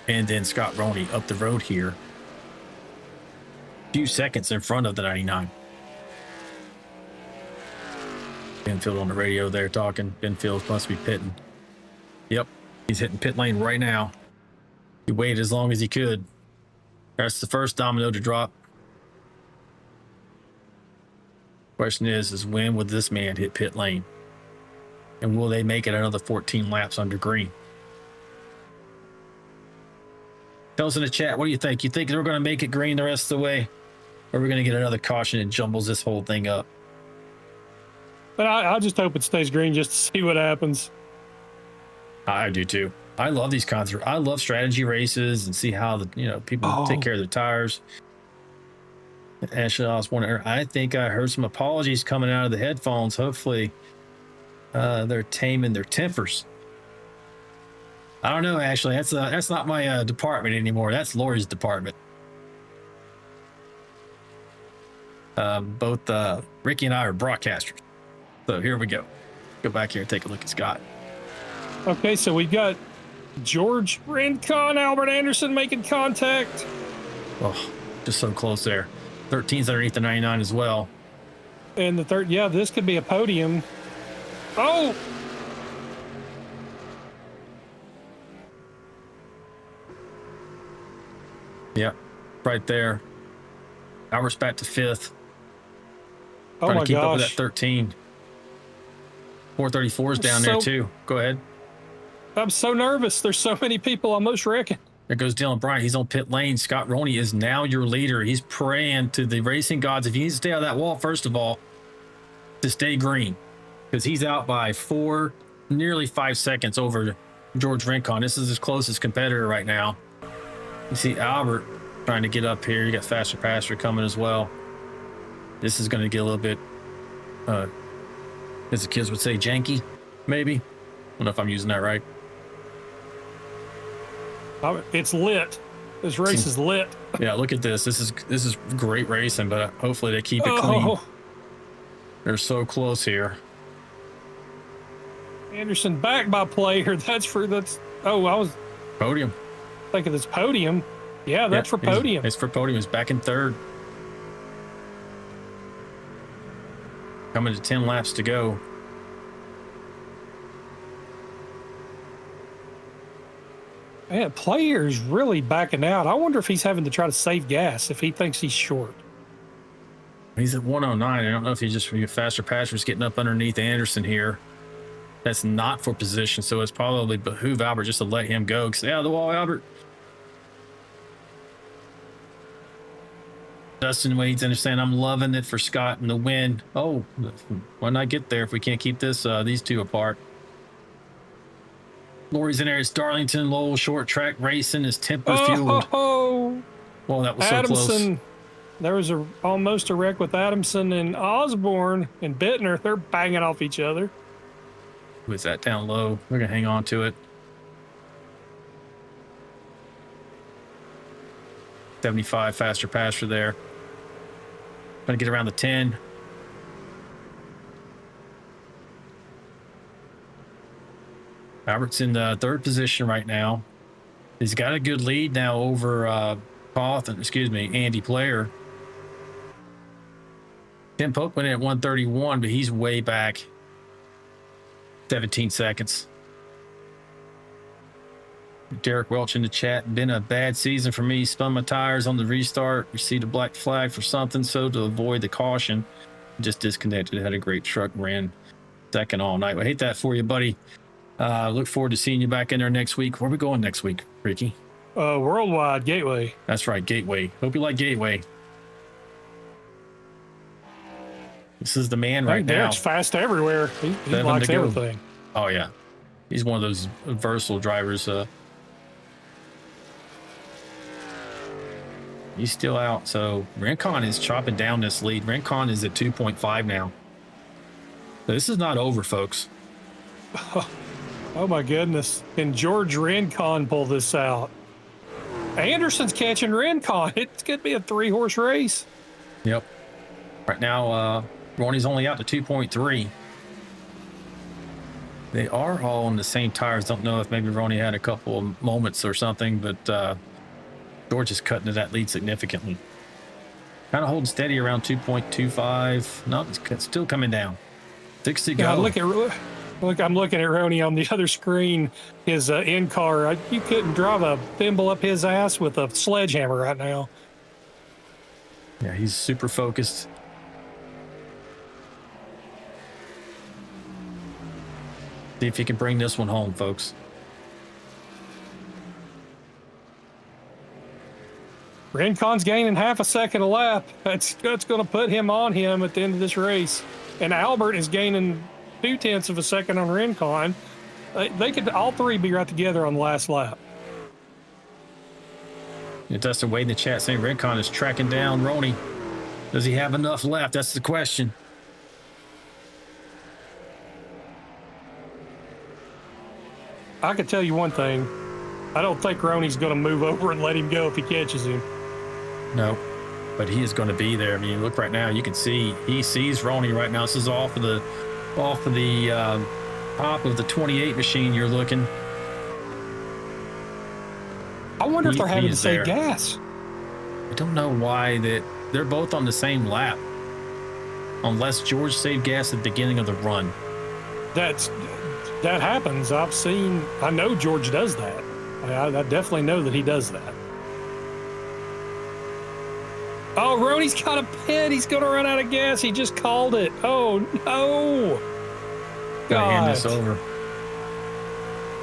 and then Scott Roney up the road here. A few seconds in front of the 99. Benfield on the radio there talking. Benfield must be pitting. Yep, he's hitting pit lane right now. He waited as long as he could. That's the first domino to drop. Question is when would this man hit pit lane? And will they make it another 14 laps under green? Tell us in the chat, what do you think? You think they're going to make it green the rest of the way? Or are we going to get another caution and jumbles this whole thing up? But I just hope it stays green just to see what happens. I do too. I love these kinds of. I love strategy races and see how people take care of their tires. Ashley, I was wondering. I think I heard some apologies coming out of the headphones. Hopefully, they're taming their tempers. I don't know, Ashley. That's not my department anymore. That's Lori's department. Both Ricky and I are broadcasters. So here we go. Go back here and take a look at Scott. Okay, so we've got George Rincon, Albert Anderson making contact. Oh, Just so close there. 13's underneath the 99 as well. And the third, yeah, this could be a podium. Oh! Yeah, right there. Albert's back to 5th. Oh Trying my to keep up with gosh. that 13. 434 is down there too. Go ahead. I'm so nervous. There's so many people almost wrecking. There goes Dylan Bryant. He's on pit lane. Scott Roney is now your leader. He's praying to the racing gods. If you need to stay out of that wall, first of all, to stay green, because he's out by nearly 5 seconds over George Rincon. This is his closest competitor right now. You see Albert trying to get up here. You got Faster Pastor coming as well. This is going to get a little bit, as the kids would say, janky, maybe. I don't know if I'm using that right. It's lit. This race is lit. Yeah, look at this. This is great racing, but hopefully they keep it clean. They're so close here. Anderson back by player. Oh, I was Podium. thinking this podium. Yeah, that's for podium. It's for podium. It's back in 3rd. Coming to 10 laps to go. Man, player's really backing out. I wonder if he's having to try to save gas if he thinks he's short. He's at 109. I don't know if he's just Faster Pastor's getting up underneath Anderson here. That's not for position, so it's probably behoove Albert just to let him go. Stay out of the wall, Albert. Dustin Wade's understand. I'm loving it for Scott and the win. Oh, why not get there if we can't keep these two apart? Lori's in there. It's Darlington. Lowell short track racing is temper fueled. Oh, well, that was Adamson. So close. There was almost a wreck with Adamson and Osborne and Bittner. They're banging off each other. Who is that down low? We're gonna hang on to it. 75 Faster Pastor there. Gonna get around the 10. Albert's in the 3rd position right now. He's got a good lead now over Andy Player. Tim Pope went in at 131, but he's way back. 17 seconds. Derek Welch in the chat. Been a bad season for me. Spun my tires on the restart. Received a black flag for something. So to avoid the caution, just disconnected. Had a great truck. Ran 2nd all night. I hate that for you, buddy. Look forward to seeing you back in there next week. Where are we going next week, Ricky? Worldwide Gateway. That's right, Gateway. Hope you like Gateway. This is the man right now. Derek's fast everywhere. He likes everything. Oh, yeah. He's one of those versatile drivers. He's still out. So Rincon is chopping down this lead. Rincon is at 2.5 now. So this is not over, folks. Oh my goodness. Can George Rincon pull this out? Anderson's catching Rincon. It's going to be a 3-horse race. Yep. Right now, Ronnie's only out to 2.3. They are all on the same tires. Don't know if maybe Ronnie had a couple of moments or something, but George is cutting to that lead significantly. Kind of holding steady around 2.25. No, it's still coming down. 6 to go. Look, I'm looking at Ronnie on the other screen. His in-car, you couldn't drive a thimble up his ass with a sledgehammer right now. Yeah, he's super focused. See if he can bring this one home, folks. Rincon's gaining half a second a lap. That's going to put him on him at the end of this race. And Albert is gaining 0.2 of a second on Rincon. They could all three be right together on the last lap. Dustin Wade in the chat saying Rincon is tracking down Roney. Does he have enough left? That's the question. I can tell you one thing. I don't think Roney's going to move over and let him go if he catches him. No, but he is going to be there. I mean, look right now. You can see he sees Roney right now. This is off of the top of the 28 machine. You're looking. I wonder if they're having to save gas. I don't know why that they're both on the same lap. Unless George saved gas at the beginning of the run. That happens. I know George does that. I definitely know that he does that. Oh, Roney's got a pit. He's going to run out of gas. He just called it. Oh, no. Gotta hand this over.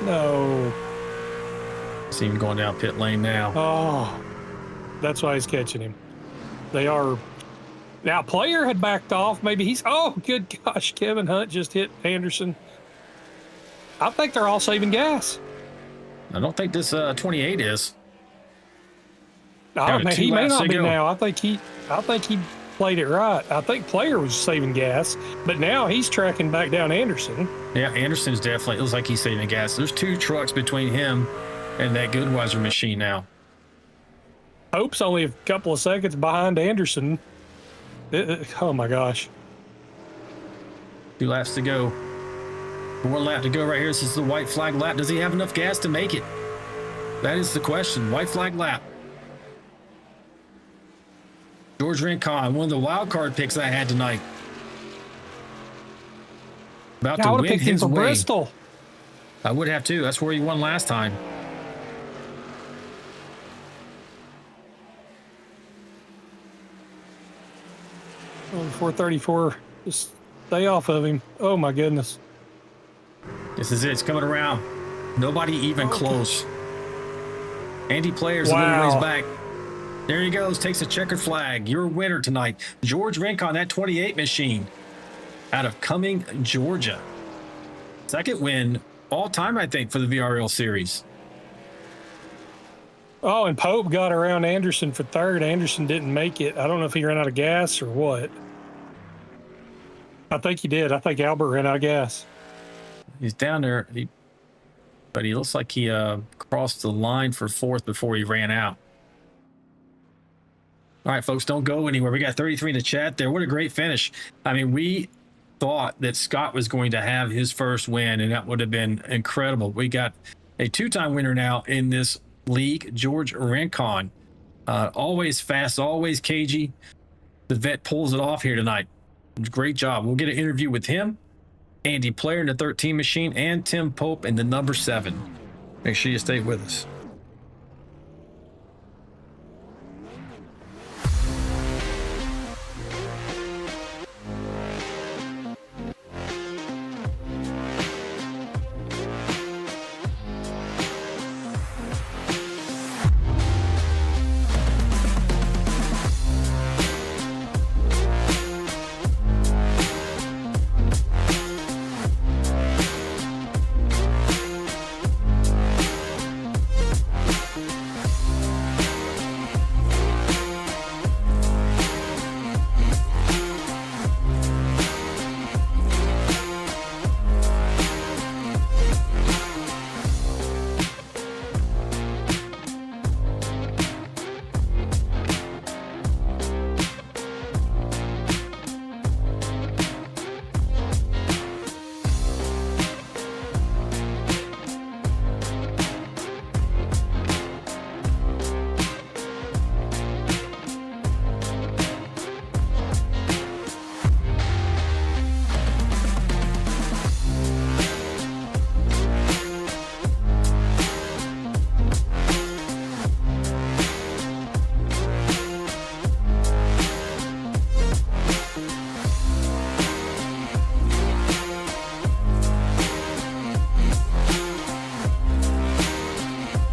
No. See him going down pit lane now. Oh, that's why he's catching him. They are. Now, Player had backed off. Maybe he's. Oh, good gosh. Kevin Hunt just hit Anderson. I think they're all saving gas. I don't think this 28 is. Oh, man, he may not be now. I think he played it right. I think Player was saving gas, but now he's tracking back down Anderson. Yeah, Anderson's definitely. It looks like he's saving gas. There's 2 trucks between him and that Goodweiser machine now. Hope's only a couple of seconds behind Anderson. Oh my gosh. 2 laps to go. 1 lap to go right here. This is the white flag lap. Does he have enough gas to make it? That is the question. White flag lap. George Rincon, one of the wild card picks I had tonight. About to win his way. Bristol. I would have too. That's where he won last time. Oh, 434. Just stay off of him. Oh my goodness. This is it. It's coming around. Nobody even close. Andy Player's a little ways back. There he goes. Takes a checkered flag. Your winner tonight. George Rincon, that 28 machine out of Cumming, Georgia. Second win all time, I think, for the VRL series. Oh, and Pope got around Anderson for third. Anderson didn't make it. I don't know if he ran out of gas or what. I think he did. I think Albert ran out of gas. He's down there, but he looks like he crossed the line for fourth before he ran out. All right, folks, don't go anywhere. We got 33 in the chat there. What a great finish. I mean, we thought that Scott was going to have his first win, and that would have been incredible. We got a 2-time winner now in this league, George Rincon. Always fast, always cagey. The vet pulls it off here tonight. Great job. We'll get an interview with him, Andy Player in the 13 machine, and Tim Pope in the number 7. Make sure you stay with us.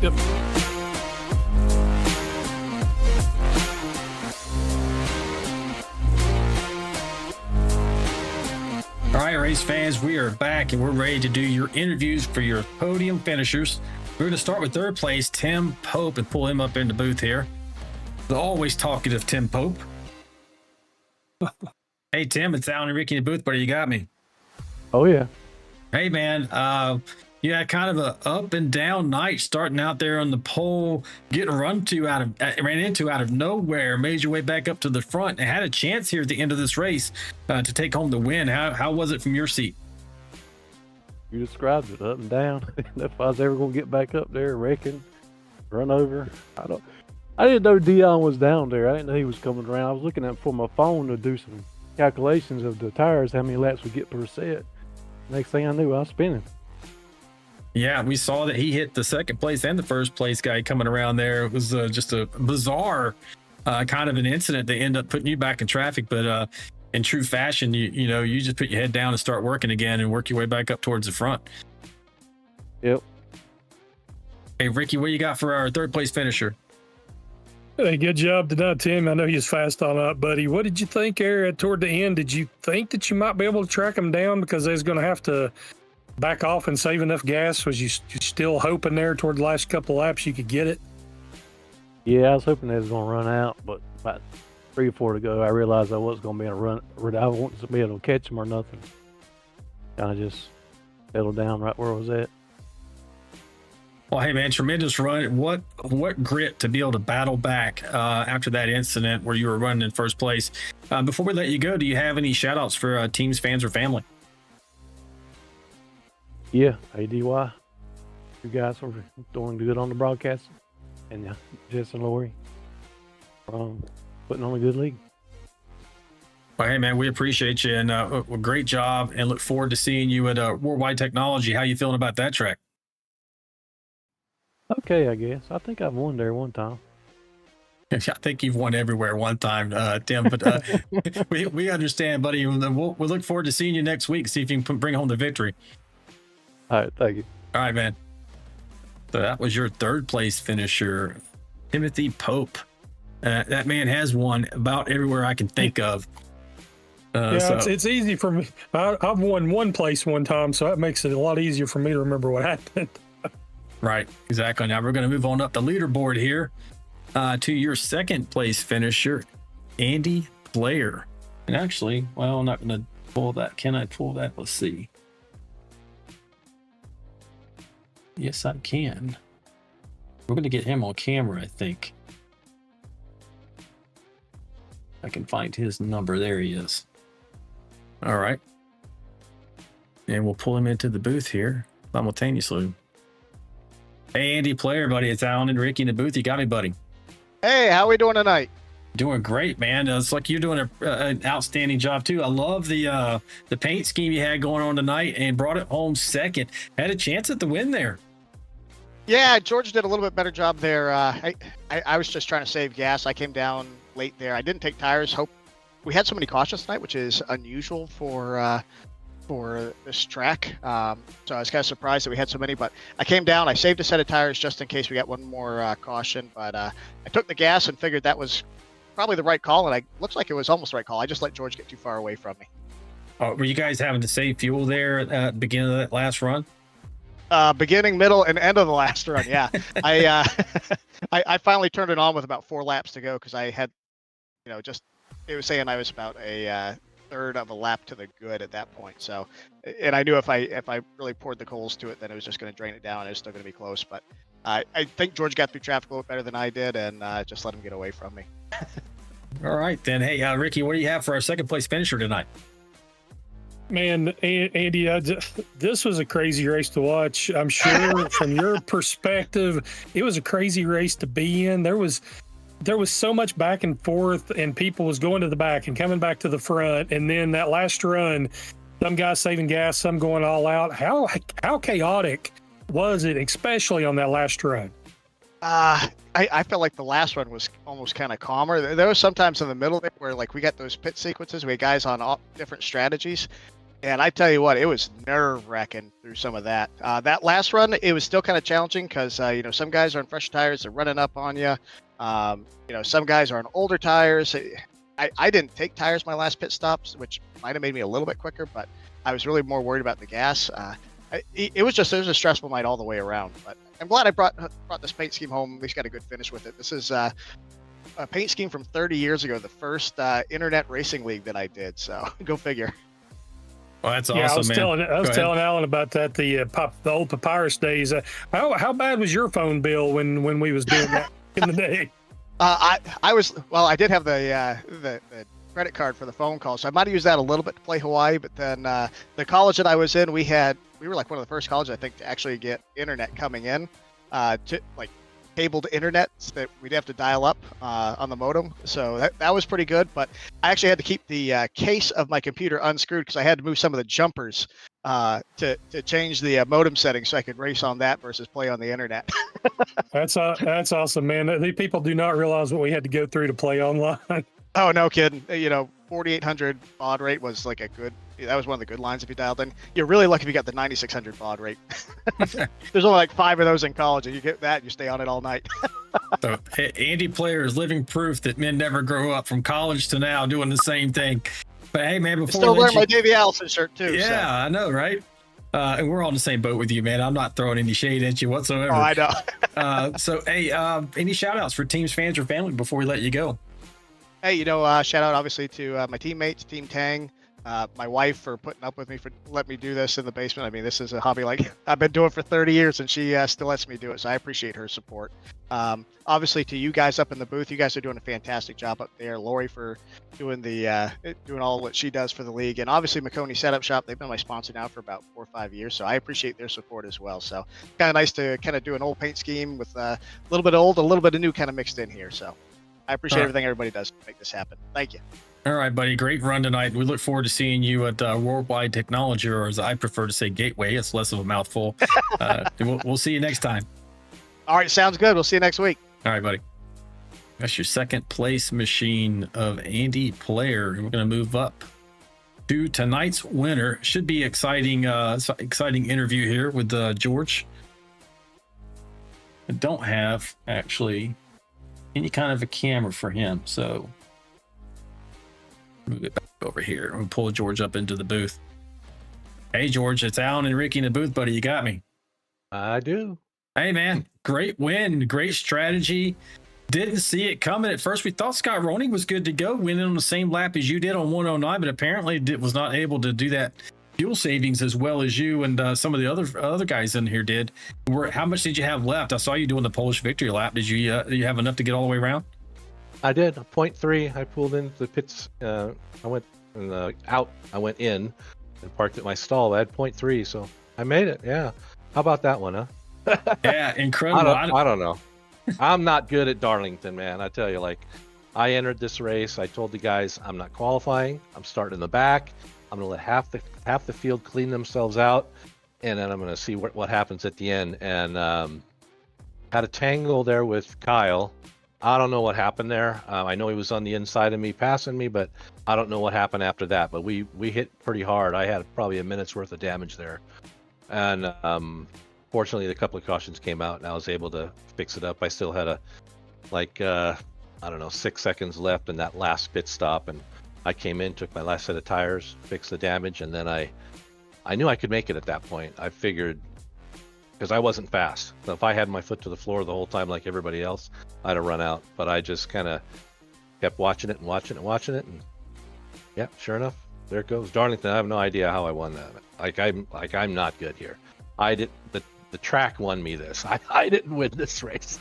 Yep. All right, race fans, we are back and we're ready to do your interviews for your podium finishers. We're going to start with third place, Tim Pope, and pull him up in the booth here. The always talkative Tim Pope. Hey, Tim, it's Alan and Ricky in the booth, buddy. You got me. Oh, yeah. Hey, man. You had kind of a up and down night starting out there on the pole, getting ran into out of nowhere, made your way back up to the front, and had a chance here at the end of this race to take home the win. How was it from your seat? You described it, up and down. If I was ever going to get back up there, wrecking, run over, I didn't know Dion was down there. I didn't know he was coming around. I was looking at for my phone to do some calculations of the tires, how many laps we get per set. Next thing I knew, I was spinning. Yeah, we saw that he hit the second place and the first place guy coming around there. It was just a bizarre kind of an incident that ended up putting you back in traffic. But in true fashion, you just put your head down and start working again and work your way back up towards the front. Yep. Hey, Ricky, what you got for our third place finisher? Hey, good job tonight, Tim. I know you was fast on up, buddy. What did you think there toward the end? Did you think that you might be able to track them down because they was going to have to back off and save enough gas? Was you still hoping there toward the last couple of laps you could get it? Yeah, I was hoping they was going to run out, but about 3 or 4 to go, I realized I wasn't going to be able to run. I wasn't to be able to catch them or nothing. Kind of just settled down right where I was at. Well, hey, man, tremendous run. What grit to be able to battle back after that incident where you were running in first place. Before we let you go, do you have any shout-outs for teams, fans, or family? Yeah, ADY. You guys are doing good on the broadcast. And Jess and Lori putting on a good league. Well, hey, man, we appreciate you, and great job, and look forward to seeing you at Worldwide Technology. How you feeling about that track? Okay, I guess. I think I've won there one time. I think you've won everywhere one time, Tim, but we understand, buddy. We'll look forward to seeing you next week, see if you can bring home the victory. All right, thank you. All right, man. So that was your third place finisher, Timothy Pope. That man has won about everywhere I can think of. It's easy for me. I've won one place one time, so that makes it a lot easier for me to remember what happened. Right, exactly. Now we're going to move on up the leaderboard here to your second place finisher, Andy Blair. And actually, well, I'm not going to pull that. Can I pull that? Let's see. Yes, I can. We're going to get him on camera, I think. I can find his number. There he is. All right. And we'll pull him into the booth here simultaneously. Hey, Andy Player, buddy. It's Alan and Ricky in the booth. You got me, buddy. Hey, how we doing tonight? Doing great, man. It's like you're doing an outstanding job, too. I love the paint scheme you had going on tonight and brought it home second. Had a chance at the win there. Yeah, George did a little bit better job there. I was just trying to save gas. I came down late there. I didn't take tires. We had so many cautions tonight, which is unusual for this track. So I was kind of surprised that we had so many, but I came down, I saved a set of tires just in case we got one more caution, but I took the gas and figured that was probably the right call, and it looks like it was almost the right call. I just let George get too far away from me. Were you guys having to save fuel there at the beginning of that last run? Beginning, middle, and end of the last run, yeah. I finally turned it on with about 4 laps to go because I had, it was saying I was about a third of a lap to the good at that point. So, and I knew if I really poured the coals to it, then it was just going to drain it down. It was still going to be close, but I think George got through traffic a little better than I did, and just let him get away from me. All right, then. Hey, Ricky, what do you have for our second place finisher tonight? Man, Andy, this was a crazy race to watch. I'm sure from your perspective, it was a crazy race to be in. There was so much back and forth, and people was going to the back and coming back to the front. And then that last run, some guys saving gas, some going all out. How chaotic was it, especially on that last run? I felt like the last one was almost kind of calmer. There was sometimes in the middle there where like we got those pit sequences. We had guys on all different strategies. And I tell you what, it was nerve-wracking through some of that. That last run, it was still kind of challenging because, some guys are on fresh tires. They're running up on you. Some guys are on older tires. I didn't take tires my last pit stops, which might have made me a little bit quicker, but I was really more worried about the gas. It was a stressful night all the way around. But I'm glad I brought this paint scheme home. At least got a good finish with it. This is a paint scheme from 30 years ago, the first internet racing league that I did. So go figure. Well, that's awesome, I was telling Alan about that, the old papyrus days. How bad was your phone bill when we was doing that in the day? I did have the credit card for the phone call, so I might have used that a little bit to play Hawaii. But then the college that I was in, we were like one of the first colleges I think to actually get internet coming in to like cabled internet that we'd have to dial up on the modem. So that was pretty good. But I actually had to keep the case of my computer unscrewed because I had to move some of the jumpers to change the modem settings so I could race on that versus play on the internet. That's awesome, man. The people do not realize what we had to go through to play online. Oh, no kidding. 4,800 baud rate was like that was one of the good lines if you dialed in. You're really lucky if you got the 9,600 baud rate. There's only like 5 of those in college, and you get that, and you stay on it all night. So Andy Player is living proof that men never grow up, from college to now doing the same thing. But hey, man, before still wearing my Davey Allison shirt too. Yeah, so. I know, right? And we're on the same boat with you, man. I'm not throwing any shade at you whatsoever. Oh, I know. So, hey, any shout outs for teams, fans, or family before we let you go? Hey, shout out obviously to my teammates, Team Tang, my wife for putting up with me, for letting me do this in the basement. I mean, this is a hobby like I've been doing for 30 years, and she still lets me do it. So I appreciate her support. Obviously, to you guys up in the booth, you guys are doing a fantastic job up there. Lori for doing doing all what she does for the league, and obviously Maconi Setup Shop. They've been my sponsor now for about 4 or 5 years, so I appreciate their support as well. So kind of nice to kind of do an old paint scheme with a little bit of old, a little bit of new kind of mixed in here. So I appreciate everything everybody does to make this happen. Thank you. All right, buddy. Great run tonight. We look forward to seeing you at Worldwide Technology, or as I prefer to say, Gateway. It's less of a mouthful. We'll see you next time. All right, sounds good. We'll see you next week. All right, buddy. That's your second place machine of Andy Player. We're going to move up to tonight's winner. Should be exciting interview here with George. I don't have actually any kind of a camera for him, so move it back over here. I'm gonna pull George up into the booth. Hey, George, it's Alan and Ricky in the booth, buddy. You got me. I do. Hey, man, great win, great strategy. Didn't see it coming at first. We thought Scott Roney was good to go, winning on the same lap as you did on 109, but apparently was not able to do that fuel savings as well as you and some of the other guys in here did. How much did you have left? I saw you doing the Polish victory lap. Did you have enough to get all the way around? I did. 0.3. I pulled into the pits. I went out. I went in and parked at my stall. I had 0.3, so I made it. Yeah. How about that one, huh? Yeah, incredible. I don't know. I'm not good at Darlington, man. I tell you, like, I entered this race. I told the guys I'm not qualifying. I'm starting in the back. I'm going to let half the field clean themselves out, and then I'm going to see what happens at the end. And had a tangle there with Kyle. I don't know what happened there. I know he was on the inside of me, passing me, but I don't know what happened after that. But we hit pretty hard. I had probably a minute's worth of damage there, and fortunately, a couple of cautions came out, and I was able to fix it up. I still had 6 seconds left in that last pit stop, and I came in, took my last set of tires, fixed the damage, and then I knew I could make it at that point. I figured, because I wasn't fast. So if I had my foot to the floor the whole time like everybody else, I'd have run out. But I just kind of kept watching it, and yeah, sure enough, there it goes. Darlington, I have no idea how I won that. I'm not good here. The track won me this. I didn't win this race.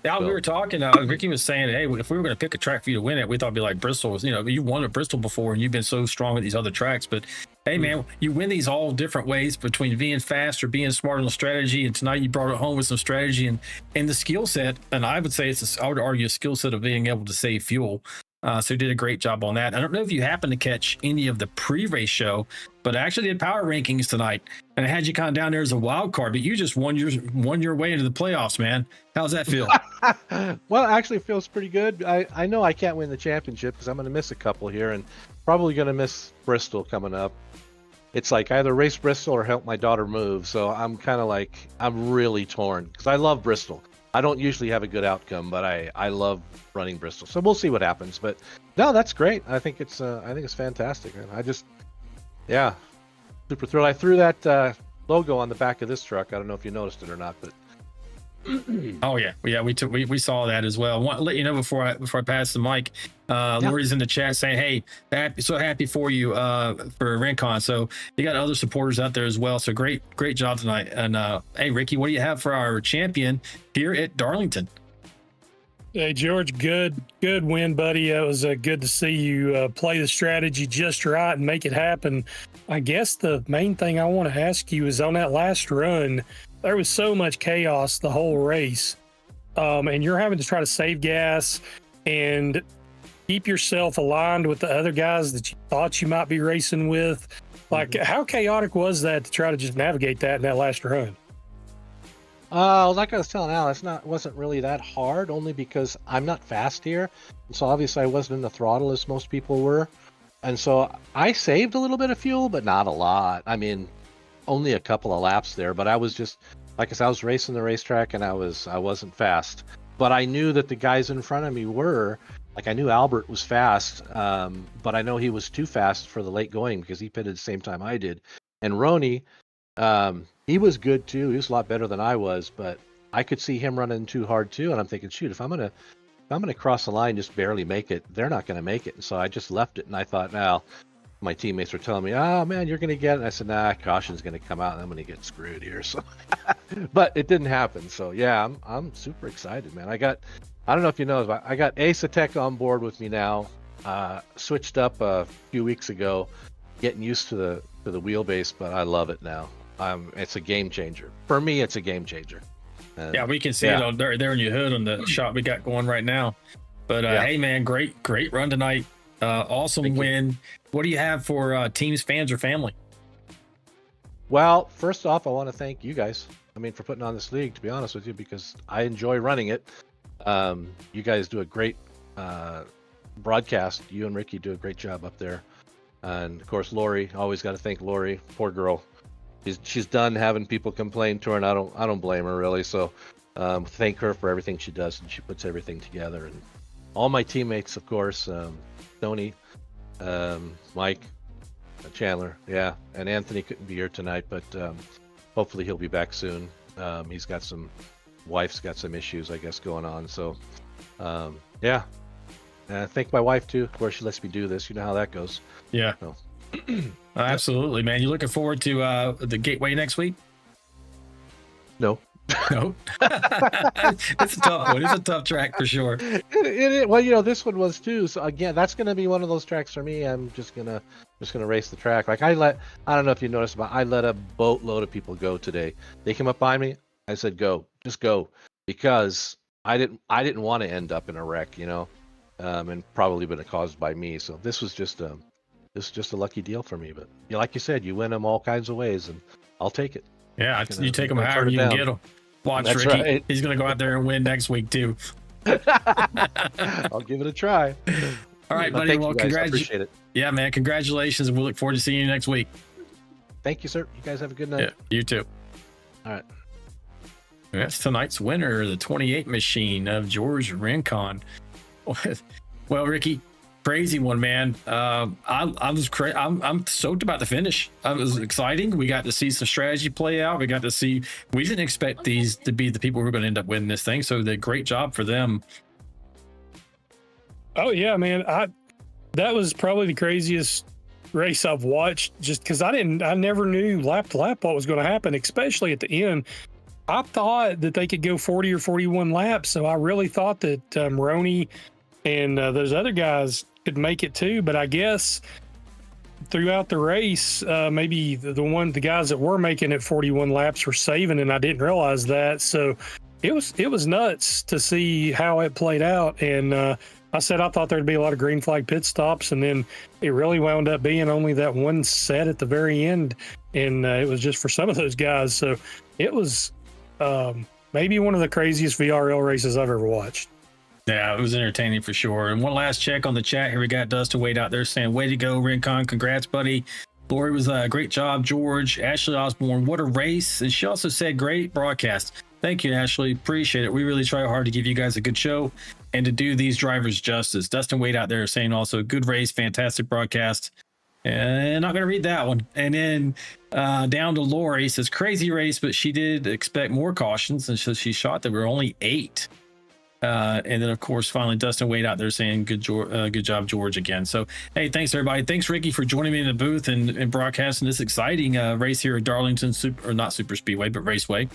Yeah, we were talking. Ricky was saying, "Hey, if we were going to pick a track for you to win it, we thought it'd be like Bristol. You won at Bristol before, and you've been so strong at these other tracks. But hey, man, you win these all different ways between being fast or being smart on the strategy. And tonight you brought it home with some strategy and the skill set. And I would say I would argue a skill set of being able to save fuel. So you did a great job on that. I don't know if you happened to catch any of the pre-race show, but I actually did power rankings tonight, and I had you kind of down there as a wild card. But you just won your way into the playoffs, man. How's that feel? Well, actually, it feels pretty good. I know I can't win the championship because I'm going to miss a couple here, and probably going to miss Bristol coming up. It's like either race Bristol or help my daughter move. So I'm kind of like, I'm really torn because I love Bristol. I don't usually have a good outcome, but I love running Bristol. So we'll see what happens. But no, that's great. I think it's fantastic, man. Super thrilled. I threw that logo on the back of this truck. I don't know if you noticed it or not, but oh yeah, we saw that as well. I want to let you know before I pass the mic. Lori's in the chat saying, "Hey, so happy for you for Rincon." So you got other supporters out there as well. So great job tonight. And hey, Ricky, what do you have for our champion here at Darlington? Hey, George, good win, buddy. It was good to see you play the strategy just right and make it happen. I guess the main thing I want to ask you is on that last run, there was so much chaos the whole race. and you're having to try to save gas and keep yourself aligned with the other guys that you thought you might be racing with. Like, how chaotic was that to try to just navigate that in that last run? Like I was telling Al, wasn't really that hard, only because I'm not fast here, and so obviously I wasn't in the throttle as most people were, and so I saved a little bit of fuel, but not a lot. I mean, only a couple of laps there, but I was just, like I said, I was racing the racetrack, and I wasn't fast, but I knew that the guys in front of me were. Like, I knew Albert was fast, but I know he was too fast for the late going because he pitted the same time I did, and Roney. He was good too. He was a lot better than I was, but I could see him running too hard too. And I'm thinking, shoot, if I'm gonna cross the line, just barely make it, they're not gonna make it. And so I just left it. And I thought, now, my teammates were telling me, oh man, you're gonna get it. And I said, nah, caution's gonna come out, and I'm gonna get screwed here. So, but it didn't happen. So yeah, I'm super excited, man. I don't know if you know, but I got Asa Tech on board with me now. Switched up a few weeks ago, getting used to the wheelbase, but I love it now. It's a game changer for me. It's a game changer. Yeah, we can see it on there in your hood on the shot we got going right now. But hey, man, great run tonight. Awesome win. What do you have for teams, fans, or family? Well, first off, I want to thank you guys. I mean, for putting on this league. To be honest with you, because I enjoy running it. You guys do a great broadcast. You and Ricky do a great job up there. And of course, Lori, always got to thank Lori. Poor girl. She's done having people complain to her, and I don't blame her really. So thank her for everything she does, and she puts everything together. And all my teammates, of course, Tony, Mike, Chandler, and Anthony couldn't be here tonight, but hopefully he'll be back soon. He's got wife's got some issues, I guess, going on. So thank my wife too. Of course, she lets me do this. You know how that goes. Yeah. So. Absolutely, man. You looking forward to the Gateway next week? No. It's a tough one. It's a tough track for sure. Well, this one was too. So again, that's going to be one of those tracks for me. I'm just gonna race the track. Like I don't know if you noticed, but I let a boatload of people go today. They came up behind me. I said, "Go, just go," because I didn't want to end up in a wreck, and probably been caused by me. So this was just a lucky deal for me. But like you said, you win them all kinds of ways, and I'll take it. Yeah, you take them however you can get them. Watch That's Ricky. Right. He's going to go out there and win next week too. I'll give it a try. All right, buddy. Well, congratulations. Appreciate it. Yeah, man. Congratulations, and we look forward to seeing you next week. Thank you, sir. You guys have a good night. Yeah, you too. All right. That's tonight's winner, the 28 machine of George Rincon. Well, Ricky, crazy one, man. I'm stoked about the finish. It was exciting. We got to see some strategy play out. We didn't expect these to be the people who were going to end up winning this thing. So the great job for them. Oh yeah, man. That was probably the craziest race I've watched, just because I never knew lap to lap what was going to happen, especially at the end. I thought that they could go 40 or 41 laps. So I really thought that Roney and those other guys could make it too, but I guess throughout the race, maybe the guys that were making it 41 laps were saving, and I didn't realize that. So it was nuts to see how it played out. And I thought there'd be a lot of green flag pit stops, and then it really wound up being only that one set at the very end, and it was just for some of those guys. So it was maybe one of the craziest VRL races I've ever watched. Yeah, it was entertaining for sure. And one last check on the chat. Here we got Dustin Wade out there saying, way to go, Rincon. Congrats, buddy. Lori was a great job. George, Ashley Osborne, what a race. And she also said, great broadcast. Thank you, Ashley. Appreciate it. We really try hard to give you guys a good show and to do these drivers justice. Dustin Wade out there saying also, good race, fantastic broadcast. And not going to read that one. And then down to Lori, says, crazy race, but she did expect more cautions. And so she shot there were only 8. And then, of course, finally, Dustin Wade out there saying, good job, George, again. So, hey, thanks, everybody. Thanks, Ricky, for joining me in the booth and broadcasting this exciting race here at Darlington, not Super Speedway, but Raceway.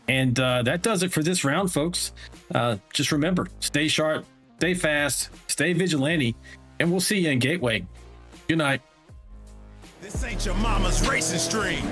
And that does it for this round, folks. Just remember, stay sharp, stay fast, stay vigilante, and we'll see you in Gateway. Good night. This ain't your mama's racing stream.